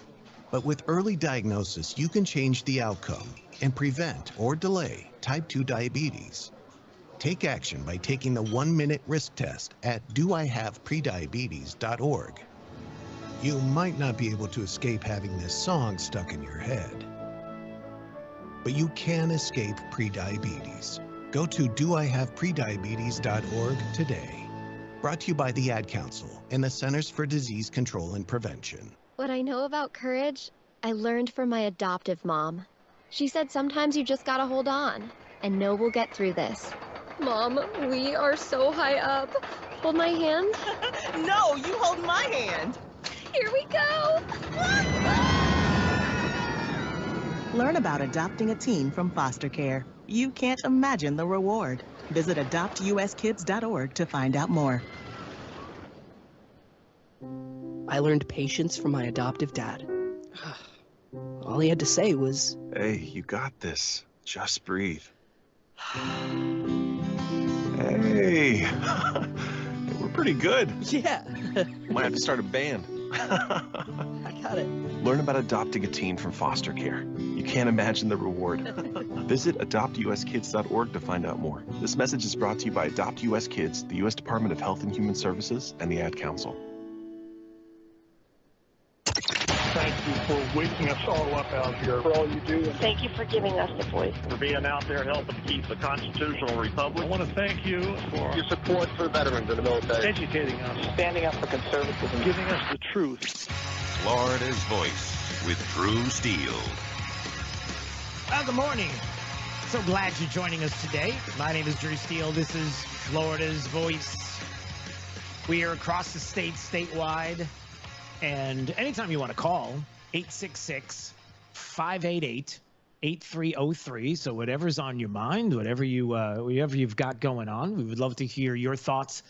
But with early diagnosis, you can change the outcome and prevent or delay type 2 diabetes. Take action by taking the 1-minute risk test at doihaveprediabetes.org. You might not be able to escape having this song stuck in your head, but you can escape prediabetes. Go to doihaveprediabetes.org today. Brought to you by the Ad Council and the Centers for Disease Control and Prevention. What I know about courage, I learned from my adoptive mom. She said sometimes you just gotta hold on and know we'll get through this. Mom, we are so high up. Hold my hand. No, you hold my hand. Here we go. Learn about adopting a teen from foster care. You can't imagine the reward. Visit adoptuskids.org to find out more. I learned patience from my adoptive dad. All he had to say was, "Hey, you got this. Just breathe." Hey, we're pretty good. Yeah. Might have to start a band. I got it. Learn about adopting a teen from foster care. You can't imagine the reward. Visit adoptuskids.org to find out more. This message is brought to you by Adopt US Kids, the U.S. Department of Health and Human Services, and the Ad Council. Thank you for waking us all up out here, for all you do. Thank you for giving us the voice. For being out there helping keep the constitutional republic. I want to thank you for your support for veterans in the military. Educating us. Standing up for conservatism. Giving us the truth. Florida's Voice with Drew Steele. Good morning. So glad you're joining us today. My name is Drew Steele. This is Florida's Voice. We are across the state, statewide. And anytime you want to call, 866-588-8303. So whatever's on your mind, whatever you've got going on, we would love to hear your thoughts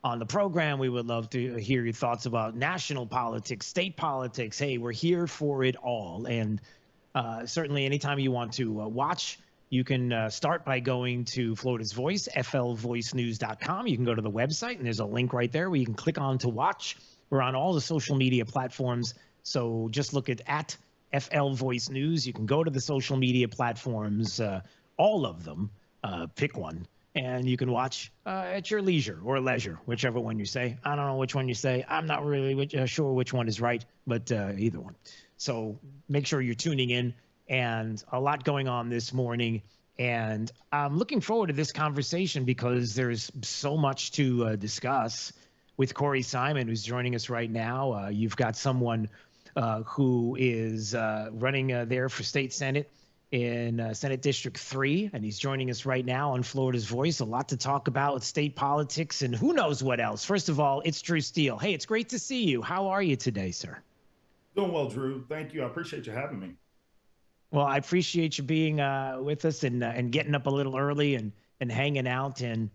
on the program. We would love to hear your thoughts about national politics, state politics. Hey, we're here for it all. And certainly anytime you want to watch, you can start by going to Florida's Voice, flvoicenews.com. You can go to the website, and there's a link right there where you can click on to watch. We're on all the social media platforms, so just look at FL Voice News. You can go to the social media platforms, all of them, pick one, and you can watch at your leisure or leisure, whichever one you say. I don't know which one you say. I'm not really sure which one is right, but either one. So make sure you're tuning in, and a lot going on this morning. And I'm looking forward to this conversation because there's so much to discuss with Corey Simon, who's joining us right now. You've got someone who is running there for State Senate in Senate District 3, and he's joining us right now on Florida's Voice. A lot to talk about with state politics and who knows what else. First of all, it's Drew Steele. Hey, it's great to see you. How are you today, sir? Doing well, Drew. Thank you. I appreciate you having me. Well, I appreciate you being with us and getting up a little early and hanging out. And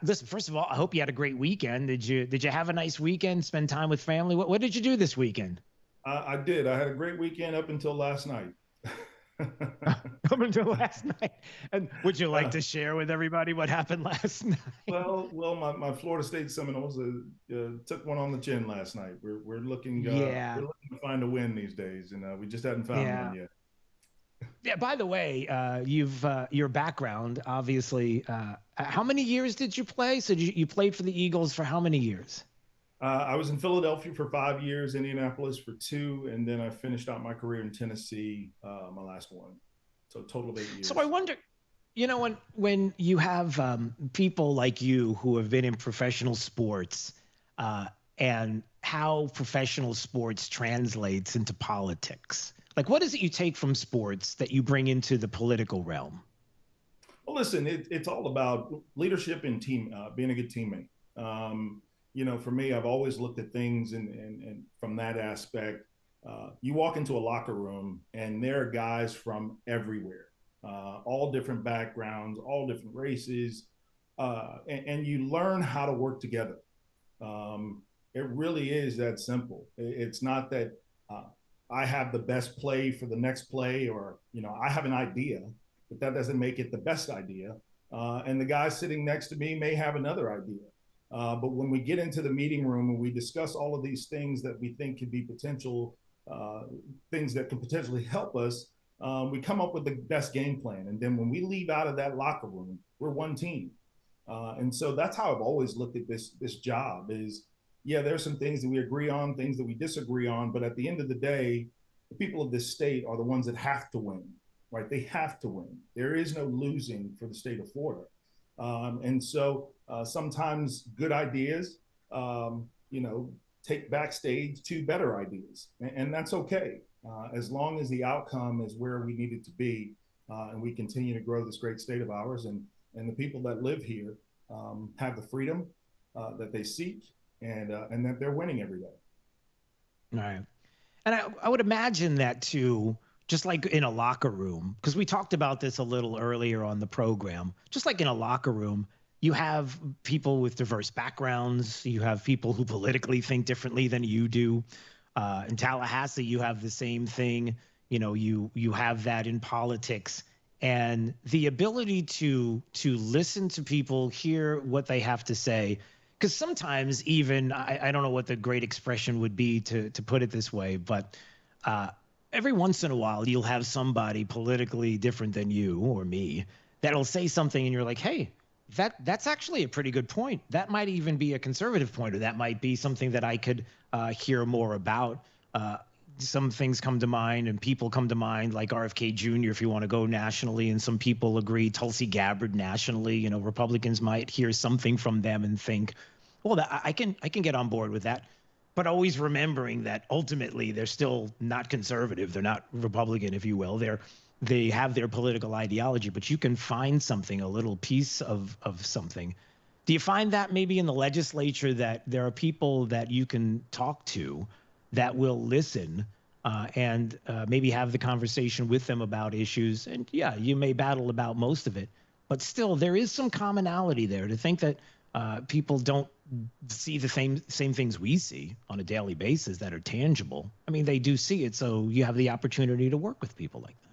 listen, first of all, I hope you had a great weekend. Did you have a nice weekend, spend time with family? What did you do this weekend? I did. I had a great weekend up until last night. Up until last night. And would you like to share with everybody what happened last night? Well, my Florida State Seminoles took one on the chin last night. We're looking, Yeah. we're looking to find a win these days, and we just hadn't found one yet. Yeah. By the way, your background, obviously. How many years did you play? So you played for the Eagles for how many years? I was in Philadelphia for 5 years, Indianapolis for 2, and then I finished out my career in Tennessee, my last one. So a total of 8 years. So I wonder, when you have people like you who have been in professional sports and how professional sports translates into politics, like what is it you take from sports that you bring into the political realm? Well, listen, it's all about leadership and team, being a good teammate. For me, I've always looked at things and from that aspect. You walk into a locker room and there are guys from everywhere, all different backgrounds, all different races, and you learn how to work together. It really is that simple. It's not that I have the best play for the next play, or I have an idea, but that doesn't make it the best idea. And the guy sitting next to me may have another idea. But when we get into the meeting room and we discuss all of these things that we think could be potential things that could potentially help us, we come up with the best game plan. And then when we leave out of that locker room, we're one team. And so that's how I've always looked at this job is, yeah, there's some things that we agree on, things that we disagree on. But at the end of the day, the people of this state are the ones that have to win, right? They have to win. There is no losing for the state of Florida. And so sometimes good ideas, take backstage to better ideas. And that's okay, as long as the outcome is where we need it to be, and we continue to grow this great state of ours, and the people that live here have the freedom that they seek, and that they're winning every day. Right. And I would imagine that too, just like in a locker room, because we talked about this a little earlier on the program, just like in a locker room, you have people with diverse backgrounds. You have people who politically think differently than you do. In Tallahassee, you have the same thing. You have that in politics, and the ability to listen to people, hear what they have to say. Because sometimes even, I don't know what the great expression would be to put it this way, but every once in a while, you'll have somebody politically different than you or me that'll say something and you're like, hey, that's actually a pretty good point. That might even be a conservative point, or that might be something that I could hear more about. Some things come to mind and people come to mind, like RFK Jr., if you want to go nationally, and some people agree. Tulsi Gabbard nationally, Republicans might hear something from them and think, well, I can get on board with that. But always remembering that ultimately they're still not conservative. They're not Republican, if you will. They have their political ideology, but you can find something, a little piece of something. Do you find that maybe in the legislature that there are people that you can talk to that will listen and maybe have the conversation with them about issues? And yeah, you may battle about most of it, but still there is some commonality there. To think that people don't see the same things we see on a daily basis that are tangible. I mean, they do see it, so you have the opportunity to work with people like that.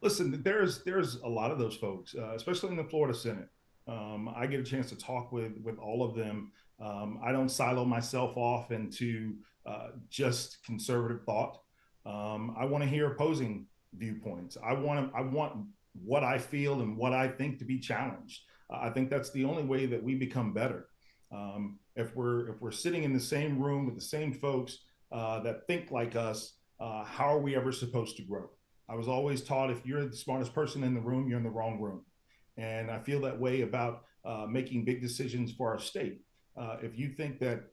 Listen, there's a lot of those folks, especially in the Florida Senate. I get a chance to talk with all of them. I don't silo myself off into just conservative thought. I want to hear opposing viewpoints. I want what I feel and what I think to be challenged. I think that's the only way that we become better. If we're sitting in the same room with the same folks that think like us, how are we ever supposed to grow? I was always taught if you're the smartest person in the room, you're in the wrong room. And I feel that way about making big decisions for our state. If you think that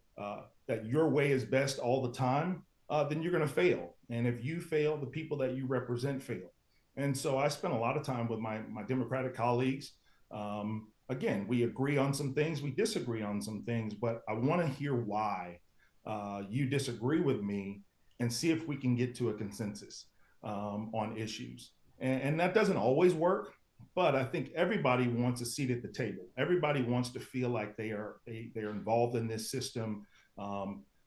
your way is best all the time, then you're going to fail. And if you fail, the people that you represent fail. And so I spent a lot of time with my Democratic colleagues. Again, we agree on some things, we disagree on some things, but I want to hear why you disagree with me and see if we can get to a consensus on issues. And that doesn't always work, but I think everybody wants a seat at the table. Everybody wants to feel like they're involved in this system.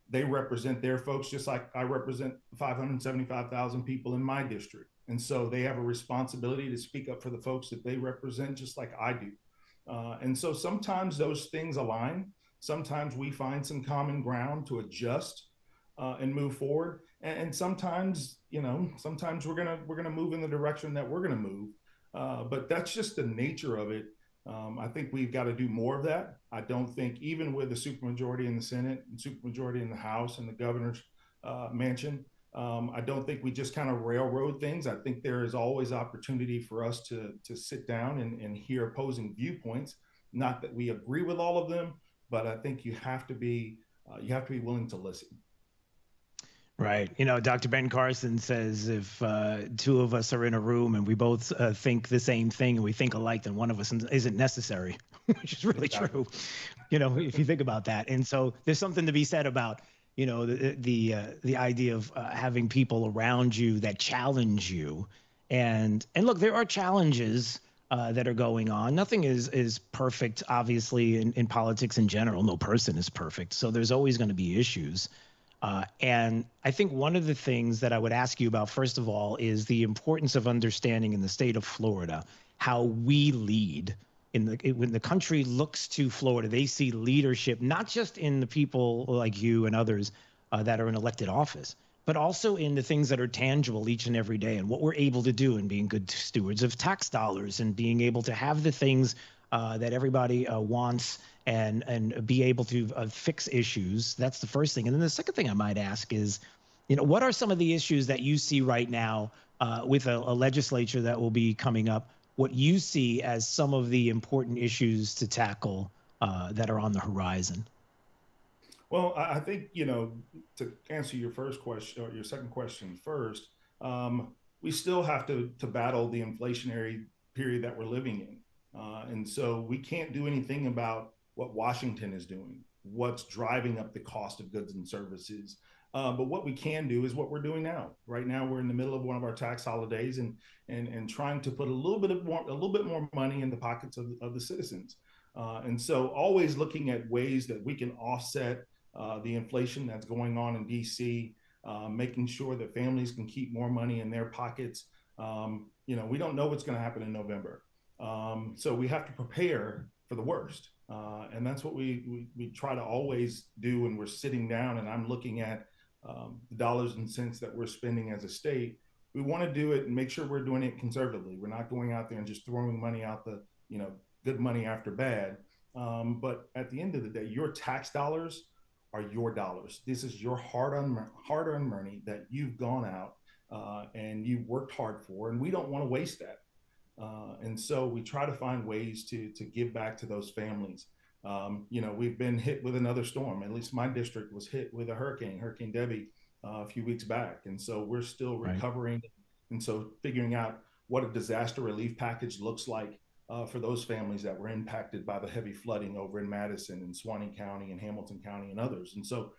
They represent their folks just like I represent 575,000 people in my district. And so they have a responsibility to speak up for the folks that they represent, just like I do. And so sometimes those things align. Sometimes we find some common ground to adjust and move forward. And sometimes, sometimes we're gonna move in the direction that we're gonna move. But that's just the nature of it. I think we've got to do more of that. I don't think, even with the supermajority in the Senate and supermajority in the House and the governor's mansion, I don't think we just kind of railroad things. I think there is always opportunity for us to sit down and hear opposing viewpoints. Not that we agree with all of them, but I think you have to be willing to listen. Right. Dr. Ben Carson says if two of us are in a room and we both think the same thing and we think alike, then one of us isn't necessary, which is really true, if you think about that. And so there's something to be said about, the idea of having people around you that challenge you. And look, there are challenges that are going on. Nothing is perfect, obviously, in politics in general. No person is perfect. So there's always going to be issues. And I think one of the things that I would ask you about, first of all, is the importance of understanding in the state of Florida how we lead. When the country looks to Florida, they see leadership, not just in the people like you and others that are in elected office, but also in the things that are tangible each and every day and what we're able to do and being good stewards of tax dollars and being able to have the things that everybody wants and be able to fix issues. That's the first thing. And then the second thing I might ask is, what are some of the issues that you see right now with a legislature that will be coming up, what you see as some of the important issues to tackle that are on the horizon? Well, I think, to answer your first question or your second question first, we still have to battle the inflationary period that we're living in. And so we can't do anything about what Washington is doing, what's driving up the cost of goods and services. But what we can do is what we're doing now. Right now, we're in the middle of one of our tax holidays and trying to put a little bit more money in the pockets of the citizens. And so always looking at ways that we can offset the inflation that's going on in DC, making sure that families can keep more money in their pockets. We don't know what's going to happen in November. So we have to prepare for the worst. And that's what we try to always do when we're sitting down and I'm looking at the dollars and cents that we're spending as a state. We want to do it and make sure we're doing it conservatively. We're not going out there and just throwing money out good money after bad. But at the end of the day, your tax dollars are your dollars. This is your hard-earned money that you've gone out and you worked hard for, and we don't want to waste that. And so we try to find ways to give back to those families. We've been hit with another storm. At least my district was hit with a Hurricane Debbie, a few weeks back. And so we're still recovering. Right. And so figuring out what a disaster relief package looks like for those families that were impacted by the heavy flooding over in Madison and Suwannee County and Hamilton County and others. And so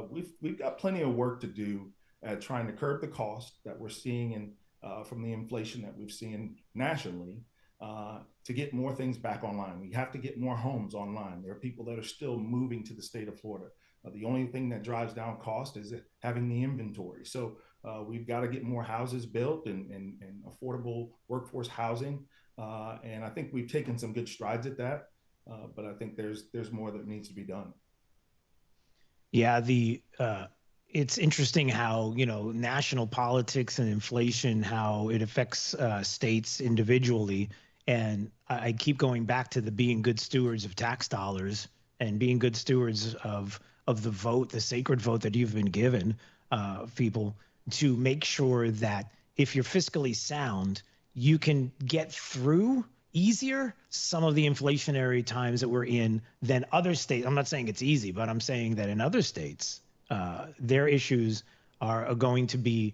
we've got plenty of work to do at trying to curb the cost that we're seeing from the inflation that we've seen nationally to get more things back online. We have to get more homes online. There are people that are still moving to the state of Florida. The only thing that drives down cost is having the inventory. So we've got to get more houses built and affordable workforce housing. And I think we've taken some good strides at that. But I think there's more that needs to be done. Yeah, it's interesting how, national politics and inflation, how it affects states individually. And I keep going back to the being good stewards of tax dollars and being good stewards of the vote, the sacred vote that you've been given, people, to make sure that if you're fiscally sound, you can get through easier some of the inflationary times that we're in than other states. I'm not saying it's easy, but I'm saying that in other states, their issues are going to be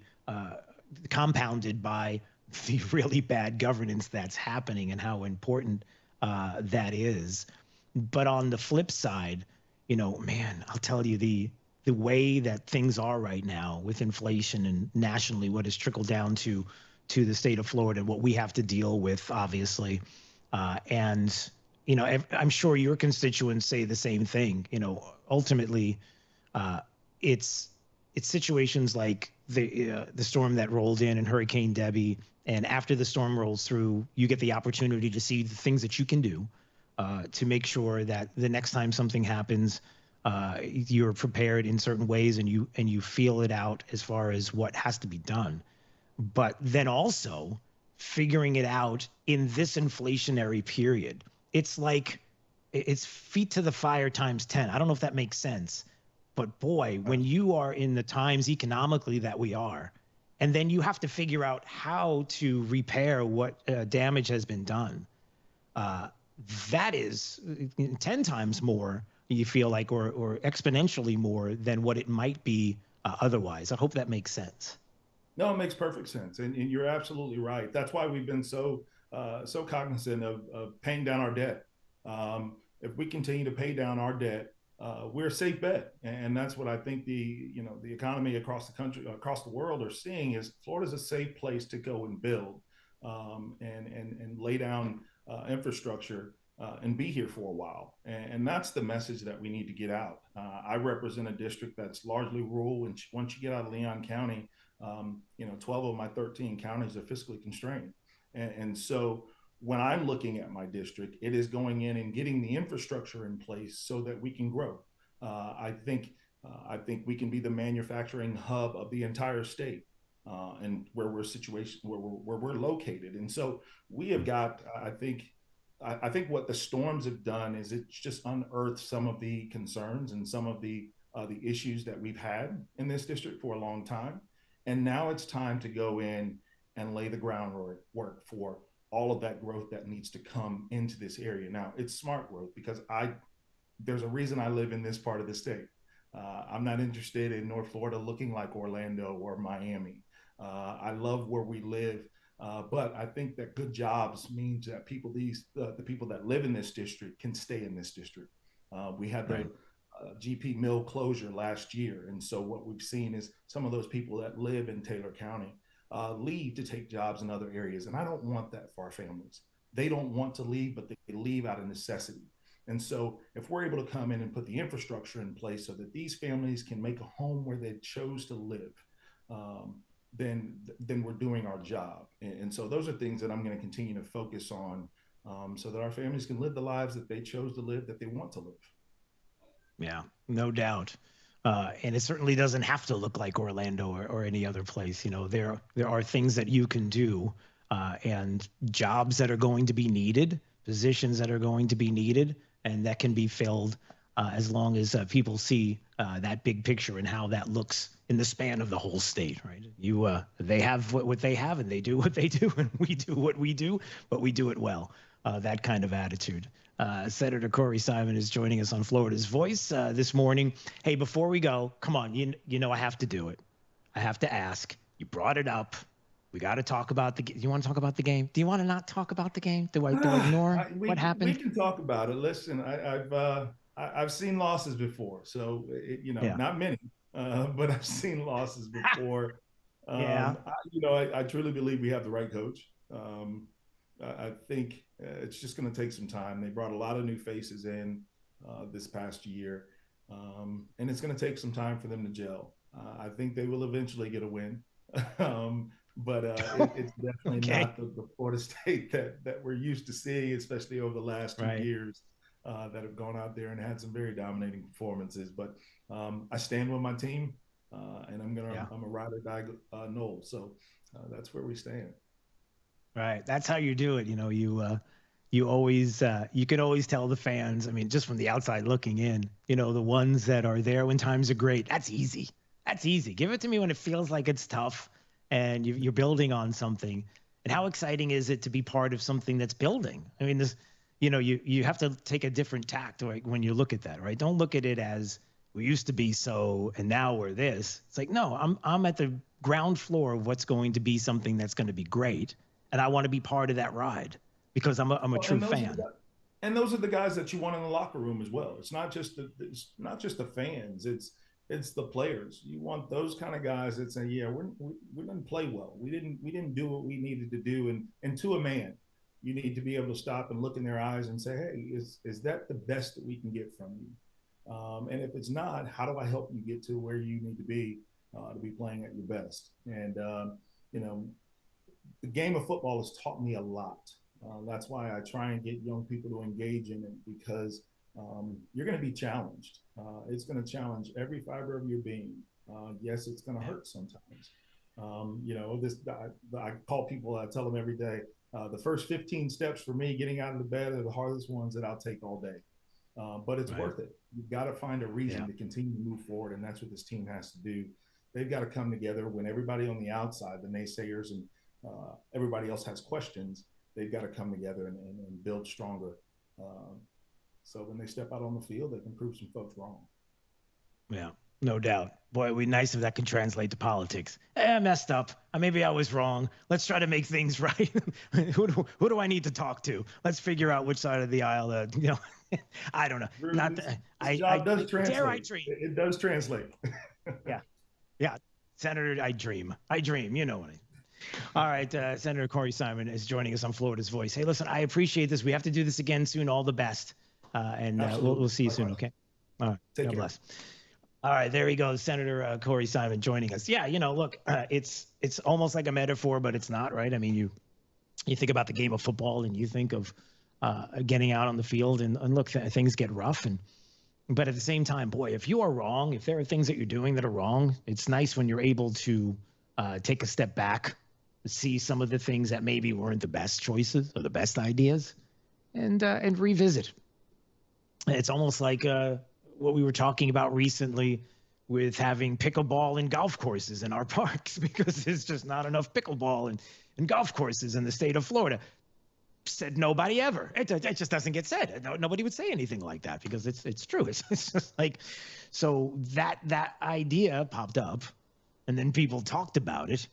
compounded by the really bad governance that's happening and how important that is. But on the flip side, man, I'll tell you, the way that things are right now with inflation and nationally what has trickled down to the state of Florida and what we have to deal with, obviously. And, I'm sure your constituents say the same thing. Ultimately, it's situations like the storm that rolled in and Hurricane Debbie. And after the storm rolls through, you get the opportunity to see the things that you can do to make sure that the next time something happens, you're prepared in certain ways and you feel it out as far as what has to be done. But then also figuring it out in this inflationary period. It's like it's feet to the fire times 10. I don't know if that makes sense. But boy, when you are in the times economically that we are, and then you have to figure out how to repair what damage has been done, that is 10 times more, you feel like, or exponentially more than what it might be otherwise. I hope that makes sense. No, it makes perfect sense. And you're absolutely right. That's why we've been so cognizant of paying down our debt. If we continue to pay down our debt, we're a safe bet. And that's what I think the economy across the country, across the world are seeing is Florida's a safe place to go and build and lay down infrastructure and be here for a while. And that's the message that we need to get out. I represent a district that's largely rural. And once you get out of Leon County, 12 of my 13 counties are fiscally constrained. And so when I'm looking at my district, it is going in and getting the infrastructure in place so that we can grow. I think we can be the manufacturing hub of the entire state, and where we're located. And so we have got, I think what the storms have done is it's just unearthed some of the concerns and some of the issues that we've had in this district for a long time. And now it's time to go in and lay the groundwork for all of that growth that needs to come into this area. Now, it's smart growth because there's a reason I live in this part of the state. I'm not interested in North Florida looking like Orlando or Miami. I love where we live, but I think that good jobs means that the people that live in this district can stay in this district. We had the GP Mill closure last year. And so what we've seen is some of those people that live in Taylor County leave to take jobs in other areas. And I don't want that for our families. They don't want to leave, but they leave out of necessity. And so if we're able to come in and put the infrastructure in place so that these families can make a home where they chose to live, then we're doing our job. And so those are things that I'm going to continue to focus on so that our families can live the lives that they chose to live, that they want to live. Yeah, no doubt. And it certainly doesn't have to look like Orlando or any other place. There are things that you can do and jobs that are going to be needed, positions that are going to be needed, and that can be filled as long as people see that big picture and how that looks in the span of the whole state, right? They have what they have and they do what they do and we do what we do, but we do it well. That kind of attitude. Senator Corey Simon is joining us on Florida's Voice this morning. Hey, before we go, come on, you know I have to do it. I have to ask. You brought it up. We got to talk about the game. Do you want to talk about the game? Do you want to not talk about the game? Do I ignore what happened? We can talk about it. Listen, I've seen losses before, so not many, but I've seen losses before. I truly believe we have the right coach. I think it's just going to take some time. They brought a lot of new faces in this past year, and it's going to take some time for them to gel. I think they will eventually get a win, but it's definitely not the Florida State that we're used to seeing, especially over the last 2 years that have gone out there and had some very dominating performances. But I stand with my team, and I'm a ride or die Noel. So that's where we stand. Right. That's how you do it. You always, you can always tell the fans, I mean, just from the outside looking in, the ones that are there when times are great, that's easy. That's easy. Give it to me when it feels like it's tough and you're building on something. And how exciting is it to be part of something that's building? I mean, you have to take a different tact when you look at that, right? Don't look at it as we used to be so, and now we're this. It's like, no, I'm at the ground floor of what's going to be something that's going to be great. And I want to be part of that ride because I'm a true fan. And those are the guys that you want in the locker room as well. It's not just the fans. It's the players. You want those kind of guys that say, yeah, we didn't play well. We didn't do what we needed to do. And to a man, you need to be able to stop and look in their eyes and say, hey, is that the best that we can get from you? And if it's not, how do I help you get to where you need to be? to be playing at your best. And, you know, the game of football has taught me a lot. That's why I try and get young people to engage in it, because you're going to be challenged. It's going to challenge every fiber of your being. Yes, it's going to hurt sometimes. You know, I call people, I tell them every day, the first 15 steps for me getting out of the bed are the hardest ones that I'll take all day. But it's worth it. You've got to find a reason to continue to move forward, and that's what this team has to do. They've got to come together when everybody on the outside, the naysayers and everybody else has questions. They've got to come together and build stronger. So when they step out on the field, they can prove some folks wrong. Yeah, no doubt. Boy, it'd be nice if that could translate to politics. I messed up. Maybe I was wrong. Let's try to make things right. Who do I need to talk to? Let's figure out which side of the aisle, you know, I don't know. It does translate. It does translate. Yeah. Senator, I dream. You know what I mean. All right, Senator Corey Simon is joining us on Florida's Voice. Hey, listen, I appreciate this. We have to do this again soon. All the best. And we'll see you soon, okay? All right, God bless. All right, there he goes, Senator Corey Simon joining us. Yeah, you know, look, it's almost like a metaphor, but it's not, right? I mean, you think about the game of football and you think of getting out on the field and look, things get rough. But at the same time, boy, if you are wrong, if there are things that you're doing that are wrong, it's nice when you're able to take a step back, see some of the things that maybe weren't the best choices or the best ideas, and revisit. It's almost like what we were talking about recently with having pickleball in golf courses in our parks, because there's just not enough pickleball in golf courses in the state of Florida. Said nobody ever. It just doesn't get said. Nobody would say anything like that because it's true. It's just like, so that idea popped up, and then people talked about it,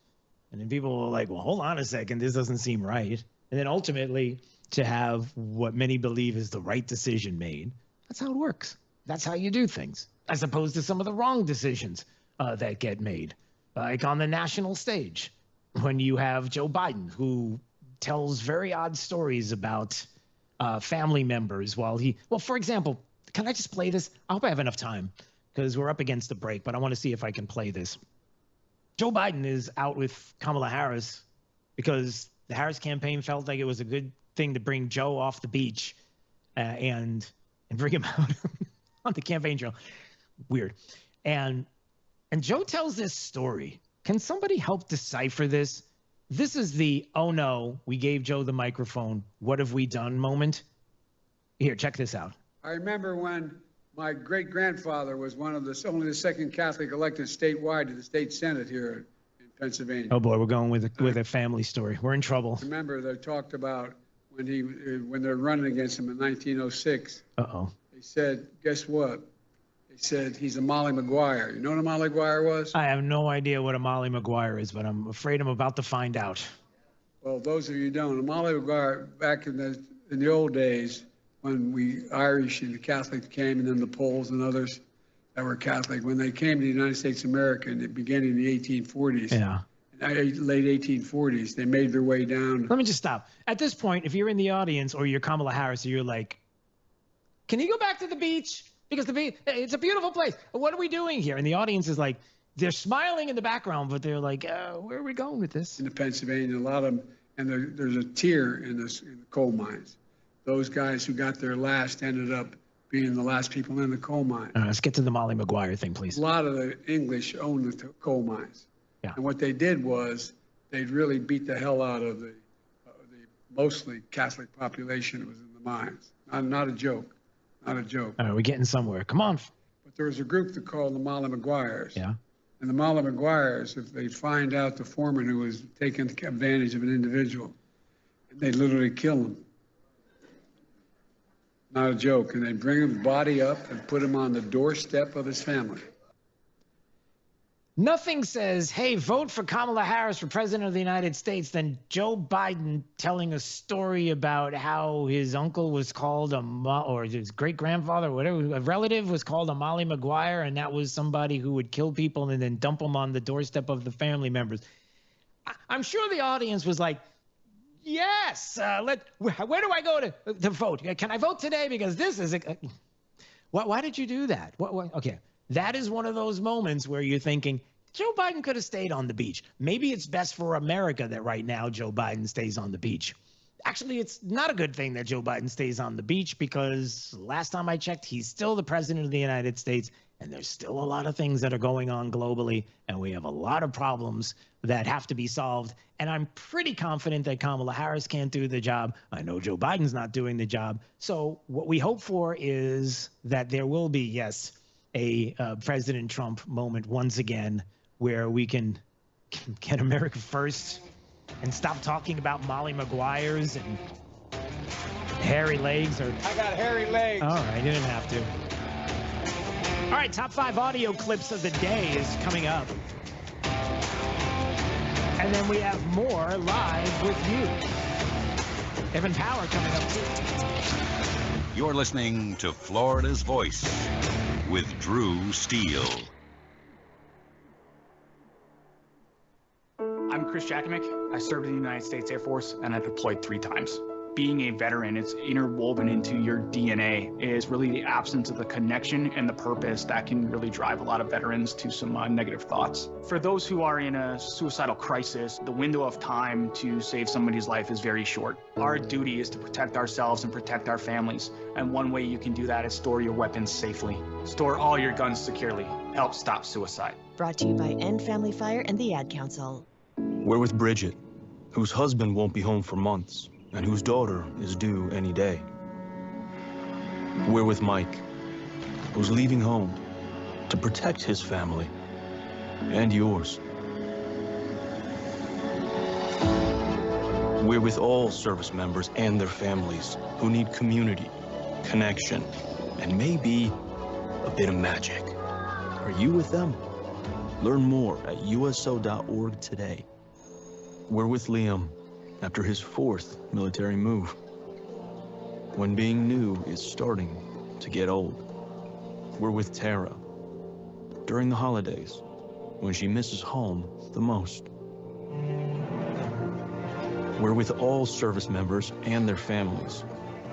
and then people were like, well, hold on a second, this doesn't seem right. And then ultimately to have what many believe is the right decision made. That's how it works. That's how you do things, as opposed to some of the wrong decisions that get made, like on the national stage when you have Joe Biden, who tells very odd stories about family members well, for example, can I just play this? I hope I have enough time because we're up against the break, but I want to see if I can play this. Joe Biden is out with Kamala Harris because the Harris campaign felt like it was a good thing to bring Joe off the beach and bring him out on the campaign trail. Weird. And Joe tells this story. Can somebody help decipher this? This is the, oh no, we gave Joe the microphone, what have we done moment. Here, check this out. I remember when my great-grandfather was only the second Catholic elected statewide to the state Senate here in Pennsylvania. Oh boy, we're going with a family story. We're in trouble. Remember, they talked about when they're running against him in 1906. Uh-oh. They said, guess what? They said he's a Molly Maguire. You know what a Molly Maguire was? I have no idea what a Molly Maguire is, but I'm afraid I'm about to find out. Well, those of you who don't, a Molly Maguire, back in the old days, when we Irish and the Catholics came, and then the Poles and others that were Catholic, when they came to the United States of America in the beginning of the 1840s, late 1840s, they made their way down. Let me just stop. At this point, if you're in the audience or you're Kamala Harris, you're like, can you go back to the beach? Because it's a beautiful place. What are we doing here? And the audience is like, they're smiling in the background, but they're like, where are we going with this? In the Pennsylvania, a lot of them, and there's a tier in the coal mines. Those guys who got there last ended up being the last people in the coal mine. Let's get to the Molly Maguire thing, please. A lot of the English owned the coal mines. Yeah. And what they did was they'd really beat the hell out of the mostly Catholic population that was in the mines. Not a joke. Not a joke. All right, we're getting somewhere. Come on. But there was a group that called the Molly Maguires. Yeah. And the Molly Maguires, if they find out the foreman who was taking advantage of an individual, they'd literally kill him. Not a joke. And they'd bring his body up and put him on the doorstep of his family. Nothing says, hey, vote for Kamala Harris for president of the United States than Joe Biden telling a story about how his uncle was called or his great-grandfather, whatever, a relative was called a Molly Maguire, and that was somebody who would kill people and then dump them on the doorstep of the family members. I'm sure the audience was like, yes, where do I go to vote? Can I vote today? Because this is why did you do that? Okay. That is one of those moments where you're thinking, Joe Biden could have stayed on the beach. Maybe it's best for America that right now Joe Biden stays on the beach. Actually, it's not a good thing that Joe Biden stays on the beach because last time I checked, he's still the president of the United States, and there's still a lot of things that are going on globally, and we have a lot of problems that have to be solved. And I'm pretty confident that Kamala Harris can't do the job. I know Joe Biden's not doing the job. So what we hope for is that there will be, yes, a President Trump moment once again where we can get America first and stop talking about Molly Maguire's and hairy legs. Or I got hairy legs. All right, you didn't have to. All right, top 5 audio clips of the day is coming up. And then we have more live with you. Evan Power coming up too. You're listening to Florida's Voice with Drew Steele. I'm Chris Jakimick. I served in the United States Air Force and I deployed 3 times. Being a veteran, it's interwoven into your DNA. It is really the absence of the connection and the purpose that can really drive a lot of veterans to some negative thoughts. For those who are in a suicidal crisis, the window of time to save somebody's life is very short. Our duty is to protect ourselves and protect our families. And one way you can do that is store your weapons safely. Store all your guns securely. Help stop suicide. Brought to you by End Family Fire and the Ad Council. We're with Bridget, whose husband won't be home for months, and whose daughter is due any day. We're with Mike, who's leaving home to protect his family and yours. We're with all service members and their families who need community, connection, and maybe a bit of magic. Are you with them? Learn more at uso.org today. We're with Liam after his 4th military move, when being new is starting to get old. We're with Tara during the holidays, when she misses home the most. We're with all service members and their families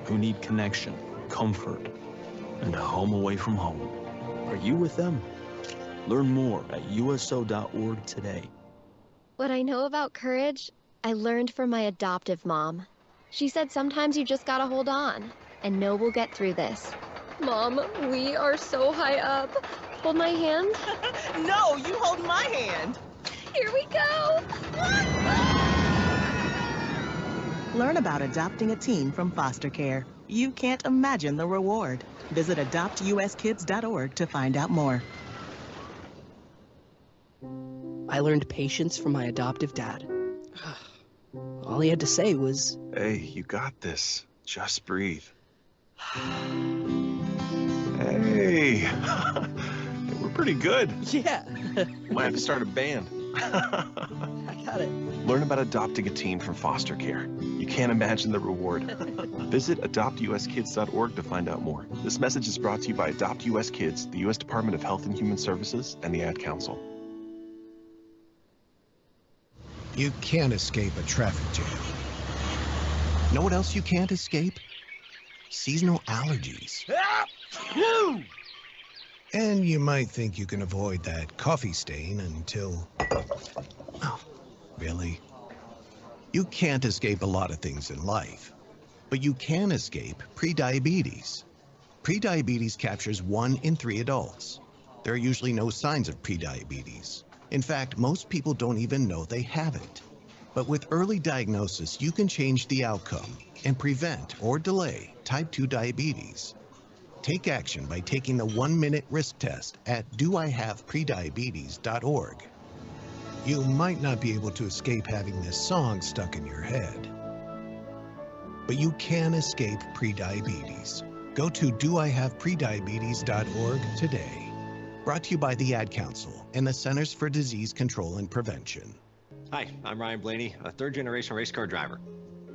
who need connection, comfort, and a home away from home. Are you with them? Learn more at uso.org today. What I know about courage, I learned from my adoptive mom. She said sometimes you just gotta hold on, and know we'll get through this. Mom, we are so high up. Hold my hand. No, you hold my hand. Here we go. Learn about adopting a teen from foster care. You can't imagine the reward. Visit adoptuskids.org to find out more. I learned patience from my adoptive dad. All he had to say was, Hey, you got this. Just breathe. Hey. We're pretty good. Yeah. Might have to start a band. I got it. Learn about adopting a teen from foster care. You can't imagine the reward. Visit adoptuskids.org to find out more. This message is brought to you by Adopt US Kids, the U.S. Department of Health and Human Services, and the Ad Council. You can't escape a traffic jam. Know what else you can't escape? Seasonal allergies. And you might think you can avoid that coffee stain until... Oh, really? You can't escape a lot of things in life, but you can escape prediabetes. Prediabetes captures 1 in 3 adults. There are usually no signs of prediabetes. In fact, most people don't even know they have it. But with early diagnosis, you can change the outcome and prevent or delay type 2 diabetes. Take action by taking the 1-minute risk test at doihaveprediabetes.org. You might not be able to escape having this song stuck in your head, but you can escape prediabetes. Go to doihaveprediabetes.org today. Brought to you by the Ad Council and the Centers for Disease Control and Prevention. Hi, I'm Ryan Blaney, a 3rd-generation race car driver,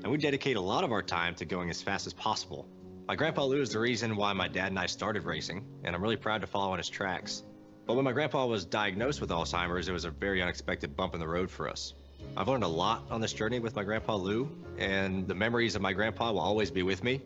and we dedicate a lot of our time to going as fast as possible. My grandpa Lou is the reason why my dad and I started racing, and I'm really proud to follow in his tracks. But when my grandpa was diagnosed with Alzheimer's, it was a very unexpected bump in the road for us. I've learned a lot on this journey with my grandpa Lou, and the memories of my grandpa will always be with me.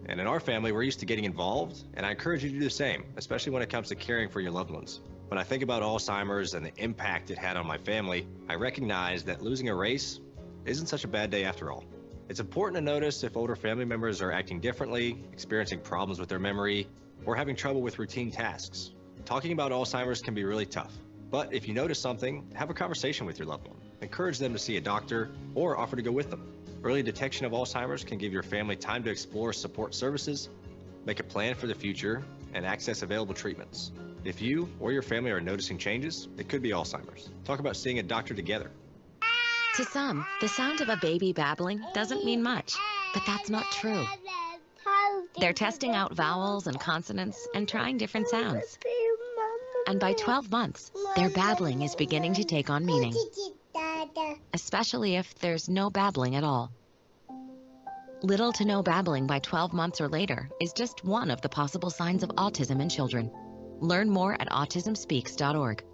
And in our family, we're used to getting involved, and I encourage you to do the same, especially when it comes to caring for your loved ones. When I think about Alzheimer's and the impact it had on my family, I recognize that losing a race isn't such a bad day after all. It's important to notice if older family members are acting differently, experiencing problems with their memory, or having trouble with routine tasks. Talking about Alzheimer's can be really tough, but if you notice something, have a conversation with your loved one. Encourage them to see a doctor or offer to go with them. Early detection of Alzheimer's can give your family time to explore support services, make a plan for the future, and access available treatments. If you or your family are noticing changes, it could be Alzheimer's. Talk about seeing a doctor together. To some, the sound of a baby babbling doesn't mean much, but that's not true. They're testing out vowels and consonants and trying different sounds. And by 12 months, their babbling is beginning to take on meaning, especially if there's no babbling at all. Little to no babbling by 12 months or later is just one of the possible signs of autism in children. Learn more at autismspeaks.org.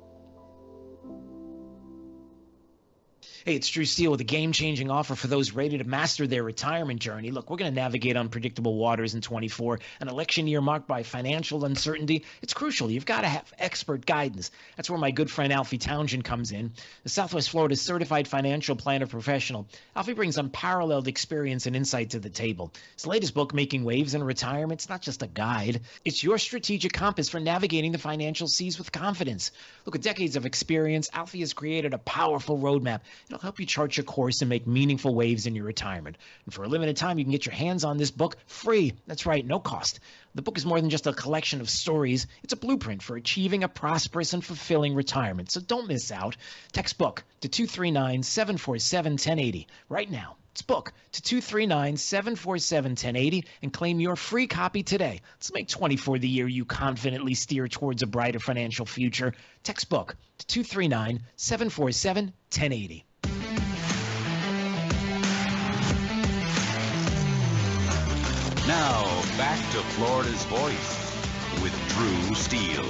Hey, it's Drew Steele with a game-changing offer for those ready to master their retirement journey. Look, we're going to navigate unpredictable waters in 24, an election year marked by financial uncertainty. It's crucial. You've got to have expert guidance. That's where my good friend Alfie Townsend comes in, the Southwest Florida certified financial planner professional. Alfie brings unparalleled experience and insight to the table. His latest book, Making Waves in Retirement, it's not just a guide. It's your strategic compass for navigating the financial seas with confidence. Look, with decades of experience, Alfie has created a powerful roadmap. It'll help you chart your course and make meaningful waves in your retirement. And for a limited time, you can get your hands on this book free. That's right, no cost. The book is more than just a collection of stories. It's a blueprint for achieving a prosperous and fulfilling retirement. So don't miss out. Text book to 239-747-1080 right now. It's book to 239-747-1080 and claim your free copy today. Let's make 24 the year you confidently steer towards a brighter financial future. Text book to 239-747-1080. Now, back to Florida's Voice with Drew Steele.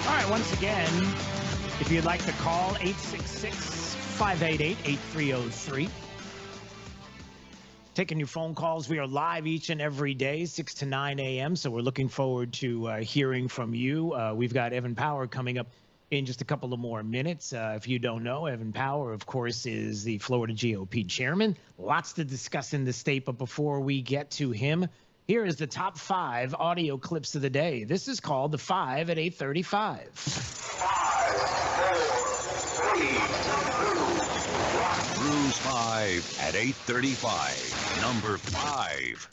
All right, once again, if you'd like to call, 866-588-8303. Taking your phone calls. We are live each and every day, 6 to 9 a.m., so we're looking forward to hearing from you. We've got Evan Power coming up in just a couple of more minutes. If you don't know, Evan Power, of course, is the Florida GOP chairman. Lots to discuss in the state, but before we get to him, here is the top 5 audio clips of the day. This is called The 5 at 8:35. 5, 4, 3, 2, 1. Drew's 5 at 8:35. Number 5.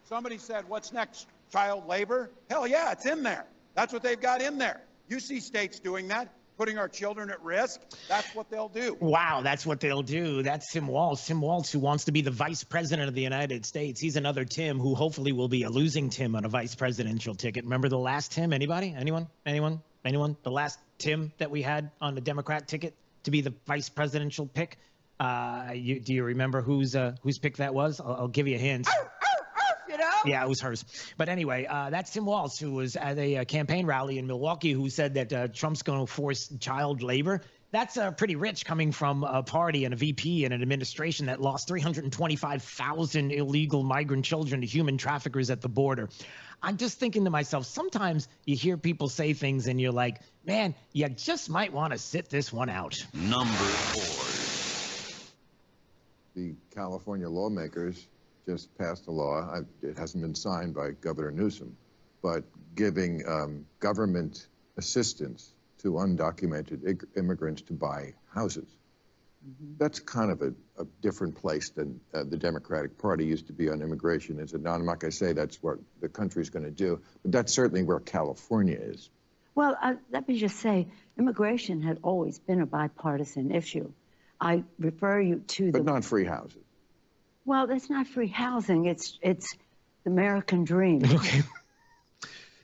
Somebody said, what's next? Child labor? Hell yeah, it's in there. That's what they've got in there. You see states doing that, putting our children at risk. That's what they'll do. Wow, that's what they'll do. That's Tim Walz. Tim Walz, who wants to be the vice president of the United States. He's another Tim who hopefully will be a losing Tim on a vice presidential ticket. Remember the last Tim? Anybody? Anyone? The last Tim that we had on the Democrat ticket to be the vice presidential pick? Do you remember whose pick that was? I'll give you a hint. You know? Yeah, it was hers. But anyway, that's Tim Walz, who was at a campaign rally in Milwaukee, who said that Trump's going to force child labor. That's pretty rich coming from a party and a VP and an administration that lost 325,000 illegal migrant children to human traffickers at the border. I'm just thinking to myself, sometimes you hear people say things and you're like, man, you just might want to sit this one out. Number 4. The California lawmakers just passed a law. It hasn't been signed by Governor Newsom, but giving government assistance to undocumented immigrants to buy houses. That's kind of a different place than the Democratic Party used to be on immigration, is it not? I'm not going to say that's what the country's going to do, but that's certainly where California is. Well, let me just say, immigration had always been a bipartisan issue. I refer you to But not free houses. Well, that's not free housing. It's the American dream. Okay.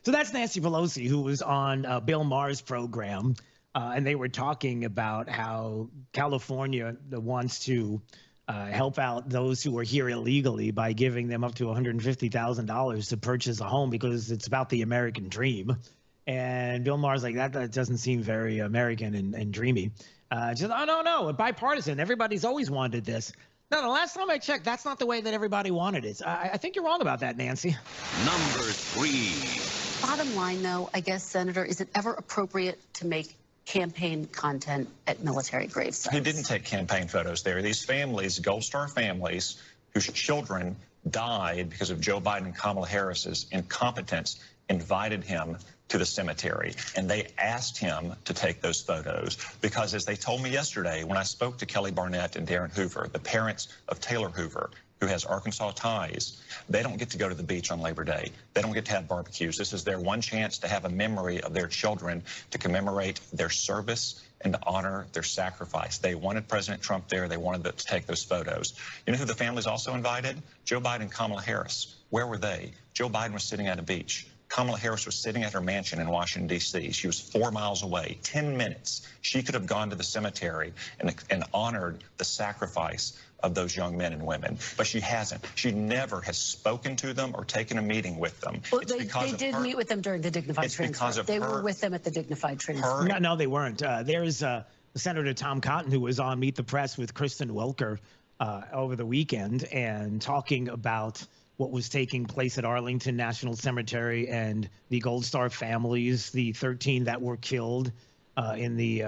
So that's Nancy Pelosi, who was on Bill Maher's program, and they were talking about how California wants to help out those who are here illegally by giving them up to $150,000 to purchase a home because it's about the American dream. And Bill Maher's like, that doesn't seem very American and dreamy. Just, oh, no, bipartisan. Everybody's always wanted this. No, the last time I checked, that's not the way that everybody wanted it. I think you're wrong about that, Nancy. Number 3. Bottom line, though, I guess, Senator, is it ever appropriate to make campaign content at military grave sites? He didn't take campaign photos there. These families, Gold Star families, whose children died because of Joe Biden and Kamala Harris's incompetence, invited him to the cemetery, and they asked him to take those photos because, as they told me yesterday, when I spoke to Kelly Barnett and Darren Hoover, the parents of Taylor Hoover, who has Arkansas ties, they don't get to go to the beach on Labor Day. They don't get to have barbecues. This is their one chance to have a memory of their children, to commemorate their service and to honor their sacrifice. They wanted President Trump there. They wanted to take those photos. You know who the families also invited? Joe Biden and Kamala Harris. Where were they? Joe Biden was sitting at a beach. Kamala Harris was sitting at her mansion in Washington, D.C. She was 4 miles away, 10 minutes. She could have gone to the cemetery and honored the sacrifice of those young men and women, but she hasn't. She never has spoken to them or taken a meeting with them. Well, they did meet with them during the dignified transfer. They were with them at the dignified transfer. No, they weren't. There's Senator Tom Cotton, who was on Meet the Press with Kristen Welker over the weekend and talking about what was taking place at Arlington National Cemetery and the Gold Star families, the 13 that were killed in the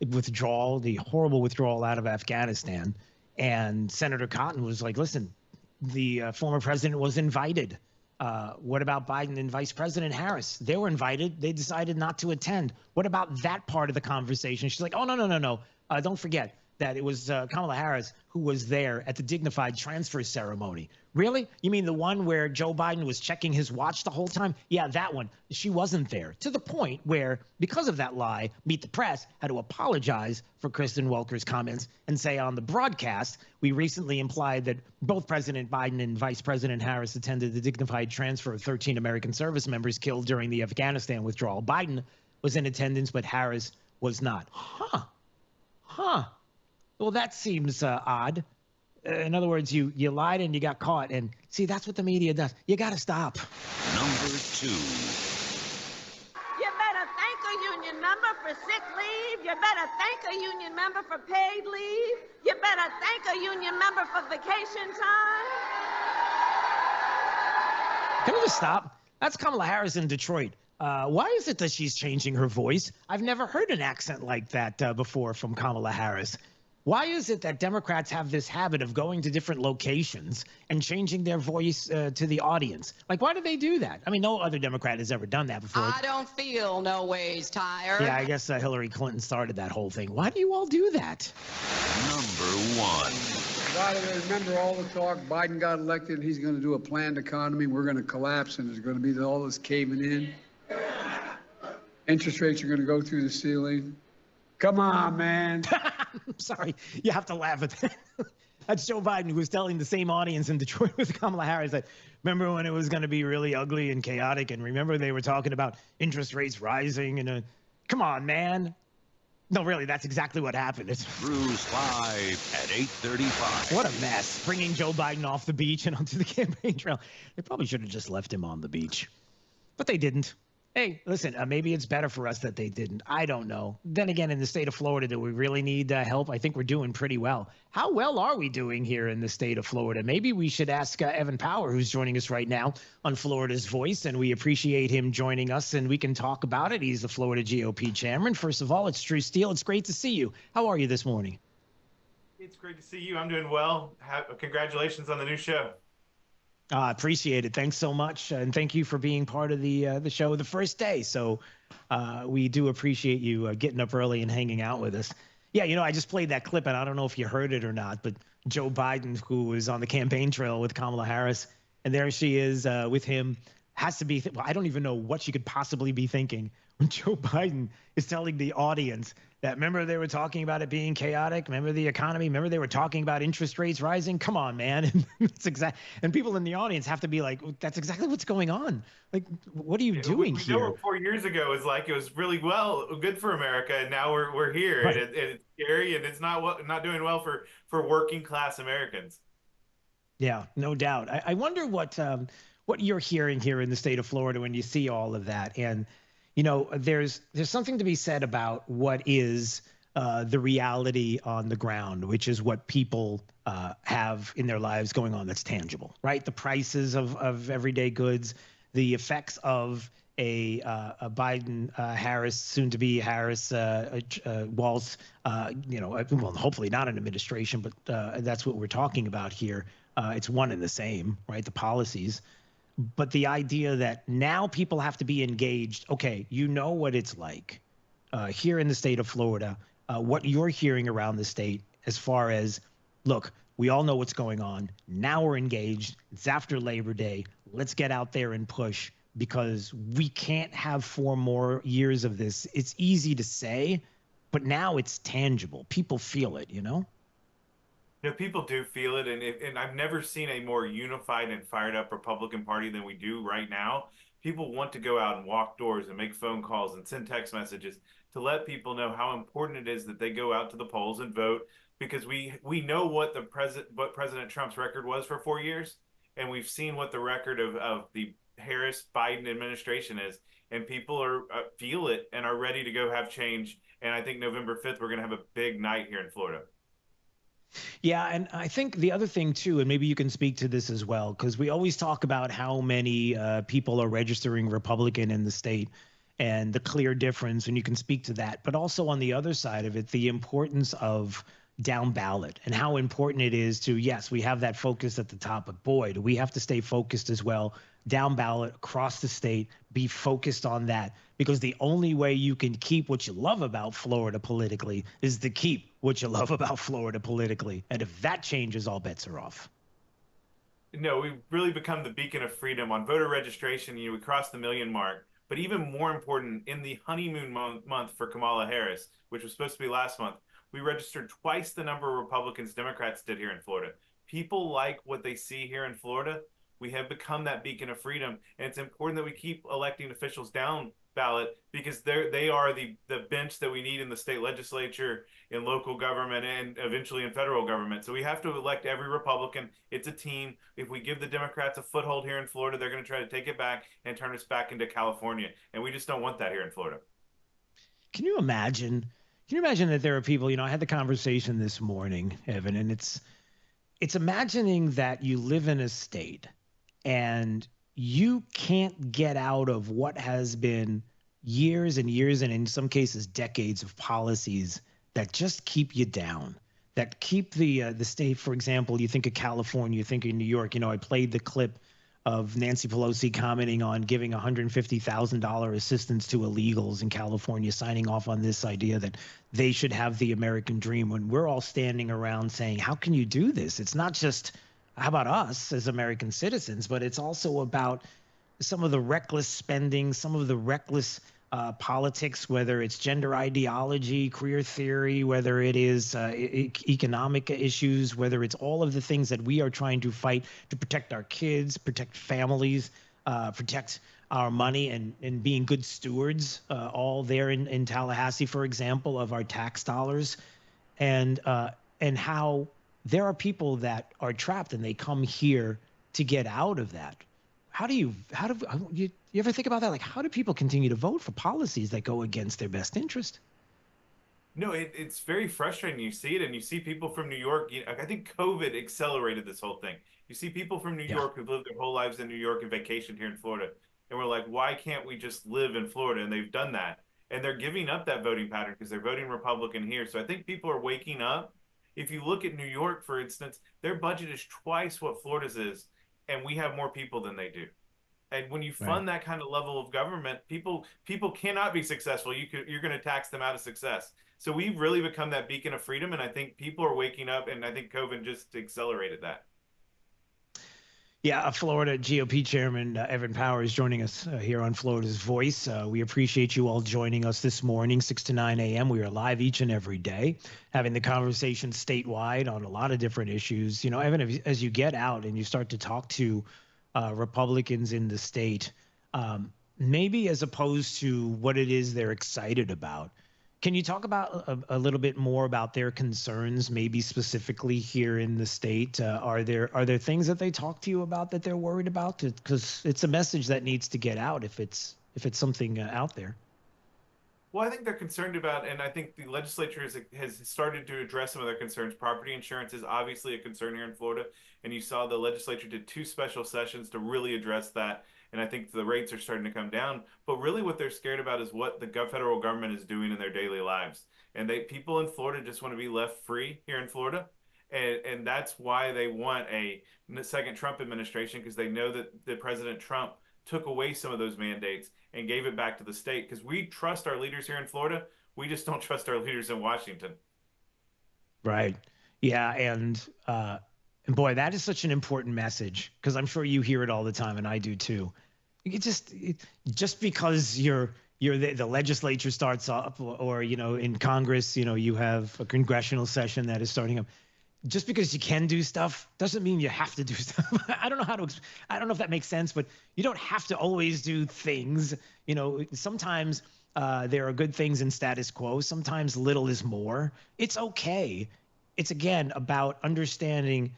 withdrawal, the horrible withdrawal out of Afghanistan. And Senator Cotton was like, listen, the former president was invited. What about Biden and Vice President Harris? They were invited. They decided not to attend. What about that part of the conversation? She's like, oh, no. Don't forget that it was Kamala Harris who was there at the dignified transfer ceremony. Really? You mean the one where Joe Biden was checking his watch the whole time? Yeah, that one. She wasn't there. To the point where, because of that lie, Meet the Press had to apologize for Kristen Welker's comments and say on the broadcast, we recently implied that both President Biden and Vice President Harris attended the dignified transfer of 13 American service members killed during the Afghanistan withdrawal. Biden was in attendance, but Harris was not. Huh. Well, that seems odd. In other words, you lied and you got caught. And see, that's what the media does. You got to stop. Number 2. You better thank a union member for sick leave. You better thank a union member for paid leave. You better thank a union member for vacation time. Can we just stop? That's Kamala Harris in Detroit. Why is it that she's changing her voice? I've never heard an accent like that before from Kamala Harris. Why is it that Democrats have this habit of going to different locations and changing their voice to the audience? Like, why do they do that? I mean, no other Democrat has ever done that before. I don't feel no ways tired. Yeah, I guess Hillary Clinton started that whole thing. Why do you all do that? Number 1. Got to remember all the talk. Biden got elected. He's going to do a planned economy. We're going to collapse, and there's going to be all this caving in. Interest rates are going to go through the ceiling. Come on, man. I'm sorry. You have to laugh at that. That's Joe Biden, who was telling the same audience in Detroit with Kamala Harris that, remember when it was going to be really ugly and chaotic? And remember they were talking about interest rates rising and come on, man. No, really, that's exactly what happened. It's Drew's 5 at 8:35. What a mess. Bringing Joe Biden off the beach and onto the campaign trail. They probably should have just left him on the beach. But they didn't. Hey, listen, maybe it's better for us that they didn't. I don't know. Then again, in the state of Florida, do we really need help? I think we're doing pretty well. How well are we doing here in the state of Florida? Maybe we should ask Evan Power, who's joining us right now on Florida's Voice, and we appreciate him joining us, and we can talk about it. He's the Florida GOP chairman. First of all, it's Drew Steele. It's great to see you. How are you this morning? It's great to see you. I'm doing well. Congratulations on the new show. I appreciate it. Thanks so much. And thank you for being part of the show the first day. So we do appreciate you getting up early and hanging out with us. Yeah, I just played that clip, and I don't know if you heard it or not, but Joe Biden, who was on the campaign trail with Kamala Harris, and there she is with him, has to be I don't even know what she could possibly be thinking when Joe Biden is telling the audience that, remember they were talking about it being chaotic, remember the economy, remember they were talking about interest rates rising. Come on, man. And people in the audience have to be like, that's exactly what's going on. Like, what are you doing here? We know 4 years ago it was really good for America, and now we're here, right. and it's scary, and it's not doing well for working class Americans. Yeah, no doubt. I wonder what you're hearing here in the state of Florida when you see all of that. And there's something to be said about what is the reality on the ground, which is what people have in their lives going on that's tangible, right? The prices of everyday goods, the effects of a Biden Harris, soon to be Harris Walz, well, hopefully not an administration, but that's what we're talking about here. It's one and the same, right? The policies. But the idea that now people have to be engaged. Okay, you know what it's like here in the state of Florida, what you're hearing around the state as far as, look, we all know what's going on. Now we're engaged. It's after Labor Day. Let's get out there and push, because we can't have 4 more years of this. It's easy to say, but now it's tangible. People feel it, you know? You know, people do feel it, and I've never seen a more unified and fired up Republican Party than we do right now. People want to go out and walk doors and make phone calls and send text messages to let people know how important it is that they go out to the polls and vote, because we know what President Trump's record was for 4 years, and we've seen what the record of the Harris-Biden administration is, and people are feel it and are ready to go have change. And I think November 5th, we're going to have a big night here in Florida. Yeah, and I think the other thing too, and maybe you can speak to this as well, because we always talk about how many people are registering Republican in the state and the clear difference, and you can speak to that. But also on the other side of it, the importance of down ballot and how important it is to, yes, we have that focus at the top, but boy, do we have to stay focused as well, down ballot across the state, be focused on that, because the only way you can keep what you love about Florida politically is to keep what you love about Florida politically. And if that changes, all bets are off. No, we've really become the beacon of freedom on voter registration. We crossed the 1 million mark. But even more important, in the honeymoon month for Kamala Harris, which was supposed to be last month, we registered twice the number of Republicans Democrats did here in Florida. People like what they see here in Florida. We have become that beacon of freedom, and it's important that we keep electing officials down ballot, because they are the bench that we need in the state legislature, in local government, and eventually in federal government. So we have to elect every Republican. It's a team. If we give the Democrats a foothold here in Florida, they're going to try to take it back and turn us back into California, and we just don't want that here in Florida. Can you imagine that there are people, I had the conversation this morning, Evan, and it's imagining that you live in a state and you can't get out of what has been years and years, and in some cases decades, of policies that just keep you down, that keep the state. For example, you think of California, you think of New York. I played the clip of Nancy Pelosi commenting on giving $150,000 assistance to illegals in California, signing off on this idea that they should have the American dream, when we're all standing around saying, how can you do this? It's not just how about us as American citizens, but it's also about some of the reckless spending, some of the reckless politics, whether it's gender ideology, queer theory, whether it is economic issues, whether it's all of the things that we are trying to fight to protect our kids, protect families, protect our money, and being good stewards, all there in Tallahassee, for example, of our tax dollars, and how there are people that are trapped and they come here to get out of that. How do you ever think about that? Like, how do people continue to vote for policies that go against their best interest? No, it's very frustrating. You see it, and you see people from New York. I think COVID accelerated this whole thing. You see people from New York who've lived their whole lives in New York and vacationed here in Florida. And we're like, why can't we just live in Florida? And they've done that. And they're giving up that voting pattern because they're voting Republican here. So I think people are waking up. If you look at New York, for instance, their budget is twice what Florida's is, and we have more people than they do. And when you fund that kind of level of government, people cannot be successful. You're going to tax them out of success. So we've really become that beacon of freedom, and I think people are waking up, and I think COVID just accelerated that. Yeah, Florida GOP Chairman Evan Powers joining us here on Florida's Voice. We appreciate you all joining us this morning, 6 to 9 a.m. We are live each and every day, having the conversation statewide on a lot of different issues. Evan, as you get out and you start to talk to Republicans in the state, maybe as opposed to what it is they're excited about, can you talk about a little bit more about their concerns, maybe specifically here in the state? Are there things that they talk to you about that they're worried about? Because it's a message that needs to get out if it's something out there. Well, I think they're concerned about, and I think the legislature has started to address some of their concerns. Property insurance is obviously a concern here in Florida, and you saw the legislature did 2 special sessions to really address that, and I think the rates are starting to come down. But really what they're scared about is what the federal government is doing in their daily lives. And people in Florida just want to be left free here in Florida, and that's why they want a second Trump administration, because they know that President Trump took away some of those mandates and gave it back to the state, because we trust our leaders here in Florida. We just don't trust our leaders in Washington. Right. Yeah. And boy, that is such an important message, because I'm sure you hear it all the time, and I do too. You just because the legislature starts up, or in Congress, you have a congressional session that is starting up. Just because you can do stuff doesn't mean you have to do stuff. I don't know if that makes sense, but you don't have to always do things. Sometimes there are good things in status quo. Sometimes little is more. It's okay. It's, again, about understanding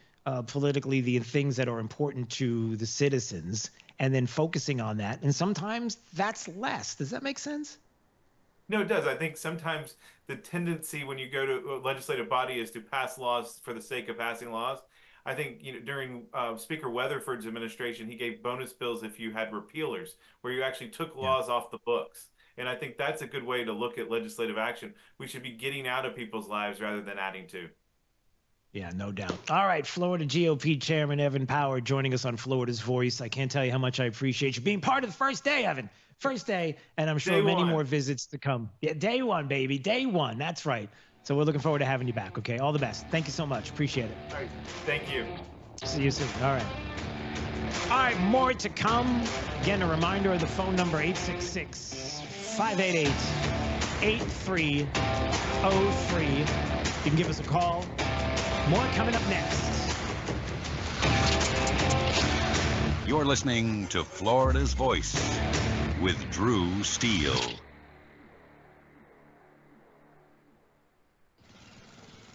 politically the things that are important to the citizens and then focusing on that. And sometimes that's less. Does that make sense? No, it does. I think sometimes the tendency when you go to a legislative body is to pass laws for the sake of passing laws. I think during Speaker Weatherford's administration, he gave bonus bills if you had repealers, where you actually took laws off the books. And I think that's a good way to look at legislative action. We should be getting out of people's lives rather than adding to. Yeah, no doubt. All right, Florida GOP Chairman Evan Power joining us on Florida's Voice. I can't tell you how much I appreciate you being part of the first day, Evan. First day, and I'm sure many more visits to come. Yeah, day one, baby. Day one. That's right. So we're looking forward to having you back, okay? All the best. Thank you so much. Appreciate it. All right. Thank you. See you soon. All right. All right, more to come. Again, a reminder of the phone number, 866-588-8303. You can give us a call. More coming up next. You're listening to Florida's Voice with Drew Steele.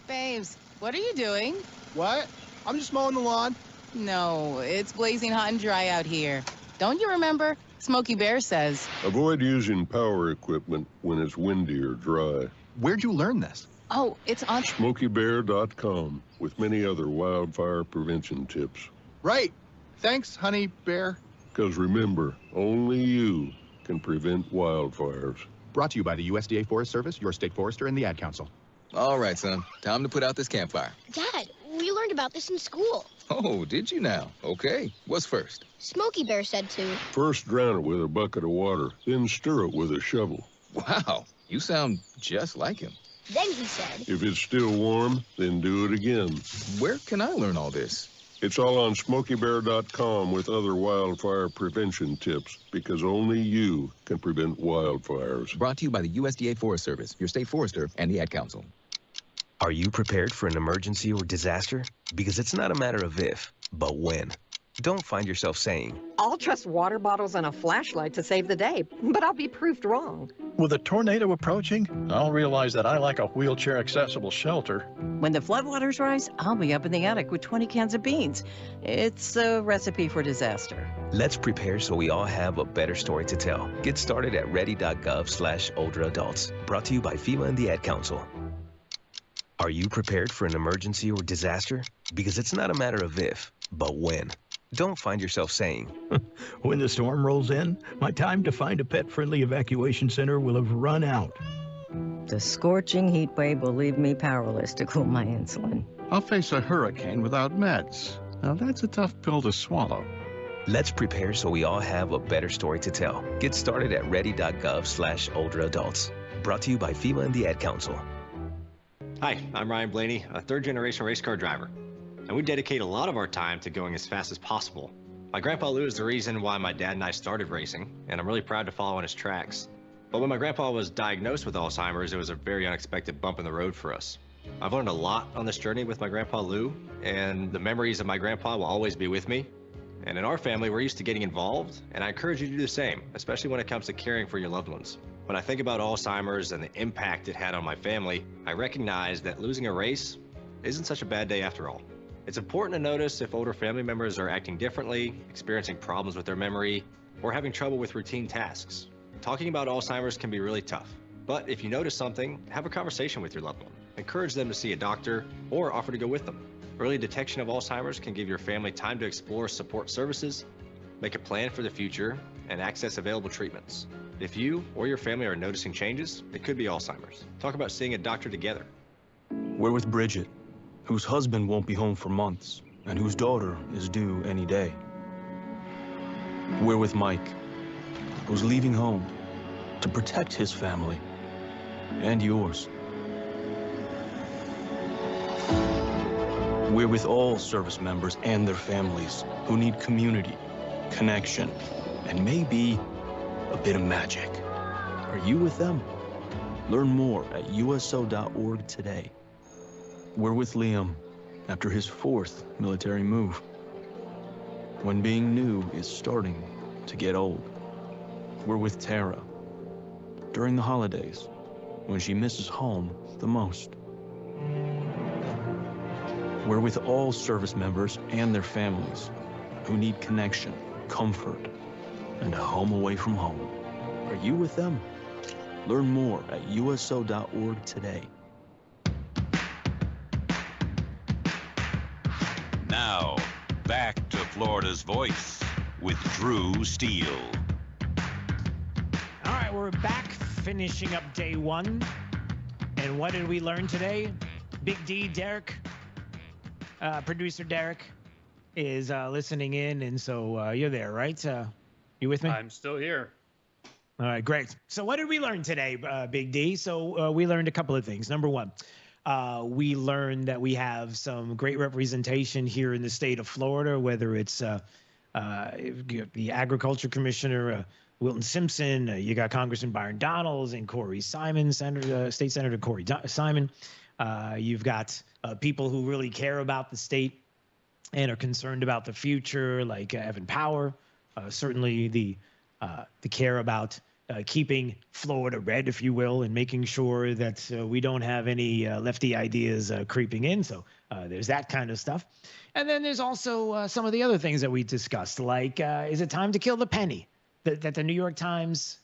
Babes, what are you doing? What? I'm just mowing the lawn. No, it's blazing hot and dry out here. Don't you remember? Smokey Bear says. Avoid using power equipment when it's windy or dry. Where'd you learn this? Oh, it's on SmokeyBear.com with many other wildfire prevention tips. Right. Thanks, Honey Bear. Because remember, only you can prevent wildfires. Brought to you by the USDA Forest Service, your state forester, and the Ad Council. All right, son. Time to put out this campfire. Dad, we learned about this in school. Oh, did you now? Okay. What's first? Smokey Bear said to. First drown it with a bucket of water, then stir it with a shovel. Wow. You sound just like him. Then he said. If it's still warm, then do it again. Where can I learn all this? It's all on SmokeyBear.com with other wildfire prevention tips, because only you can prevent wildfires. Brought to you by the USDA Forest Service, your state forester, and the Ad Council. Are you prepared for an emergency or disaster? Because it's not a matter of if, but when. Don't find yourself saying, I'll trust water bottles and a flashlight to save the day, but I'll be proved wrong. With a tornado approaching, I'll realize that I lack a wheelchair-accessible shelter. When the floodwaters rise, I'll be up in the attic with 20 cans of beans. It's a recipe for disaster. let's prepare so we all have a better story to tell. Get started at ready.gov/older adults. Brought to you by FEMA and the Ad Council. Are you prepared for an emergency or disaster? Because it's not a matter of if, but when. Don't find yourself saying, when the storm rolls in, my time to find a pet-friendly evacuation center will have run out. The scorching heat wave will leave me powerless to cool my insulin. I'll face a hurricane without meds. Now that's a tough pill to swallow. Let's prepare so we all have a better story to tell. Get started at ready.gov/older adults. Brought to you by FEMA and the Ad Council. Hi, I'm Ryan Blaney, a third-generation race car driver. And we dedicate a lot of our time to going as fast as possible. My grandpa Lou is the reason why my dad and I started racing, and I'm really proud to follow in his tracks. But when my grandpa was diagnosed with Alzheimer's, it was a very unexpected bump in the road for us. I've learned a lot on this journey with my grandpa Lou, and the memories of my grandpa will always be with me. And in our family, we're used to getting involved, and I encourage you to do the same, especially when it comes to caring for your loved ones. When I think about Alzheimer's and the impact it had on my family, I recognize that losing a race isn't such a bad day after all. It's important to notice if older family members are acting differently, experiencing problems with their memory, or having trouble with routine tasks. Talking about Alzheimer's can be really tough, But if you notice something, have a conversation with your loved one. Encourage them to see a doctor or offer to go with them. Early detection of Alzheimer's can give your family time to explore support services, make a plan for the future, and access available treatments. If you or your family are noticing changes, it could be Alzheimer's. Talk about seeing a doctor together. We're with Bridget, whose husband won't be home for months, and whose daughter is due any day. We're with Mike, who's leaving home to protect his family and yours. We're with all service members and their families who need community, connection, and maybe a bit of magic. Are you with them? Learn more at uso.org today. We're with Liam after his 4th military move, when being new is starting to get old. We're with Tara during the holidays, when she misses home the most. We're with all service members and their families who need connection, comfort, and a home away from home. Are you with them? Learn more at uso.org today. Now, back to Florida's Voice with Drew Steele. All right, we're back, finishing up day 1. And what did we learn today? Big D, Derek, producer Derek, is listening in, and so you're there, right? You with me? I'm still here. All right, great. So what did we learn today, Big D? So we learned a couple of things. Number one, we learned that we have some great representation here in the state of Florida, whether it's the Agriculture Commissioner, Wilton Simpson, you got Congressman Byron Donalds and Corey Simon, State Senator Corey Simon. You've got people who really care about the state and are concerned about the future, like Evan Power. Certainly the care about keeping Florida red, if you will, and making sure that we don't have any lefty ideas creeping in. So there's that kind of stuff. And then there's also some of the other things that we discussed, like is it time to kill the penny? That the New York Times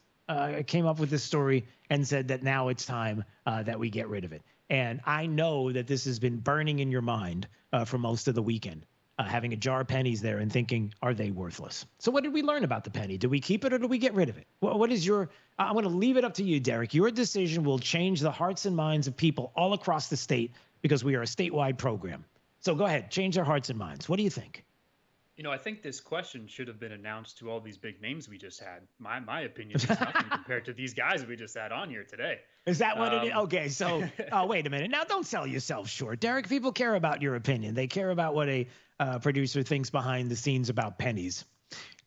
came up with this story and said that now it's time that we get rid of it. And I know that this has been burning in your mind for most of the weekend, having a jar of pennies there and thinking, are they worthless? So what did we learn about the penny? Do we keep it or do we get rid of it? What is your, I'm going to leave it up to you, Derek. Your decision will change the hearts and minds of people all across the state because we are a statewide program. So go ahead, change their hearts and minds. What do you think? You know, I think this question should have been announced to all these big names we just had. My opinion is nothing compared to these guys we just had on here today. Is that what it is? Okay, so wait a minute. Now, don't sell yourself short. Derek, people care about your opinion. They care about what a producer thinks behind the scenes about pennies.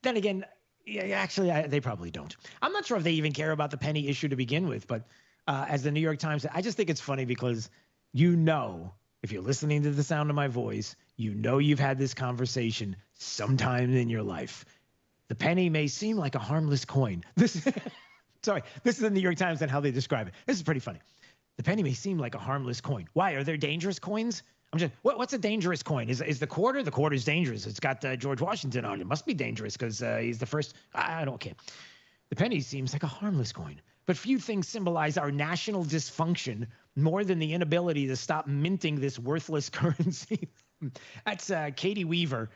Then again, yeah, actually, they probably don't. I'm not sure if they even care about the penny issue to begin with, but as the New York Times, I just think it's funny because you know, if you're listening to the sound of my voice, you know you've had this conversation sometime in your life. The penny may seem like a harmless coin. This is the New York Times and how they describe it. This is pretty funny. The penny may seem like a harmless coin. Why? Are there dangerous coins? I'm just, what's a dangerous coin? Is the quarter? The quarter's dangerous. It's got George Washington on it. It must be dangerous because he's the first. I don't care. The penny seems like a harmless coin. But few things symbolize our national dysfunction more than the inability to stop minting this worthless currency. That's Katie Weaver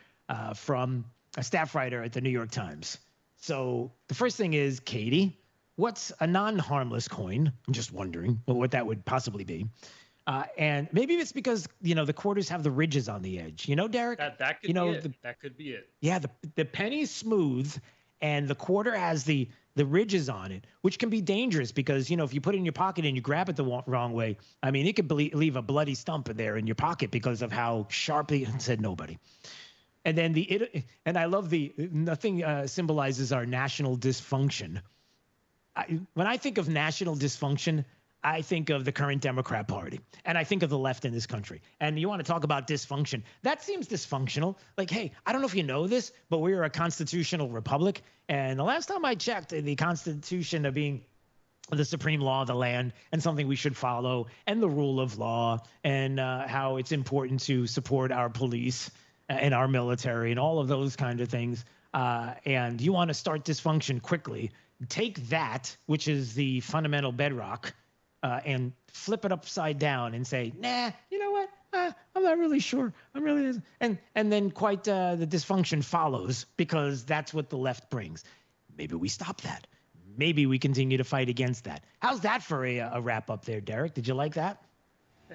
from a staff writer at the New York Times. So the first thing is, Katie, what's a non-harmless coin? I'm just wondering what that would possibly be. And maybe it's because, you know, the quarters have the ridges on the edge. You know, Derek? That could be it. That could be it. Yeah, the penny's smooth and the quarter has the ridges on it, which can be dangerous because, you know, if you put it in your pocket and you grab it the wrong way, I mean, it could leave a bloody stump there in your pocket because of how sharply said nobody. And then and I love nothing symbolizes our national dysfunction. When I think of national dysfunction, I think of the current Democrat Party, and I think of the left in this country. And you want to talk about dysfunction. That seems dysfunctional. Like, hey, I don't know if you know this, but we're a constitutional republic. And the last time I checked, the Constitution of being the supreme law of the land and something we should follow, and the rule of law, and how it's important to support our police and our military and all of those kind of things. And you want to start dysfunction quickly. take that, which is the fundamental bedrock, and flip it upside down and say, nah, you know what? I'm not really sure. I'm really, and then quite the dysfunction follows, because that's what the left brings. Maybe we stop that. Maybe we continue to fight against that. How's that for a wrap up there, Derek? Did you like that?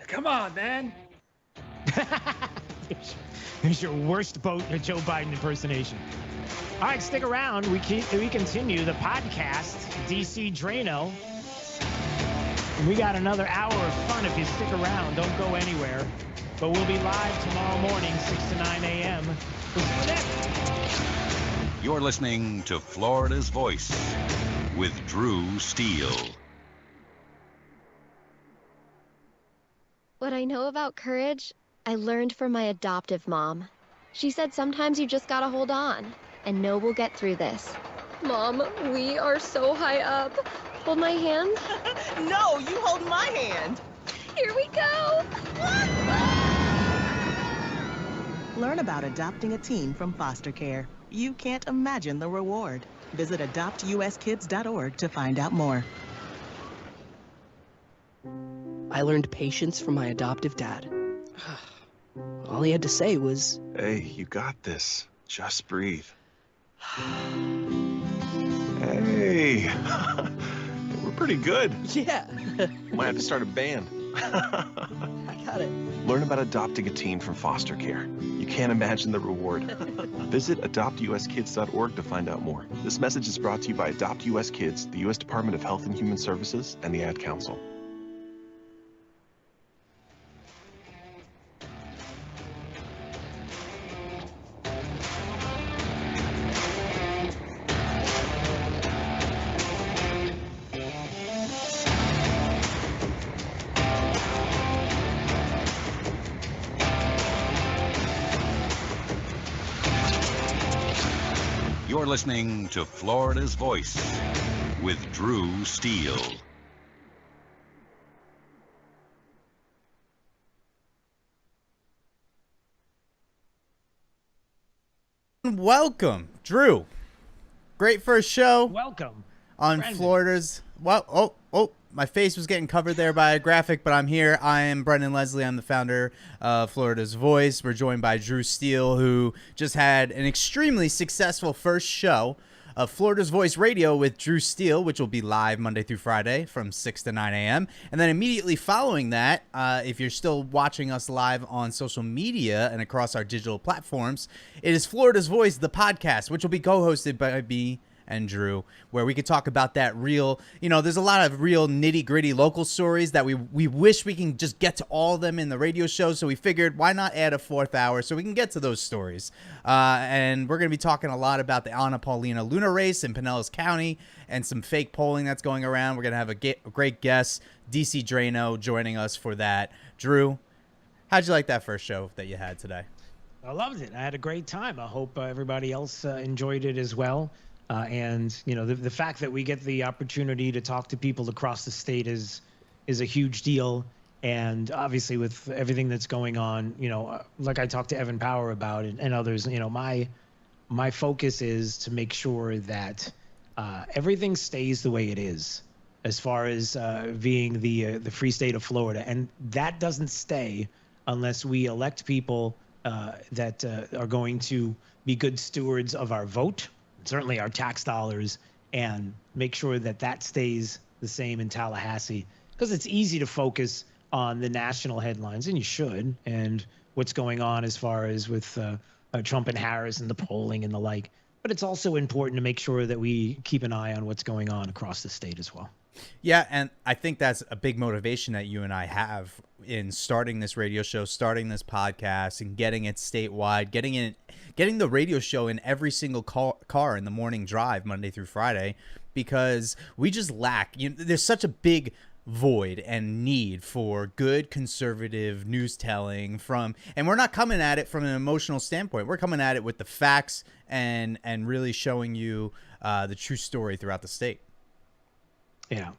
Come on, man. There's your worst Joe Biden impersonation. All right, stick around. We continue the podcast, DC Draino. We got another hour of fun if you stick around. Don't go anywhere. But we'll be live tomorrow morning, 6 to 9 a.m. We'll see you then. You're listening to Florida's Voice with Drew Steele. What I know about courage, I learned from my adoptive mom. She said sometimes you just gotta hold on and know we'll get through this. Mom, we are so high up. Hold my hand. No, you hold my hand. Here we go. Learn about adopting a teen from foster care. You can't imagine the reward. Visit adoptuskids.org to find out more. I learned patience from my adoptive dad. All he had to say was, "Hey, you got this. Just breathe." Hey, we're pretty good. Yeah. Might have to start a band. I got it. Learn about adopting a teen from foster care. You can't imagine the reward. Visit adoptuskids.org to find out more. This message is brought to you by Adopt US Kids, the U.S. Department of Health and Human Services, and the Ad Council. You're listening to Florida's Voice with Drew Steele. Welcome, Drew. Great first show. Welcome. On Brendon. Florida's. Well, my face was getting covered there by a graphic, but I'm here. I am Brendon Leslie. I'm the founder of Florida's Voice. We're joined by Drew Steele, who just had an extremely successful first show of Florida's Voice Radio with Drew Steele, which will be live Monday through Friday from 6 to 9 a.m. And then immediately following that, if you're still watching us live on social media and across our digital platforms, it is Florida's Voice, the podcast, which will be co-hosted by me and Drew, where we could talk about that real, there's a lot of real nitty gritty local stories that we wish we can just get to all of them in the radio show. So we figured, why not add a fourth hour so we can get to those stories? And we're going to be talking a lot about the Anna Paulina Luna race in Pinellas County and some fake polling that's going around. We're going to have a great guest, DC Draino, joining us for that. Drew, how'd you like that first show that you had today? I loved it. I had a great time. I hope everybody else enjoyed it as well. And the fact that we get the opportunity to talk to people across the state is a huge deal. And obviously with everything that's going on, like I talked to Evan Power about it and others, my focus is to make sure that everything stays the way it is as far as being the free state of Florida. And that doesn't stay unless we elect people that are going to be good stewards of our vote, certainly our tax dollars, and make sure that that stays the same in Tallahassee, because it's easy to focus on the national headlines, and you should, and what's going on as far as with Trump and Harris and the polling and the like. But it's also important to make sure that we keep an eye on what's going on across the state as well. Yeah, and I think that's a big motivation that you and I have in starting this radio show, starting this podcast, and getting it statewide, getting the radio show in every single car in the morning drive, Monday through Friday, because we just lack. There's such a big void and need for good conservative news telling and we're not coming at it from an emotional standpoint. We're coming at it with the facts and really showing you the true story throughout the state. Yeah.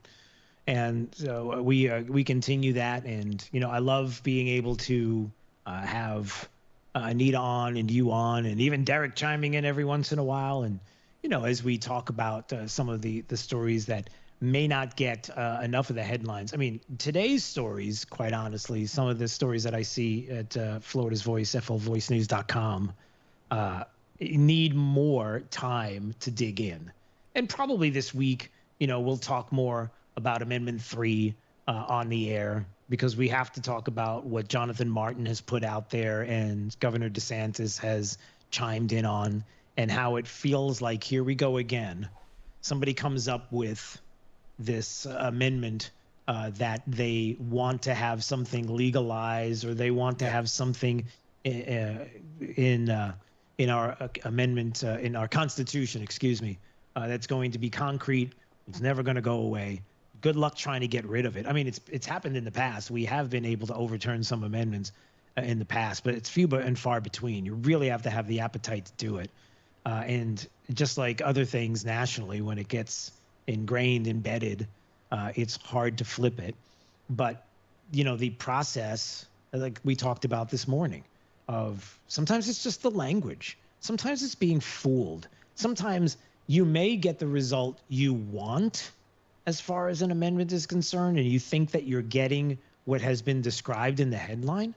And so we continue that. And, I love being able to have Anita on and you on, and even Derek chiming in every once in a while. And, as we talk about some of the stories that may not get enough of the headlines. I mean, today's stories, quite honestly, some of the stories that I see at Florida's Voice, flvoicenews.com, need more time to dig in. And probably this week, we'll talk more about Amendment 3 on the air, because we have to talk about what Jonathan Martin has put out there and Governor DeSantis has chimed in on, and how it feels like, here we go again. Somebody comes up with this amendment that they want to have something legalized, or they want to have something in our amendment, in our Constitution, that's going to be concrete. It's never going to go away. Good luck trying to get rid of it. I mean, it's happened in the past. We have been able to overturn some amendments in the past, but it's few and far between. You really have to have the appetite to do it. And just like other things nationally, when it gets ingrained, embedded, it's hard to flip it. But, the process, like we talked about this morning, of sometimes it's just the language. Sometimes it's being fooled. Sometimes you may get the result you want as far as an amendment is concerned, and you think that you're getting what has been described in the headline,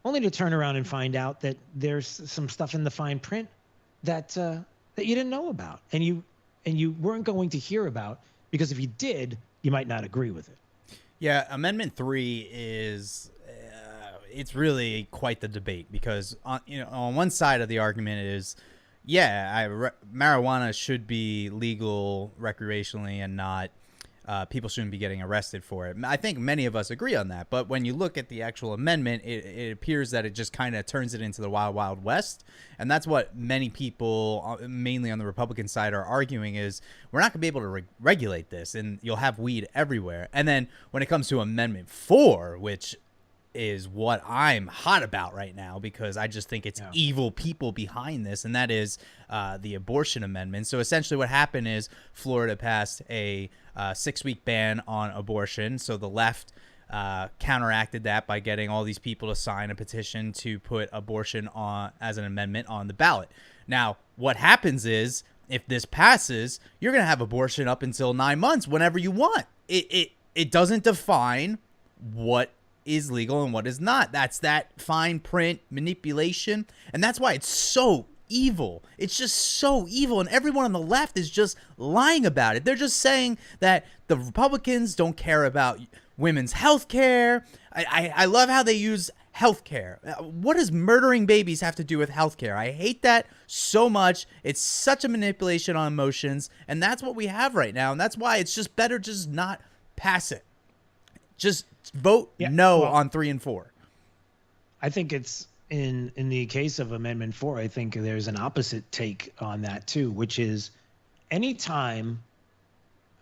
only to turn around and find out that there's some stuff in the fine print that you didn't know about, and you weren't going to hear about, because if you did, you might not agree with it. Yeah, Amendment 3 is it's really quite the debate, because on one side of the argument is, marijuana should be legal recreationally and not people shouldn't be getting arrested for it. I think many of us agree on that. But when you look at the actual amendment, it appears that it just kind of turns it into the wild, wild west. And that's what many people, mainly on the Republican side, are arguing is we're not going to be able to regulate this, and you'll have weed everywhere. And then when it comes to Amendment 4, which is what I'm hot about right now, because I just think it's evil people behind this, and that is the abortion amendment. So essentially what happened is Florida passed a 6-week ban on abortion. So the left counteracted that by getting all these people to sign a petition to put abortion on as an amendment on the ballot. Now, what happens is, if this passes, you're going to have abortion up until 9 months, whenever you want. It doesn't define what is legal and what is not. That's that fine print manipulation, and that's why it's so evil. It's just so evil, and everyone on the left is just lying about it. They're just saying that the Republicans don't care about women's health care. I love how they use health care. What does murdering babies have to do with health care? I hate that so much. It's such a manipulation on emotions, and that's what we have right now, and that's why it's just better just not pass it. Just vote on 3 and 4. I think it's in the case of Amendment 4, I think there's an opposite take on that too, which is anytime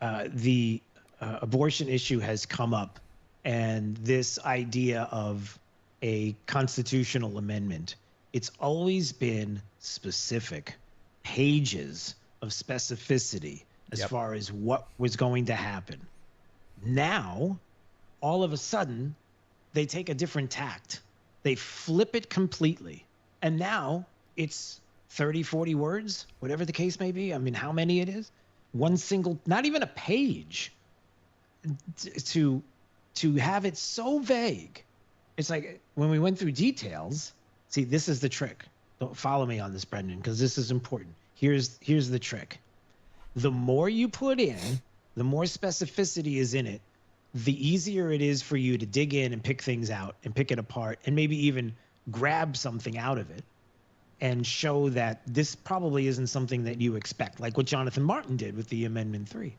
the abortion issue has come up, and this idea of a constitutional amendment, it's always been specific, pages of specificity as far as what was going to happen. Now, all of a sudden, they take a different tact. They flip it completely. And now it's 30, 40 words, whatever the case may be. I mean, how many it is? One single, not even a page, to have it so vague. It's like when we went through details, see, this is the trick. Don't follow me on this, Brendon, because this is important. Here's the trick. The more you put in, the more specificity is in it, the easier it is for you to dig in and pick things out and pick it apart and maybe even grab something out of it and show that this probably isn't something that you expect, like what Jonathan Martin did with the Amendment 3,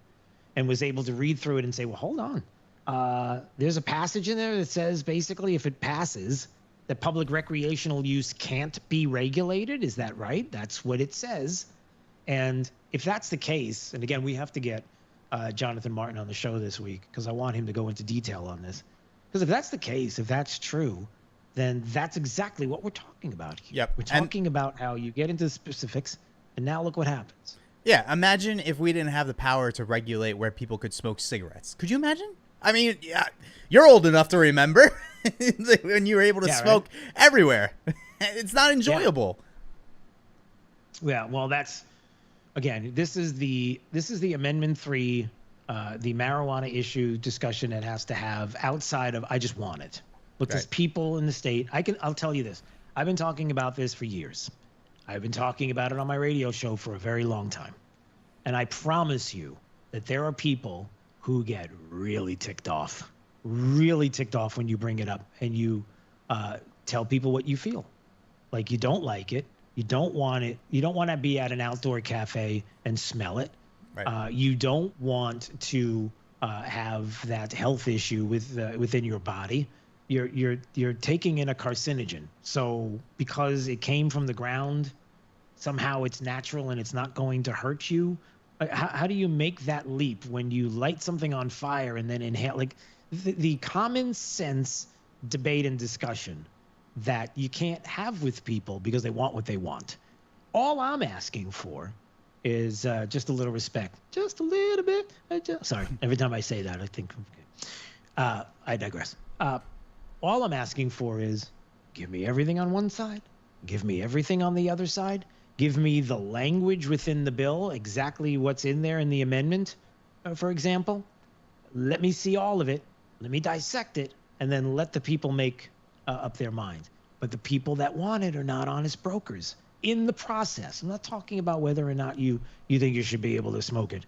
and was able to read through it and say, well, hold on. There's a passage in there that says basically if it passes, that public recreational use can't be regulated. Is that right? That's what it says. And if that's the case, and again, we have to get Jonathan Martin on the show this week, because I want him to go into detail on this. Because if that's the case, if that's true, then that's exactly what we're talking about here. Yep. We're talking about how you get into the specifics, and now look what happens. Yeah, imagine if we didn't have the power to regulate where people could smoke cigarettes. Could you imagine? I mean, yeah, you're old enough to remember when you were able to smoke everywhere. It's not enjoyable. Yeah, well, that's again, this is the Amendment 3, the marijuana issue discussion that has to have outside of I just want it. Look, there's people in the state. I'll tell you this. I've been talking about this for years. I've been talking about it on my radio show for a very long time. And I promise you that there are people who get really ticked off when you bring it up and you tell people what you feel. Like you don't like it. You don't want it. You don't want to be at an outdoor cafe and smell it. Right. You don't want to have that health issue within your body. You're taking in a carcinogen. So because it came from the ground, somehow it's natural and it's not going to hurt you. How do you make that leap when you light something on fire and then inhale? Like the common sense debate and discussion that you can't have with people because they want what they want. All I'm asking for is just a little respect, just a little bit. Sorry, every time I say that, I think, okay. I digress. All I'm asking for is give me everything on one side, give me everything on the other side, give me the language within the bill, exactly what's in there in the amendment, for example. Let me see all of it, let me dissect it, and then let the people make up their mind. But the people that want it are not honest brokers in the process. I'm not talking about whether or not you think you should be able to smoke it.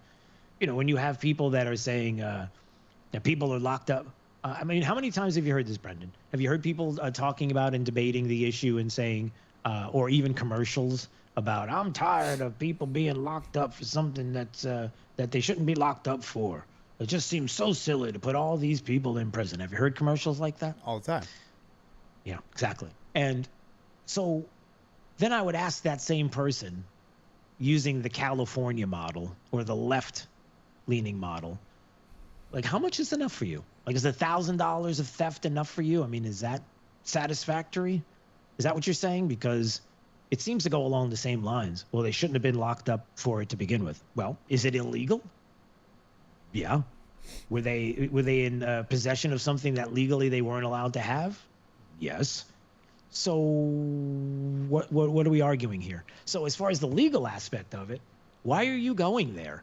You know, when you have people that are saying that people are locked up. I mean, how many times have you heard this, Brendon? Have you heard people talking about and debating the issue and saying, or even commercials about, I'm tired of people being locked up for something that they shouldn't be locked up for. It just seems so silly to put all these people in prison. Have you heard commercials like that? All the time. Yeah, exactly. And so then I would ask that same person using the California model or the left-leaning model, like, how much is enough for you? Like, is $1,000 of theft enough for you? I mean, is that satisfactory? Is that what you're saying? Because it seems to go along the same lines. Well, they shouldn't have been locked up for it to begin with. Well, is it illegal? Yeah. Were they in possession of something that legally they weren't allowed to have? Yes. So what are we arguing here? So as far as the legal aspect of it, why are you going there?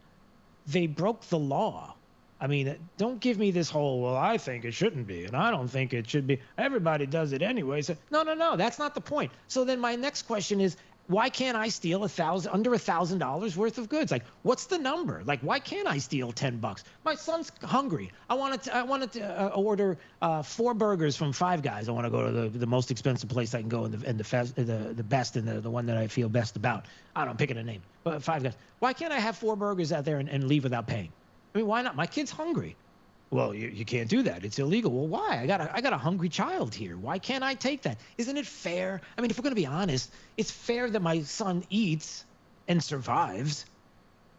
They broke the law. I mean, don't give me this whole, well, I think it shouldn't be, and I don't think it should be. Everybody does it anyway. So, no, that's not the point. So then my next question is, why can't I steal under $1,000 worth of goods? Like, what's the number? Like, why can't I steal $10? My son's hungry. I wanted to order 4 burgers from Five Guys. I want to go to the most expensive place I can go and the best and the one that I feel best about. I don't know, picking a name, but Five Guys. Why can't I have 4 burgers out there and leave without paying? I mean, why not? My kid's hungry. Well, you can't do that. It's illegal. Well, why? I got a hungry child here. Why can't I take that? Isn't it fair? I mean, if we're going to be honest, it's fair that my son eats and survives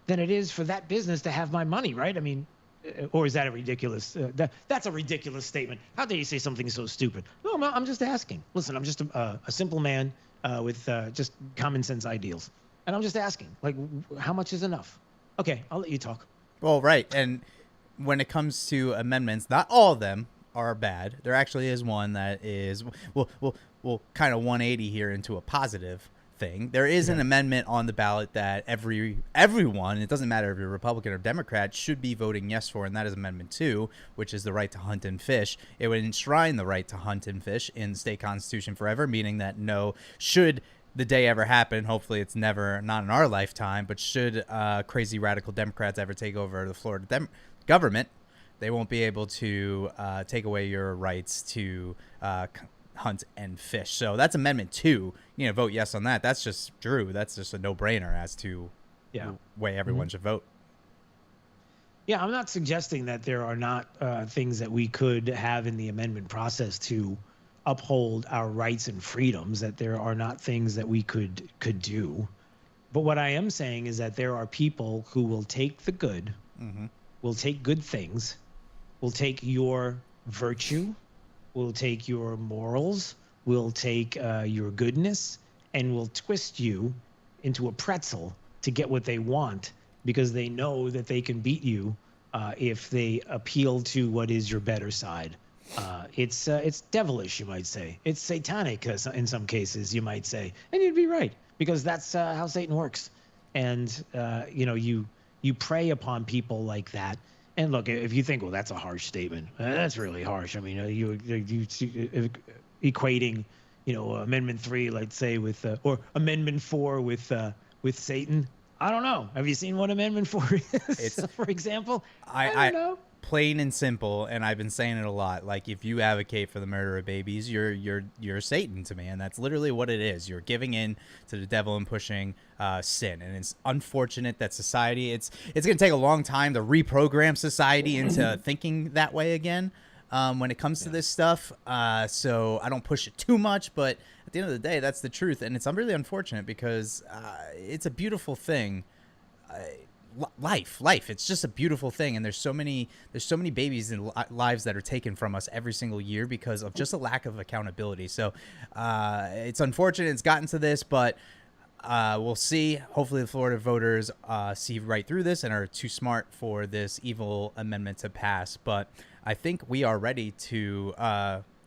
than it is for that business to have my money, right? I mean, or is that a ridiculous? That's a ridiculous statement. How dare you say something so stupid? No, I'm just asking. Listen, I'm just a simple man with just common sense ideals, and I'm just asking, like, how much is enough? Okay, I'll let you talk. Well, right, and when it comes to amendments, not all of them are bad. There actually is one that is, we'll kind of 180 here into a positive thing. There is an amendment on the ballot that everyone, it doesn't matter if you're Republican or Democrat, should be voting yes for, and that is Amendment 2, which is the right to hunt and fish. It would enshrine the right to hunt and fish in the state constitution forever, meaning that should the day ever happen, hopefully it's never, not in our lifetime, but should crazy radical Democrats ever take over the Florida government, they won't be able to take away your rights to hunt and fish. So that's Amendment 2. You know, vote yes on that. That's just Drew. That's just a no-brainer as to the way everyone should vote. Yeah, I'm not suggesting that there are not things that we could have in the amendment process to uphold our rights and freedoms, that there are not things that we could do. But what I am saying is that there are people who will take the good, will take good things, will take your virtue, will take your morals, will take your goodness, and will twist you into a pretzel to get what they want, because they know that they can beat you if they appeal to what is your better side. It's devilish, you might say. It's satanic in some cases, you might say. And you'd be right, because that's how Satan works. And you prey upon people like that. And look, if you think, well, that's a harsh statement, that's really harsh. I mean, you equating, Amendment 3, let's say, with or Amendment 4 with Satan. I don't know. Have you seen what Amendment 4 is, for example? I don't know. Plain and simple, and I've been saying it a lot. Like, if you advocate for the murder of babies, you're Satan to me, and that's literally what it is. You're giving in to the devil and pushing sin, and it's unfortunate that society. It's going to take a long time to reprogram society into thinking that way again when it comes to this stuff. So I don't push it too much, but at the end of the day, that's the truth, and it's really unfortunate because it's a beautiful thing. Life, it's just a beautiful thing, and there's so many babies and lives that are taken from us every single year because of just a lack of accountability. So it's unfortunate it's gotten to this, but we'll see. Hopefully the Florida voters see right through this and are too smart for this evil amendment to pass. But I think we are ready to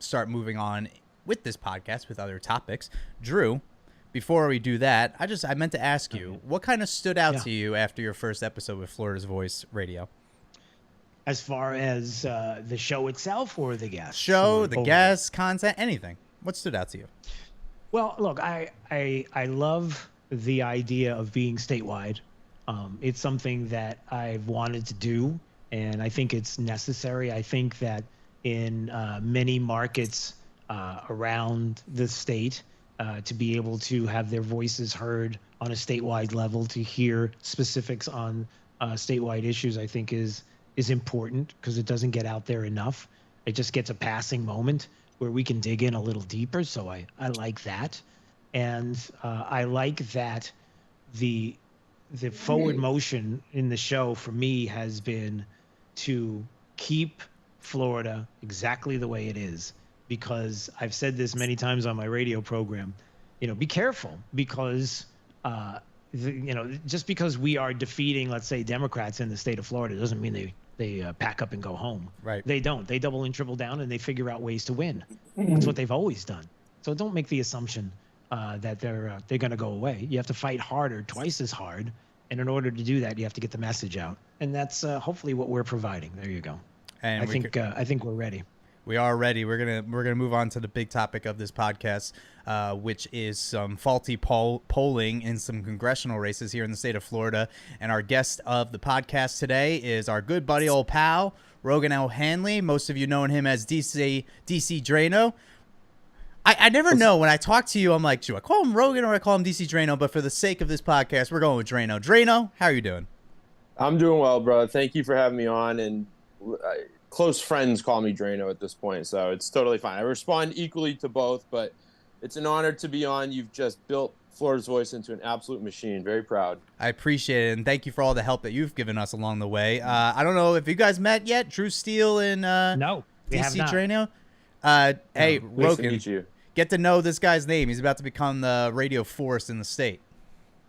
start moving on with this podcast with other topics. Drew, before we do that, I meant to ask you, what kind of stood out to you after your first episode with Florida's Voice Radio? As far as the show itself or the guests? The guests, content, anything. What stood out to you? Well, look, I love the idea of being statewide. It's something that I've wanted to do, and I think it's necessary. I think that in many markets around the state, to be able to have their voices heard on a statewide level, to hear specifics on statewide issues, I think is important because it doesn't get out there enough. It just gets a passing moment where we can dig in a little deeper. So I like that. And I like that the forward motion in the show for me has been to keep Florida exactly the way it is. Because I've said this many times on my radio program, be careful because, just because we are defeating, let's say, Democrats in the state of Florida doesn't mean they pack up and go home. Right. They don't. They double and triple down and they figure out ways to win. That's what they've always done. So don't make the assumption that they're going to go away. You have to fight harder, twice as hard. And in order to do that, you have to get the message out. And that's hopefully what we're providing. There you go. And I think we're ready. We are ready. We're gonna move on to the big topic of this podcast, which is some faulty polling in some congressional races here in the state of Florida. And our guest of the podcast today is our good buddy, old pal, Rogan L. Hanley. Most of you know him as DC Draino. I never know when I talk to you. I'm like, do I call him Rogan or I call him DC Draino? But for the sake of this podcast, we're going with Draino. Draino, how are you doing? I'm doing well, bro. Thank you for having me on. And close friends call me Draino at this point, so it's totally fine. I respond equally to both, but it's an honor to be on. You've just built Florida's Voice into an absolute machine. Very proud. I appreciate it, and thank you for all the help that you've given us along the way. I don't know if you guys met yet, Drew Steele and no, DC Draino. Hey, Rogan, nice to meet you. Get to know this guy's name. He's about to become the radio force in the state.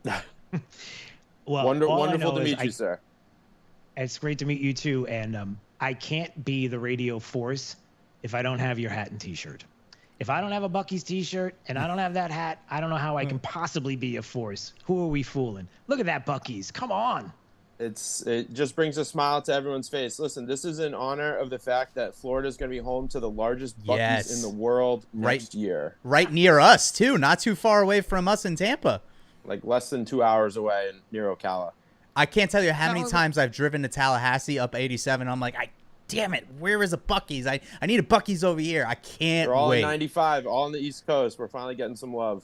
Well, wonderful to meet you, sir. It's great to meet you too, and I can't be the radio force if I don't have your hat and T-shirt. If I don't have a Buc-ee's T-shirt and I don't have that hat, I don't know how I can possibly be a force. Who are we fooling? Look at that Buc-ee's. Come on. It just brings a smile to everyone's face. Listen, this is in honor of the fact that Florida is going to be home to the largest Buc-ee's in the world next year. Right near us, too. Not too far away from us in Tampa. Like less than 2 hours away near Ocala. I can't tell you how many times I've driven to Tallahassee up 87. I'm like, damn it, where is a Buc-ee's? I need a Buc-ee's over here. I can't They're all wait. in 95, all on the East Coast. We're finally getting some love.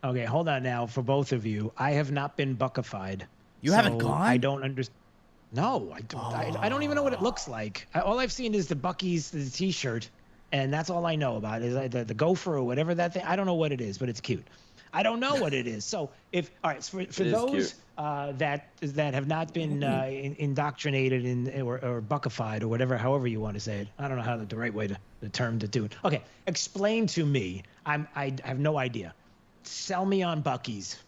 Okay, hold on now. For both of you, I have not been Buc-ified. You haven't gone? I don't understand. No, I don't. I don't even know what it looks like. All I've seen is the Buc-ee's, the T-shirt, and that's all I know about it. Is the gopher or whatever that thing. I don't know what it is, but it's cute. I don't know what it is. So for those that have not been indoctrinated or Buc-ified or whatever, however you want to say it, I don't know how the right way the term to do it. Okay, explain to me. I have no idea. Sell me on Buc-ee's.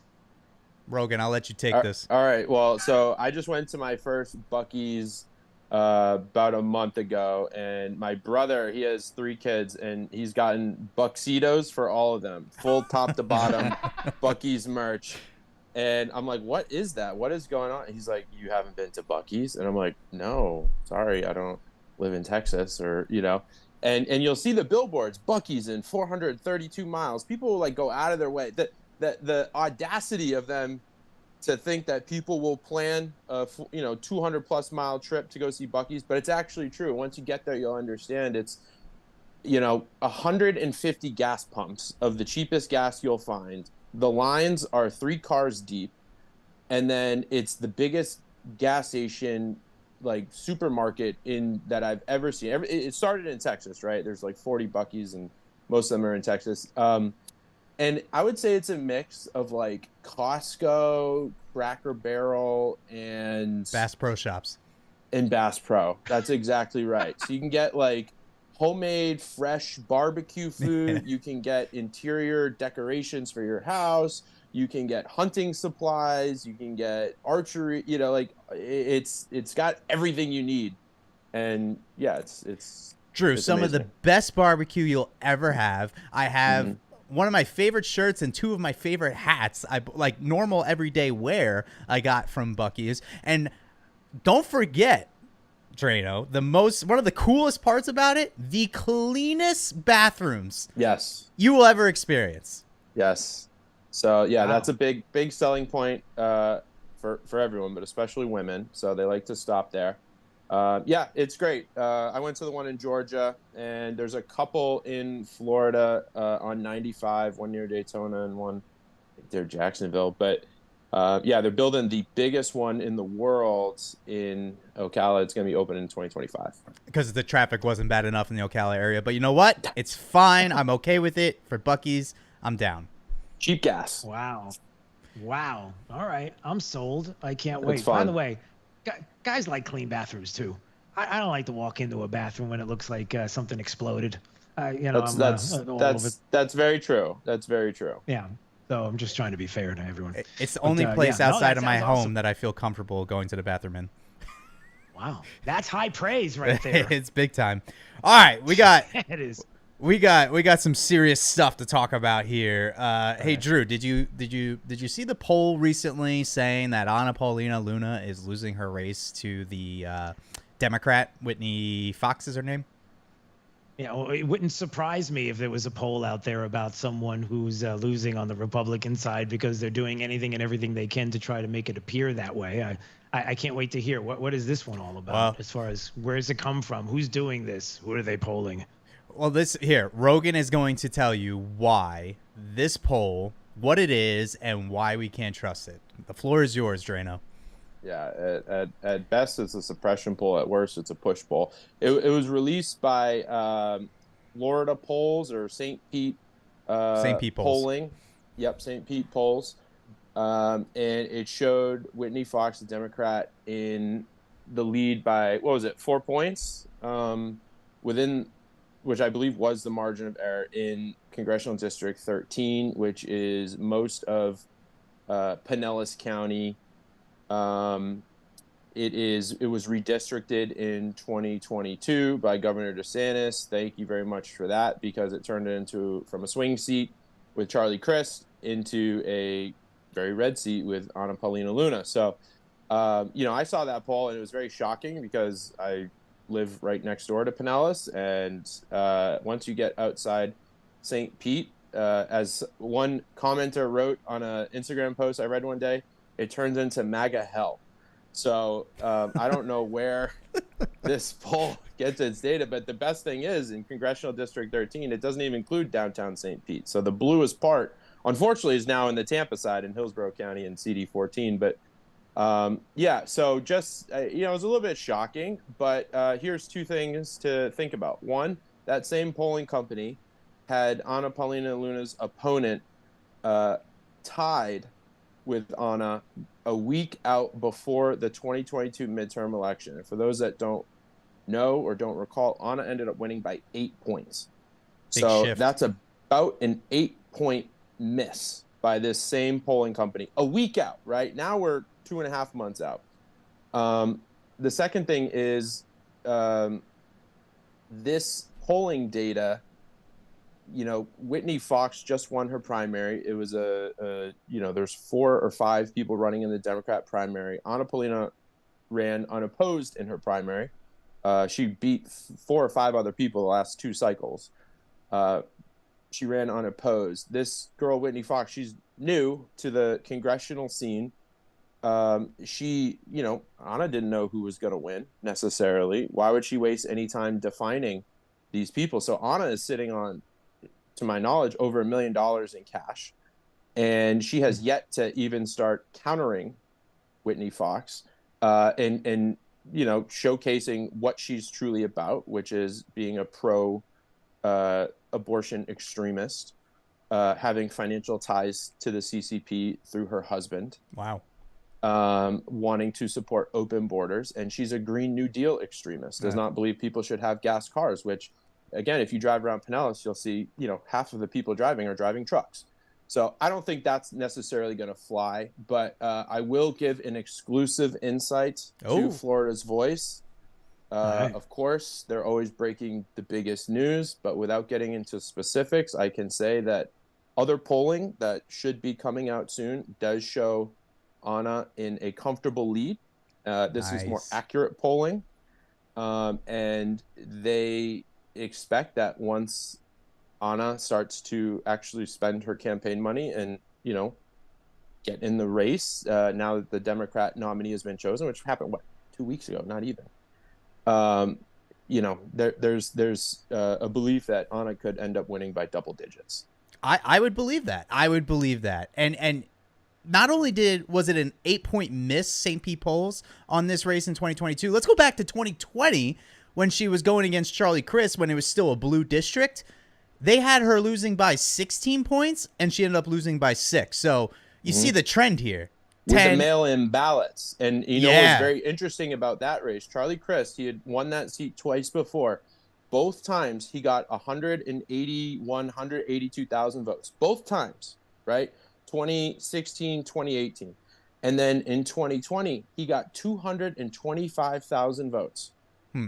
Rogan, I'll let you take this. All right. Well, so I just went to my first Buc-ee's about a month ago, and my brother, he has 3 kids, and he's gotten Bucksitos for all of them, full top to bottom Buc-ee's merch. And I'm like, what is that? What is going on? He's like, you haven't been to Buc-ee's? And I'm like, no, sorry, I don't live in Texas, or, you know. And you'll see the billboards, Buc-ee's in 432 miles. People will like go out of their way. The audacity of them to think that people will plan a 200+ mile trip to go see Buc-ee's, but it's actually true. Once you get there, you'll understand. It's 150 gas pumps of the cheapest gas you'll find. The lines are 3 cars deep, and then it's the biggest gas station, like supermarket that I've ever seen. It started in Texas, right? There's like 40 Buc-ee's, and most of them are in Texas. And I would say it's a mix of like Costco, Cracker Barrel, and Bass Pro Shops. And Bass Pro. That's exactly right. So you can get like homemade, fresh barbecue food. You can get interior decorations for your house. You can get hunting supplies. You can get archery. Like it's got everything you need. And yeah, it's Drew, it's some amazing. of the best barbecue you'll ever have. I have one of my favorite shirts and 2 of my favorite hats. I like normal everyday wear I got from Buc-ee's. And don't forget, Draino, one of the coolest parts about it, the cleanest bathrooms you will ever experience. Yes. So yeah, Wow. that's a big selling point for everyone, but especially women. So they like to stop there. Yeah, it's great. I went to the one in Georgia, and there's a couple in Florida on 95, one near Daytona and one near Jacksonville. But yeah, they're building the biggest one in the world in Ocala. It's going to be open in 2025. Because the traffic wasn't bad enough in the Ocala area. But you know what? It's fine. I'm okay with it. For Buc-ee's, I'm down. Cheap gas. Wow. All right. I'm sold. I can't wait. fun. By the way, guys like clean bathrooms too. I don't like to walk into a bathroom when it looks like something exploded. That's very true. That's very true. Yeah. So I'm just trying to be fair to everyone. It's the only place outside of my home awesome. that I feel comfortable going to the bathroom in. Wow. That's high praise right there. It's big time. All right, we got It is. We got some serious stuff to talk about here. Hey Drew, did you see the poll recently saying that Ana Paulina Luna is losing her race to the Democrat Whitney Fox is her name? Yeah, well, it wouldn't surprise me if there was a poll out there about someone who's losing on the Republican side because they're doing anything and everything they can to try to make it appear that way. I can't wait to hear what is this one all about, as far as where does it come from? Who's doing this? Who are they polling? Well, Rogan is going to tell you why this poll, what it is, and why we can't trust it. The floor is yours, Draino. Yeah, at best it's a suppression poll. At worst, it's a push poll. It was released by Florida Polls or St. Pete Polls. Polling. Yep, St. Pete Polls. And it showed Whitney Fox, the Democrat, in the lead by, 4 points? Within, which I believe was the margin of error, in Congressional District 13, which is most of Pinellas County. It was redistricted in 2022 by Governor DeSantis. Thank you very much for that, because it turned it from a swing seat with Charlie Crist into a very red seat with Ana Paulina Luna. So, I saw that poll and it was very shocking because I live right next door to Pinellas, and once you get outside St. Pete, as one commenter wrote on an Instagram post I read one day, it turns into MAGA hell. So I don't know where this poll gets its data, but the best thing is in Congressional District 13, it doesn't even include downtown St. Pete. So the bluest part, unfortunately, is now in the Tampa side in Hillsborough County and CD 14. But so just, it was a little bit shocking, but here's 2 things to think about. One, that same polling company had Ana Paulina Luna's opponent tied with Ana a week out before the 2022 midterm election. And for those that don't know or don't recall, Ana ended up winning by 8 points. That's about an 8-point miss by this same polling company a week out, right? Now we're 2.5 months out. The second thing is this polling data Whitney Fox just won her primary. It was there's 4 or 5 people running in the Democrat primary. Anna Paulina ran unopposed in her primary. She beat 4 or 5 other people the last 2 cycles. She ran unopposed. This girl, Whitney Fox, she's new to the congressional scene. Anna didn't know who was going to win necessarily. Why would she waste any time defining these people? So Anna is sitting on, to my knowledge, over $1 million in cash. And she has yet to even start countering Whitney Fox and showcasing what she's truly about, which is being a pro abortion extremist, having financial ties to the CCP through her husband. Wow. Wanting to support open borders. And she's a Green New Deal extremist, does not believe people should have gas cars, which, again, if you drive around Pinellas, you'll see, half of the people driving are driving trucks. So I don't think that's necessarily going to fly, but I will give an exclusive insight to Florida's Voice. Of course, they're always breaking the biggest news, but without getting into specifics, I can say that other polling that should be coming out soon does show Anna in a comfortable lead. This is more accurate polling, and they expect that once Anna starts to actually spend her campaign money and get in the race, now that the Democrat nominee has been chosen, which happened 2 weeks ago, not even. There's a belief that Anna could end up winning by double digits. I would believe that. And not only was it an 8-point miss, St. Pete polls, on this race in 2022. Let's go back to 2020 when she was going against Charlie Crist when it was still a blue district. They had her losing by 16 points, and she ended up losing by 6. So you see the trend here. With the mail-in ballots. And what's very interesting about that race, Charlie Crist, he had won that seat twice before. Both times he got 182,000 votes. Both times, right? 2016, 2018. And then in 2020, he got 225,000 votes,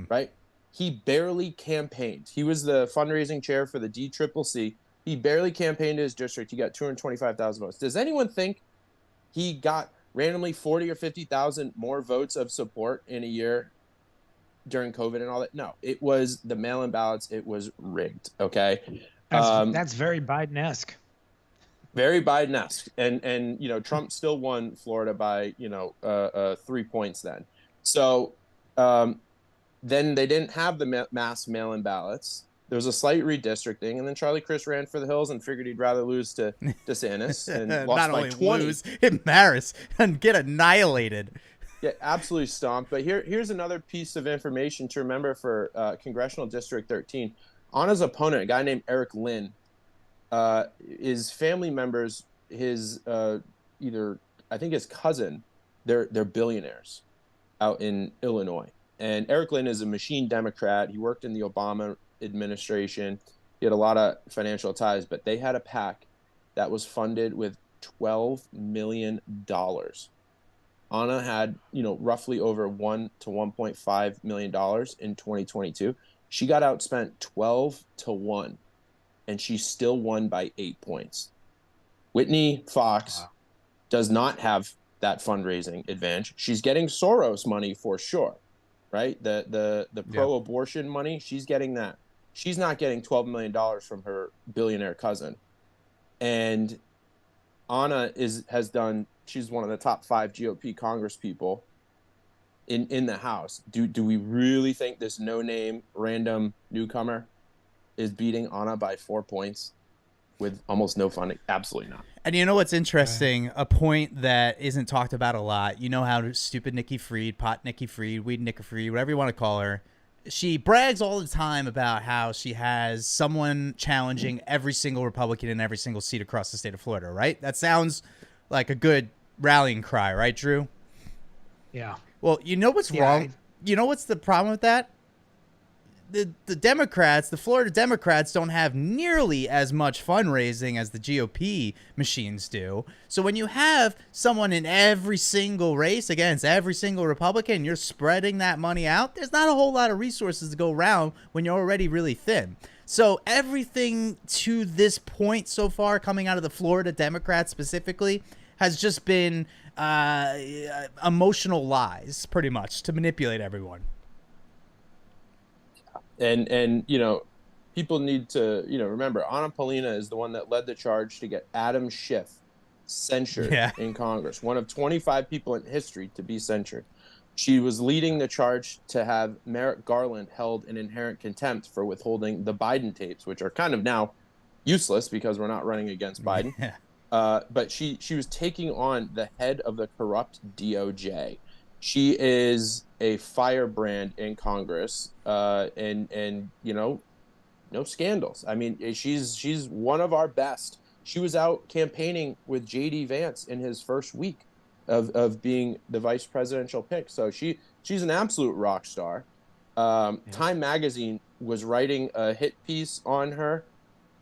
right? He barely campaigned. He was the fundraising chair for the DCCC. He barely campaigned his district. He got 225,000 votes. Does anyone think he got randomly 40 or 50,000 more votes of support in a year during COVID and all that? No, it was the mail-in ballots. It was rigged. Okay. That's very Biden-esque. Very Biden-esque. And Trump still won Florida by, 3 points then. So then they didn't have the mass mail-in ballots. There was a slight redistricting, and then Charlie Crist ran for the hills and figured he'd rather lose to DeSantis and lost by 20. Lose, embarrass, and get annihilated. Yeah, absolutely stomped. But here's another piece of information to remember for Congressional District 13. Anna's opponent, a guy named Eric Lynn, his family members, his I think his cousin, they're billionaires out in Illinois. And Eric Lynn is a machine Democrat. He worked in the Obama administration. He had a lot of financial ties, but they had a PAC that was funded with $12 million. Anna had, roughly over $1 to $1.5 million in 2022. She got outspent 12-1, and she still won by 8 points. Whitney Fox does not have that fundraising advantage. She's getting Soros money for sure, right? The pro-abortion money, she's getting that. She's not getting $12 million from her billionaire cousin. And Anna she's one of the top 5 GOP Congress people in the House. Do we really think this no-name random newcomer is beating Anna by 4 points with almost no funding? Absolutely not. And you know what's interesting? A point that isn't talked about a lot. You know how stupid Nikki Fried, pot Nikki Fried, weed Nikki Fried, whatever you want to call her, she brags all the time about how she has someone challenging every single Republican in every single seat across the state of Florida, right? That sounds like a good rallying cry, right, Drew? Yeah. Well, you know what's wrong? You know what's the problem with that? the Democrats, the Florida Democrats, don't have nearly as much fundraising as the GOP machines do. So when you have someone in every single race against every single Republican, you're spreading that money out, there's not a whole lot of resources to go around when you're already really thin. So everything to this point so far coming out of the Florida Democrats specifically has just been emotional lies, pretty much, to manipulate everyone. And you know, people need to, you know, remember, Anna Paulina is the one that led the charge to get Adam Schiff censured in Congress, one of 25 people in history to be censured. She was leading the charge to have Merrick Garland held in inherent contempt for withholding the Biden tapes, which are kind of now useless because we're not running against Biden. But she was taking on the head of the corrupt DOJ. She is a firebrand in Congress, and you know, no scandals. I mean, she's one of our best. She was out campaigning with J.D. Vance in his first week of being the vice presidential pick. So she's an absolute rock star. Time Magazine was writing a hit piece on her,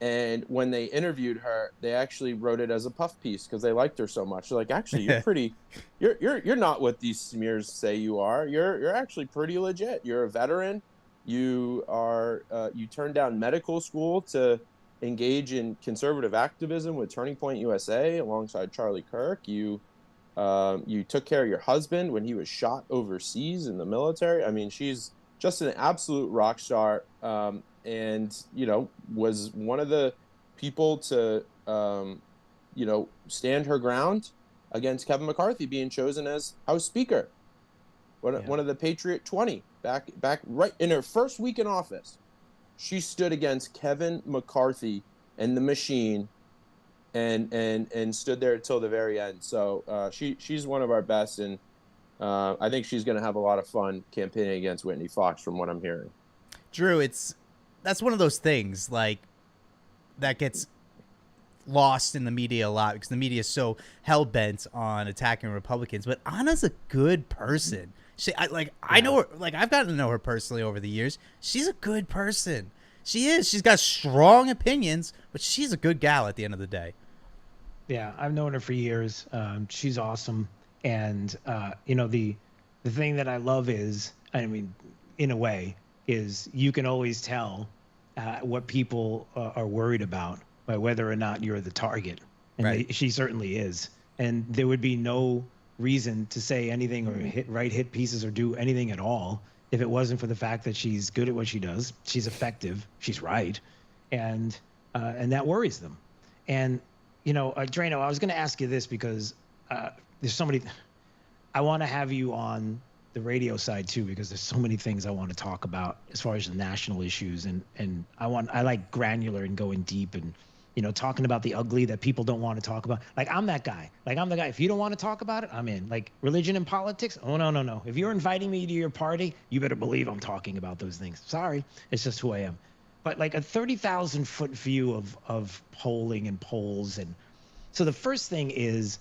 and when they interviewed her, they actually wrote it as a puff piece because they liked her so much. They're like, actually, you're pretty. You're not what these smears say you are. You're actually pretty legit. You're a veteran. You are. You turned down medical school to engage in conservative activism with Turning Point USA alongside Charlie Kirk. You took care of your husband when he was shot overseas in the military. I mean, she's just an absolute rock star. And, you know, was one of the people to, you know, stand her ground against Kevin McCarthy being chosen as House Speaker. One of the Patriot 20 back right in her first week in office. She stood against Kevin McCarthy and the machine and stood there until the very end. So she's one of our best, and I think she's going to have a lot of fun campaigning against Whitney Fox from what I'm hearing. Drew, that's one of those things like that gets lost in the media a lot because the media is so hell-bent on attacking Republicans. But Anna's a good person. I know her, like I've gotten to know her personally over the years. She's a good person. She is. She's got strong opinions, but she's a good gal at the end of the day. Yeah, I've known her for years. She's awesome. And, you know, the thing that I love is, I mean, in a way, is you can always tell what people are worried about by whether or not you're the target. And she certainly is. And there would be no reason to say anything or hit pieces or do anything at all if it wasn't for the fact that she's good at what she does. She's effective. She's right. And that worries them. And, you know, Draino, I was going to ask you this because there's somebody I want to have you on the radio side too, because there's so many things I want to talk about as far as the national issues, and I like granular and going deep and, you know, talking about the ugly that people don't want to talk about. Like I'm that guy. Like I'm the guy. If you don't want to talk about it, I'm in. Like religion and politics. Oh no. If you're inviting me to your party, you better believe I'm talking about those things. Sorry, it's just who I am. But like a 30,000 foot view of polling and polls, and so the first thing is.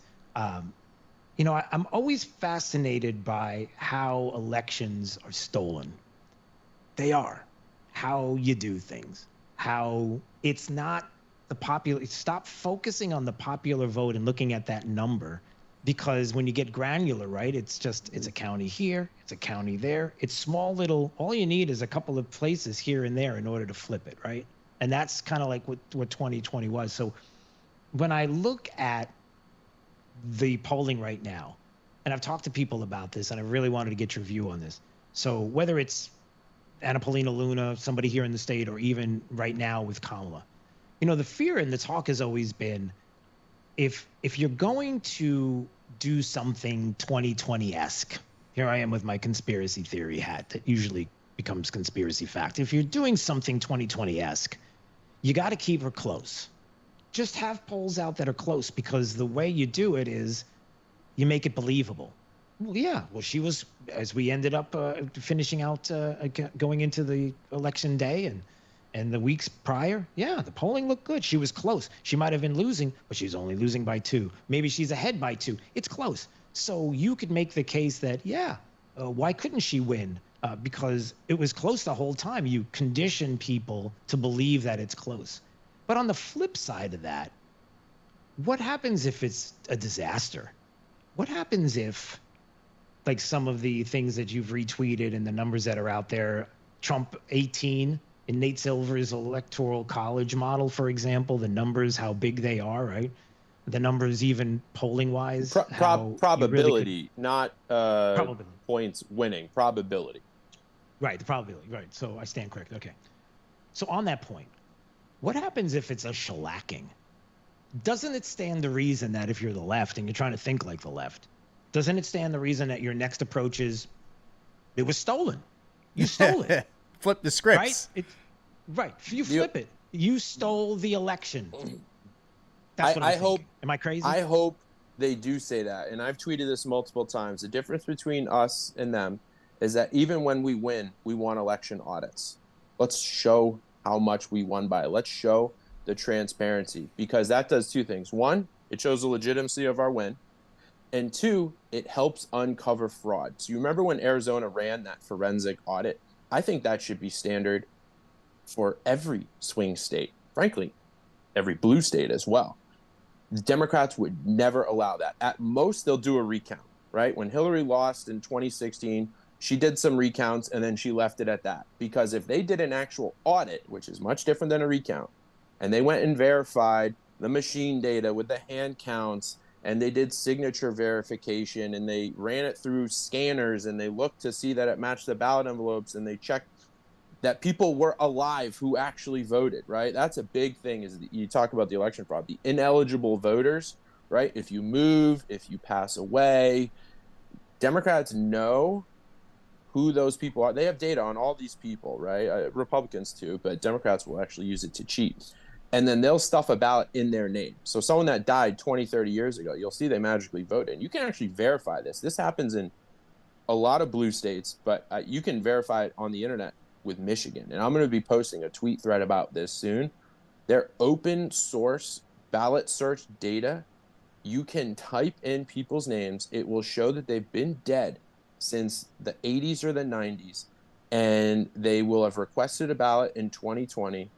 You know, I'm always fascinated by how elections are stolen. They are. How you do things. How it's not the popular. Stop focusing on the popular vote and looking at that number, because when you get granular, right, it's a county here, it's a county there. It's small little, all you need is a couple of places here and there in order to flip it, right? And that's kind of like what 2020 was. So when I look at the polling right now, and I've talked to people about this, and I really wanted to get your view on this. So whether it's Anna Paulina Luna, somebody here in the state, or even right now with Kamala, you know, the fear and the talk has always been, if you're going to do something 2020-esque, here I am with my conspiracy theory hat that usually becomes conspiracy fact. If you're doing something 2020-esque, you got to keep her close. Just have polls out that are close, because the way you do it is you make it believable. Well, yeah. Well, she was, as we ended up finishing out going into the election day and the weeks prior, yeah, the polling looked good. She was close. She might have been losing, but she's only losing by 2. Maybe she's ahead by 2. It's close. So you could make the case that, yeah, why couldn't she win because it was close the whole time. You condition people to believe that it's close. But on the flip side of that, what happens if it's a disaster? What happens if, like some of the things that you've retweeted and the numbers that are out there, Trump 18 in Nate Silver's electoral college model, for example, the numbers, how big they are, right? The numbers, even polling wise, probability, not probability. Points winning, probability. Right, the probability. Right. So I stand correct. Okay. So on that point, what happens if it's a shellacking? Doesn't it stand to reason that if you're the left and you're trying to think like the left, doesn't it stand to reason that your next approach is it was stolen? You stole it. Flip the scripts. Right? Right. You flip it. You stole the election. That's what I hope. Am I crazy? I hope they do say that. And I've tweeted this multiple times. The difference between us and them is that even when we win, we want election audits. Let's show how much we won by. Let's show the transparency, because that does two things. One, it shows the legitimacy of our win. And two, it helps uncover fraud. So you remember when Arizona ran that forensic audit? I think that should be standard for every swing state, frankly, every blue state as well. The Democrats would never allow that. At most, they'll do a recount, right? When Hillary lost in 2016, she did some recounts and then she left it at that. Because if they did an actual audit, which is much different than a recount, and they went and verified the machine data with the hand counts, and they did signature verification, and they ran it through scanners, and they looked to see that it matched the ballot envelopes, and they checked that people were alive who actually voted, right? That's a big thing, is that you talk about the election fraud, the ineligible voters, right? If you move, if you pass away, Democrats know who those people are. They have data on all these people, right? Republicans too, but Democrats will actually use it to cheat. And then they'll stuff a ballot in their name. So someone that died 20, 30 years ago, you'll see they magically voted. And you can actually verify this. This happens in a lot of blue states, but you can verify it on the internet with Michigan. And I'm going to be posting a tweet thread about this soon. They're open source ballot search data. You can type in people's names. It will show that they've been dead since the 80s or the 90s. And they will have requested a ballot in 2020.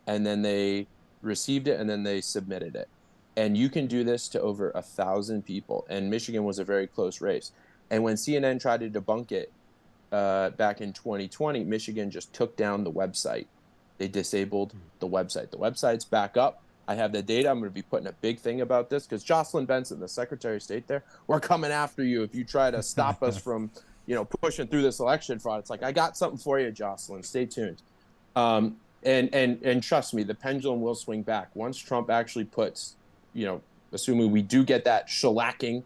And then they received it, and then they submitted it. And you can do this to over 1,000 people. And Michigan was a very close race. And when CNN tried to debunk it back in 2020, Michigan just took down the website. They disabled the website. The website's back up. I have the data. I'm going to be putting a big thing about this, because Jocelyn Benson, the Secretary of State there, we're coming after you if you try to stop us from, pushing through this election fraud. It's like, I got something for you, Jocelyn. Stay tuned. And trust me, the pendulum will swing back once Trump actually puts, assuming we do get that shellacking,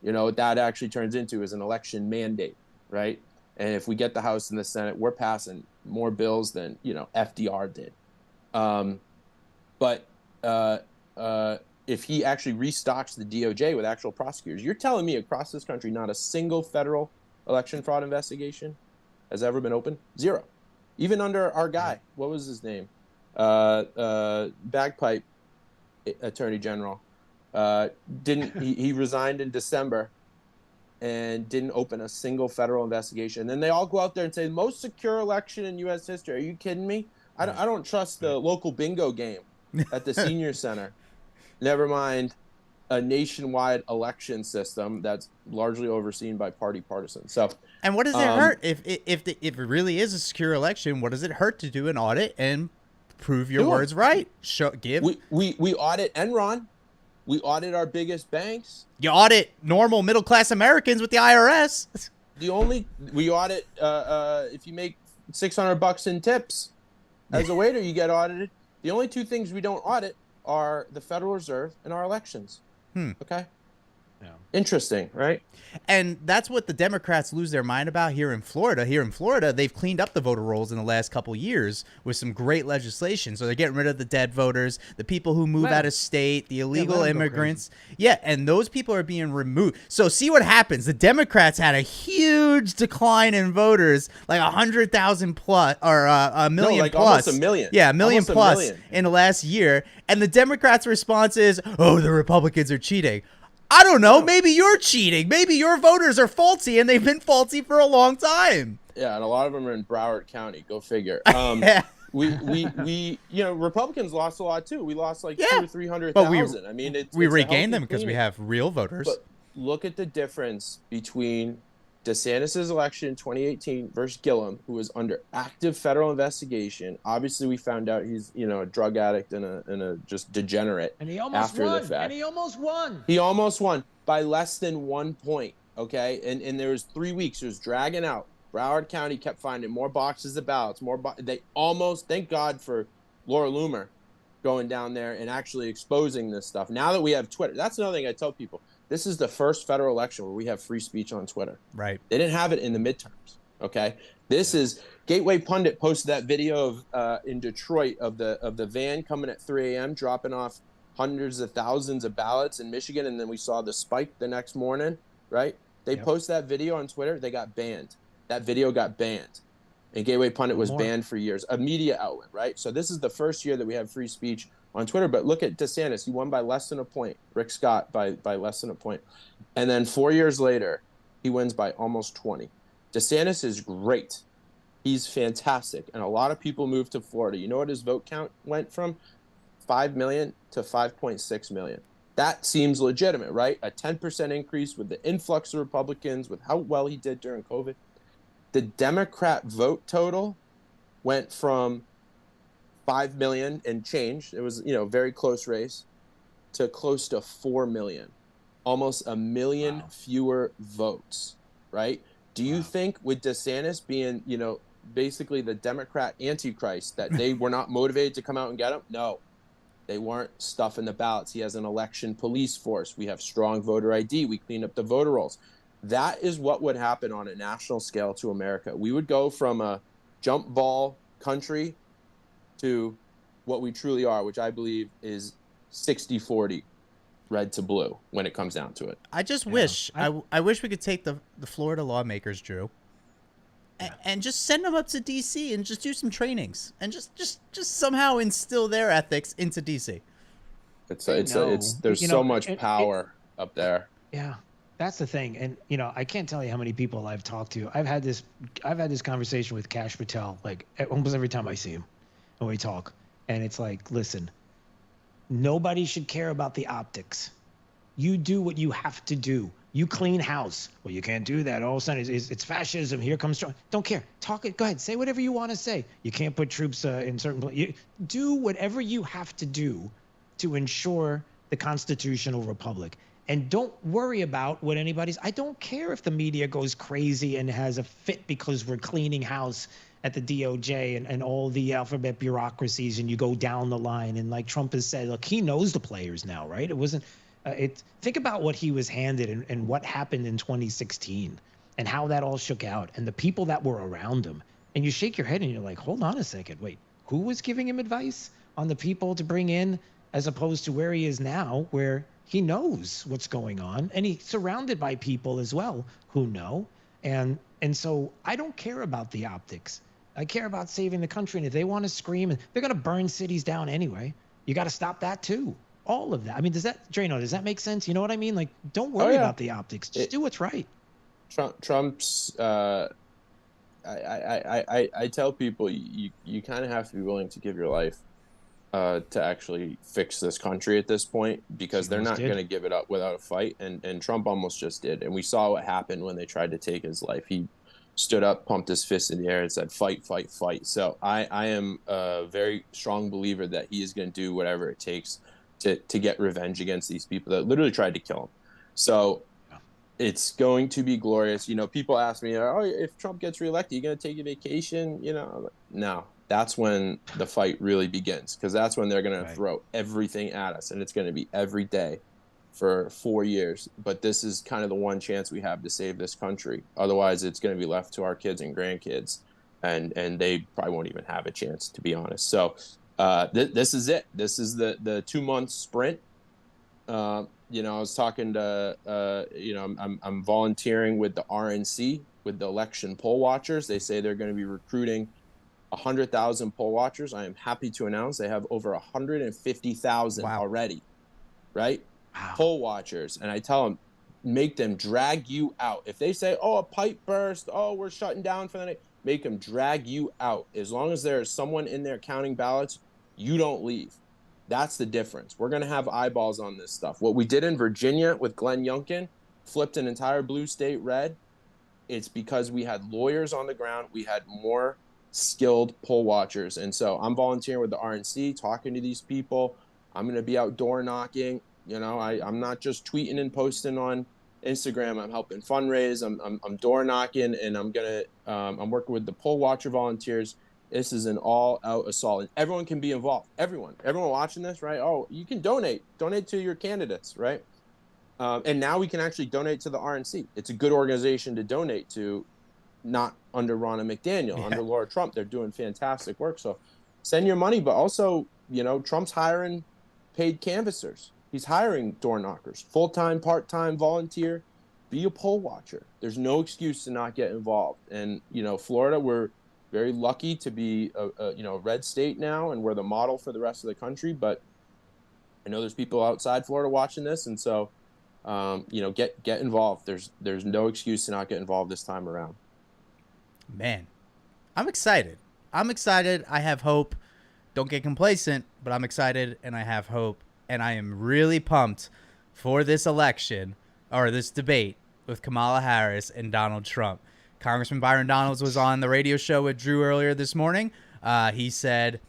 what that actually turns into is an election mandate, right? And if we get the House and the Senate, we're passing more bills than, FDR did. But if he actually restocks the DOJ with actual prosecutors, you're telling me across this country, not a single federal election fraud investigation has ever been open? Zero. Even under our guy, what was his name? Bagpipe Attorney General. He resigned in December and didn't open a single federal investigation. And then they all go out there and say, most secure election in U.S. history. Are you kidding me? I don't trust the local bingo game at the senior center. Never mind a nationwide election system that's largely overseen by party partisans. So, and what does it hurt if it really is a secure election? What does it hurt to do an audit and prove your words right? We audit Enron. We audit our biggest banks. You audit normal middle class Americans with the IRS. We audit if you make $600 in tips as a waiter, you get audited. The only two things we don't audit are the Federal Reserve and our elections. Okay. Yeah. Interesting, right? And that's what the Democrats lose their mind about here in Florida. Here in Florida, they've cleaned up the voter rolls in the last couple years with some great legislation. So they're getting rid of the dead voters, the people who move out of state, the illegal immigrants. Yeah, and those people are being removed. So see what happens. The Democrats had a huge decline in voters, like 100,000 plus, or a million plus. Almost a million. Yeah, a million plus in the last year. And the Democrats' response is, oh, the Republicans are cheating. I don't know. Maybe you're cheating. Maybe your voters are faulty, and they've been faulty for a long time. Yeah, and a lot of them are in Broward County. Go figure. We Republicans lost a lot too. We lost like 200,000 or 300,000. I mean, we it's regained them because we have real voters. But look at the difference between DeSantis' election in 2018 versus Gillum, who was under active federal investigation. Obviously, we found out he's a drug addict and a just degenerate. And he almost after won. the fact. And he almost won. He almost won by less than 1 point. Okay, and there was 3 weeks. It was dragging out. Broward County kept finding more boxes of ballots. They almost, thank God for Laura Loomer going down there and actually exposing this stuff. Now that we have Twitter, that's another thing I tell people. This is the first federal election where we have free speech on Twitter. Right. They didn't have it in the midterms. Okay. This is Gateway Pundit posted that video of in Detroit of the van coming at 3 a.m. dropping off hundreds of thousands of ballots in Michigan, and then we saw the spike the next morning. Right. They post that video on Twitter. They got banned. That video got banned. And Gateway Pundit was banned for years. A media outlet, right? So this is the first year that we have free speech on Twitter. But look at DeSantis. He won by less than a point. Rick Scott by less than a point. And then 4 years later, he wins by almost 20. DeSantis is great. He's fantastic. And a lot of people moved to Florida. You know what his vote count went from? 5 million to 5.6 million. That seems legitimate, right? A 10% increase with the influx of Republicans, with how well he did during COVID. The Democrat vote total went from 5 million and change. It was, very close race, to close to 4 million, almost a million fewer votes, right? Do you think with DeSantis being, basically the Democrat antichrist, that they were not motivated to come out and get him? No, they weren't stuffing the ballots. He has an election police force. We have strong voter ID. We clean up the voter rolls. That is what would happen on a national scale to America. We would go from a jump ball country to what we truly are, which I believe is 60-40 red to blue when it comes down to it. I just wish, I wish we could take the Florida lawmakers, Drew, and just send them up to D.C. and just do some trainings and just somehow instill their ethics into D.C. There's so much power up there. Yeah. That's the thing. And, I can't tell you how many people I've talked to. I've had this conversation with Kash Patel, like almost every time I see him and we talk. And it's like, listen, nobody should care about the optics. You do what you have to do. You clean house. Well, you can't do that. All of a sudden it's fascism. Here comes Trump. Don't care. Talk it. Go ahead. Say whatever you want to say. You can't put troops in certain places. Do whatever you have to do to ensure the constitutional republic. And don't worry about what I don't care if the media goes crazy and has a fit because we're cleaning house at the DOJ and all the alphabet bureaucracies, and you go down the line. And like Trump has said, look, he knows the players now, right? It wasn't, think about what he was handed and what happened in 2016 and how that all shook out and the people that were around him. And you shake your head and you're like, hold on a second. Wait, who was giving him advice on the people to bring in as opposed to where he is now, where he knows what's going on, and he's surrounded by people as well who know. And so I don't care about the optics. I care about saving the country. And if they want to scream, they're going to burn cities down anyway. You got to stop that too. All of that. I mean, does that make sense? You know what I mean? Like, don't worry about the optics. Just do what's right. Trump's, I tell people you kind of have to be willing to give your life to actually fix this country at this point, because they're not going to give it up without a fight. And Trump almost just did. And we saw what happened when they tried to take his life. He stood up, pumped his fist in the air and said, fight, fight, fight. So I am a very strong believer that he is going to do whatever it takes to get revenge against these people that literally tried to kill him. So it's going to be glorious. People ask me, oh, if Trump gets reelected, you going to take a vacation? I'm like, no. That's when the fight really begins, because that's when they're going to throw everything at us, and it's going to be every day for 4 years. But this is kind of the one chance we have to save this country. Otherwise, it's going to be left to our kids and grandkids, and they probably won't even have a chance, to be honest. So this is it. This is the 2-month sprint. I was talking to, I'm volunteering with the RNC, with the election poll watchers. They say they're going to be recruiting 100,000 poll watchers. I am happy to announce they have over 150,000 already, right? Wow. Poll watchers. And I tell them, make them drag you out. If they say, oh, a pipe burst, oh, we're shutting down for the night, make them drag you out. As long as there is someone in there counting ballots, you don't leave. That's the difference. We're going to have eyeballs on this stuff. What we did in Virginia with Glenn Youngkin, flipped an entire blue state red. It's because we had lawyers on the ground. We had more skilled poll watchers. And so I'm volunteering with the RNC, talking to these people. I'm going to be out door knocking. You know, I'm not just tweeting and posting on Instagram. I'm helping fundraise. I'm door knocking, and I'm working with the poll watcher volunteers. This is an all-out assault, and everyone can be involved. Everyone watching this, right? Oh, you can donate to your candidates, right? And now we can actually donate to the RNC. It's a good organization to donate to, not under Ronna McDaniel, under Laura Trump. They're doing fantastic work. So send your money, but also, you know, Trump's hiring paid canvassers. He's hiring door knockers, full-time, part-time, volunteer. Be a poll watcher. There's no excuse to not get involved. And, you know, Florida, we're very lucky to be a red state now, and we're the model for the rest of the country. But I know there's people outside Florida watching this, and so get involved. There's no excuse to not get involved this time around. Man, I'm excited. I have hope. Don't get complacent, but I'm excited and I have hope, and I am really pumped for this election, or this debate with Kamala Harris and Donald Trump. Congressman Byron Donalds was on the radio show with Drew earlier this morning. He said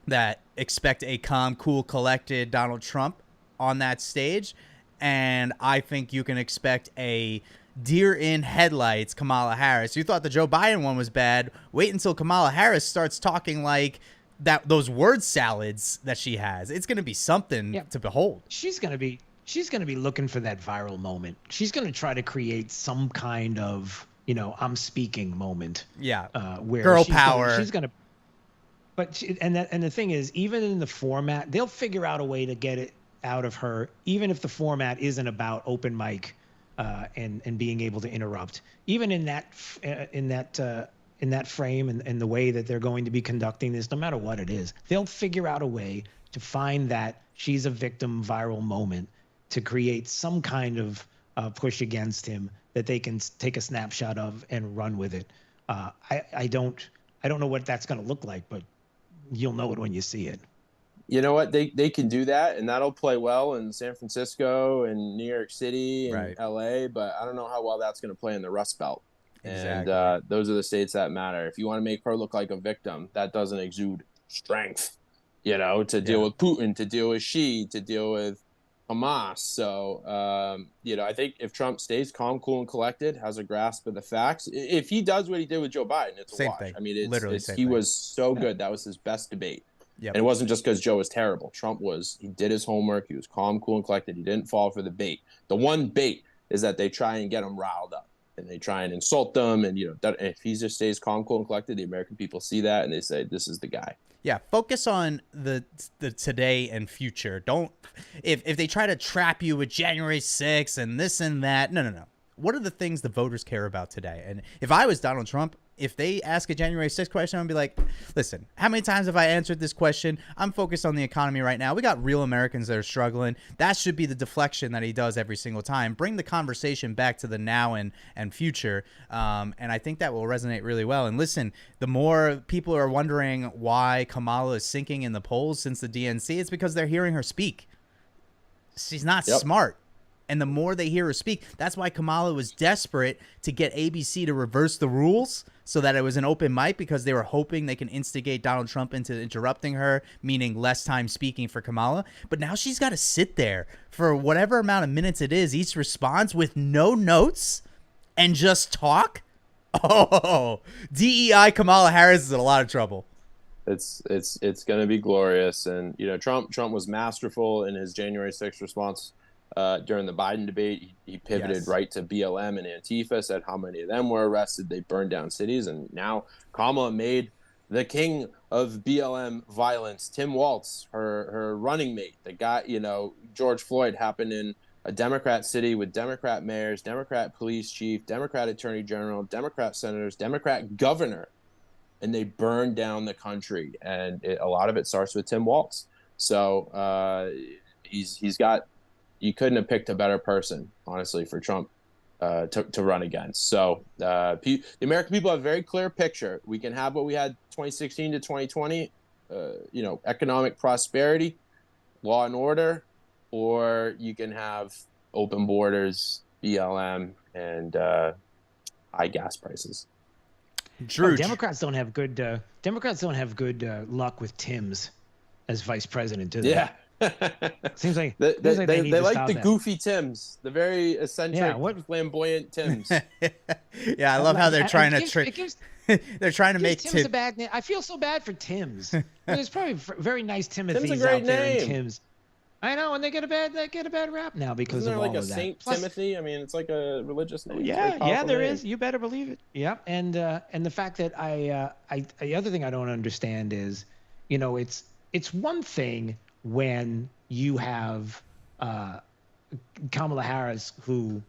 that expect a calm, cool, collected Donald Trump on that stage. And I think you can expect a deer in headlights Kamala Harris. You thought the Joe Biden one was bad. Wait until Kamala Harris starts talking like those word salads that she has. It's going to be something to behold. She's going to be looking for that viral moment. She's going to try to create some kind of, you know, I'm speaking moment. Yeah. Where girl power. She's going to, but the thing is, even in the format, they'll figure out a way to get it out of her, even if the format isn't about open mic and being able to interrupt. Even in that frame and the way that they're going to be conducting this, no matter what it is, they'll figure out a way to find that she's a victim viral moment to create some kind of push against him that they can take a snapshot of and run with it. I don't know what that's going to look like, but you'll know it when you see it. You know what? They can do that, and that'll play well in San Francisco and New York City and LA, but I don't know how well that's going to play in the Rust Belt. Exactly. And those are the states that matter. If you want to make her look like a victim, that doesn't exude strength, you know, to deal with Putin, to deal with Xi, to deal with Hamas. So, I think if Trump stays calm, cool, and collected, has a grasp of the facts, if he does what he did with Joe Biden, it's a wash. Thing. I mean, Literally he was so good. That was his best debate. Yep. And it wasn't just because Joe was terrible. He did his homework. He was calm, cool, and collected. He didn't fall for the bait. The one bait is that they try and get him riled up, and they try and insult them. And, if he just stays calm, cool, and collected, the American people see that, and they say, this is the guy. Yeah, focus on the today and future. Don't if they try to trap you with January 6th and this and that. No. What are the things the voters care about today? And if I was Donald Trump, if they ask a January 6th question, I'd be like, listen, how many times have I answered this question? I'm focused on the economy right now. We got real Americans that are struggling. That should be the deflection that he does every single time. Bring the conversation back to the now and future. And I think that will resonate really well. And listen, the more people are wondering why Kamala is sinking in the polls since the DNC, it's because they're hearing her speak. She's not smart. And the more they hear her speak, that's why Kamala was desperate to get ABC to reverse the rules so that it was an open mic, because they were hoping they can instigate Donald Trump into interrupting her, meaning less time speaking for Kamala. But now she's got to sit there for whatever amount of minutes it is, each response with no notes and just talk. Oh, DEI Kamala Harris is in a lot of trouble. It's going to be glorious. And, Trump was masterful in his January 6th response. During the Biden debate, he pivoted right to BLM and Antifa, said how many of them were arrested. They burned down cities. And now Kamala made the king of BLM violence, Tim Walz, her running mate. The guy, George Floyd happened in a Democrat city with Democrat mayors, Democrat police chief, Democrat attorney general, Democrat senators, Democrat governor. And they burned down the country. And a lot of it starts with Tim Walz. So he's got... You couldn't have picked a better person, honestly, for Trump to run against. So the American people have a very clear picture. We can have what we had 2016 to 2020, economic prosperity, law and order, or you can have open borders, BLM, and high gas prices. Drew, Democrats don't have good luck with Tim's as vice president, do they? Yeah. Seems like they like the that. goofy Tims, the very eccentric, flamboyant Tims. Yeah, I love how they're trying to they're trying to make Tim's a bad name. I feel so bad for Tim's. There's probably very nice Timothys Tim's a great out there name. in Tim's. I know, and they get a bad rap now because Isn't of there all like a of that. Saint Timothy? I mean, it's like a religious name. Yeah, there is. You better believe it. Yep. And the fact that the other thing I don't understand is, it's one thing when you have Kamala Harris who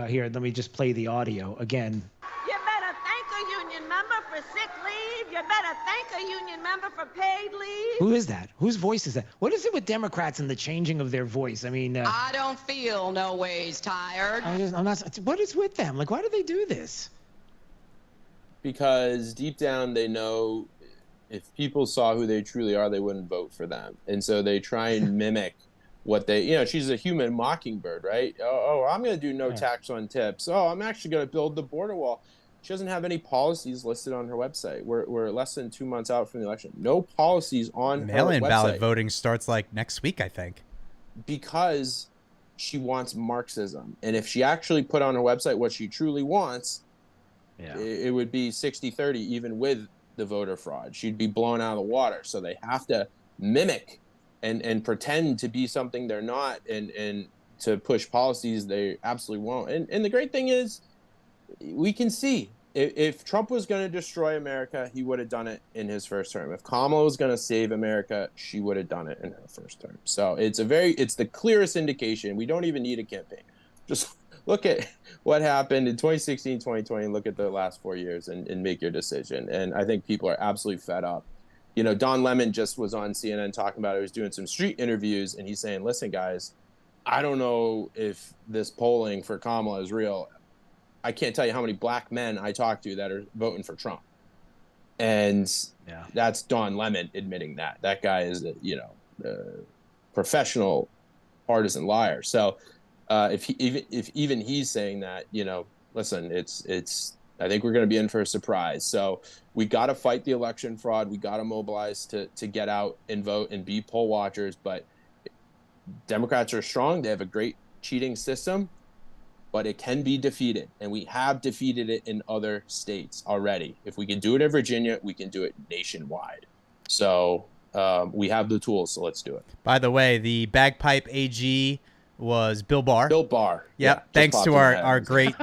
here, let me just play the audio again. You better thank a union member for sick leave. You better thank a union member for paid leave. Who is that? Whose voice is that? What is it with Democrats and the changing of their voice? I mean, I don't feel no ways tired. I'm not. What is with them? Like, why do they do this? Because deep down they know if people saw who they truly are, they wouldn't vote for them. And so they try and mimic what they, she's a human mockingbird, right? Oh, I'm going to do no tax on tips. Oh, I'm actually going to build the border wall. She doesn't have any policies listed on her website. We're less than 2 months out from the election. No policies on her website. Mail-in ballot voting starts like next week, I think. Because she wants Marxism. And if she actually put on her website what she truly wants, it would be 60-30 even with the voter fraud. She'd be blown out of the water. So they have to mimic and pretend to be something they're not, and to push policies they absolutely won't. And the great thing is, we can see if Trump was going to destroy America, he would have done it in his first term. If Kamala was going to save America, she would have done it in her first term. So it's the clearest indication. We don't even need a campaign. Just look at what happened in 2016, 2020, look at the last 4 years and make your decision. And I think people are absolutely fed up. Don Lemon just was on CNN talking about it. He was doing some street interviews, and he's saying, listen, guys, I don't know if this polling for Kamala is real. I can't tell you how many black men I talk to that are voting for Trump. And that's Don Lemon admitting that. That guy is a professional partisan liar. So if even he's saying that, listen, it's I think we're going to be in for a surprise. So we got to fight the election fraud. We got to mobilize to get out and vote and be poll watchers. But Democrats are strong. They have a great cheating system, but it can be defeated. And we have defeated it in other states already. If we can do it in Virginia, we can do it nationwide. So we have the tools. So let's do it. By the way, the bagpipe AG was Bill Barr. Bill Barr. Yep. Yeah, thanks to our great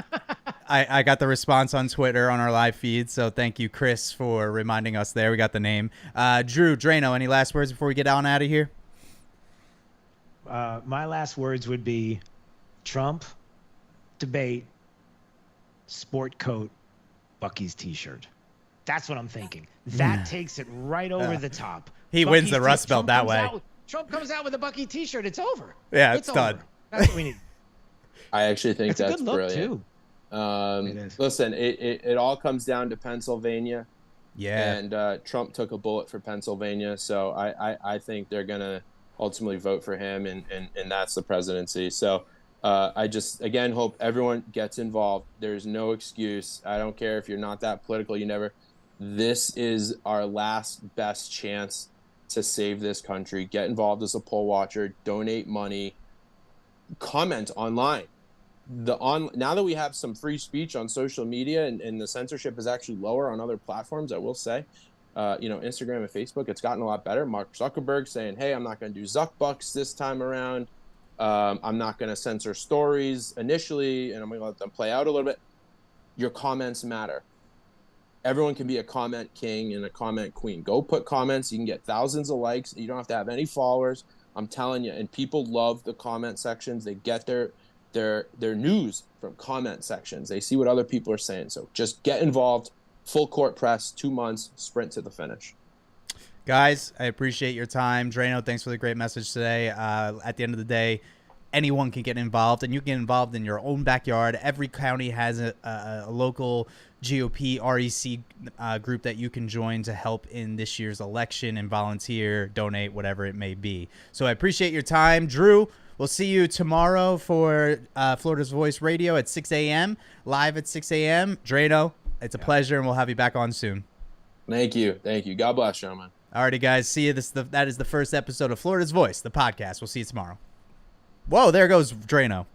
I got the response on Twitter on our live feed, so thank you, Chris, for reminding us there. We got the name. Drew, Draino, any last words before we get on out of here? My last words would be Trump, debate, sport coat, Bucky's T-shirt. That's what I'm thinking. That takes it right over the top. He Bucky's wins the Rust Belt that way. Trump comes out with a Bucky T-shirt. It's over. Yeah, it's done. Over. That's what we need. I actually think that's a good look, brilliant. Too. Listen, it all comes down to Pennsylvania. Yeah. And Trump took a bullet for Pennsylvania, so I think they're going to ultimately vote for him, and that's the presidency. So I just, again, hope everyone gets involved. There's no excuse. I don't care if you're not that political. This is our last best chance to save this country. Get involved as a poll watcher. Donate money. Comment online. Now that we have some free speech on social media and the censorship is actually lower on other platforms, I will say, Instagram and Facebook, it's gotten a lot better. Mark Zuckerberg saying, hey, I'm not going to do Zuckbucks this time around. I'm not going to censor stories initially, and I'm going to let them play out a little bit. Your comments matter. Everyone can be a comment king and a comment queen. Go put comments. You can get thousands of likes. You don't have to have any followers. I'm telling you. And people love the comment sections. They get their news from comment sections. They see what other people are saying. So just get involved. Full court press, 2 months, sprint to the finish. Guys, I appreciate your time. Draino, thanks for the great message today. At the end of the day, anyone can get involved, and you can get involved in your own backyard. Every county has a local GOP REC group that you can join to help in this year's election and volunteer, donate, whatever it may be. So I appreciate your time. Drew, we'll see you tomorrow for Florida's Voice Radio at 6 a.m., live at 6 a.m. Draino, it's a pleasure, and we'll have you back on soon. Thank you. God bless you, man. Alrighty, guys. See you. That is the first episode of Florida's Voice, the podcast. We'll see you tomorrow. Whoa, there goes Draino.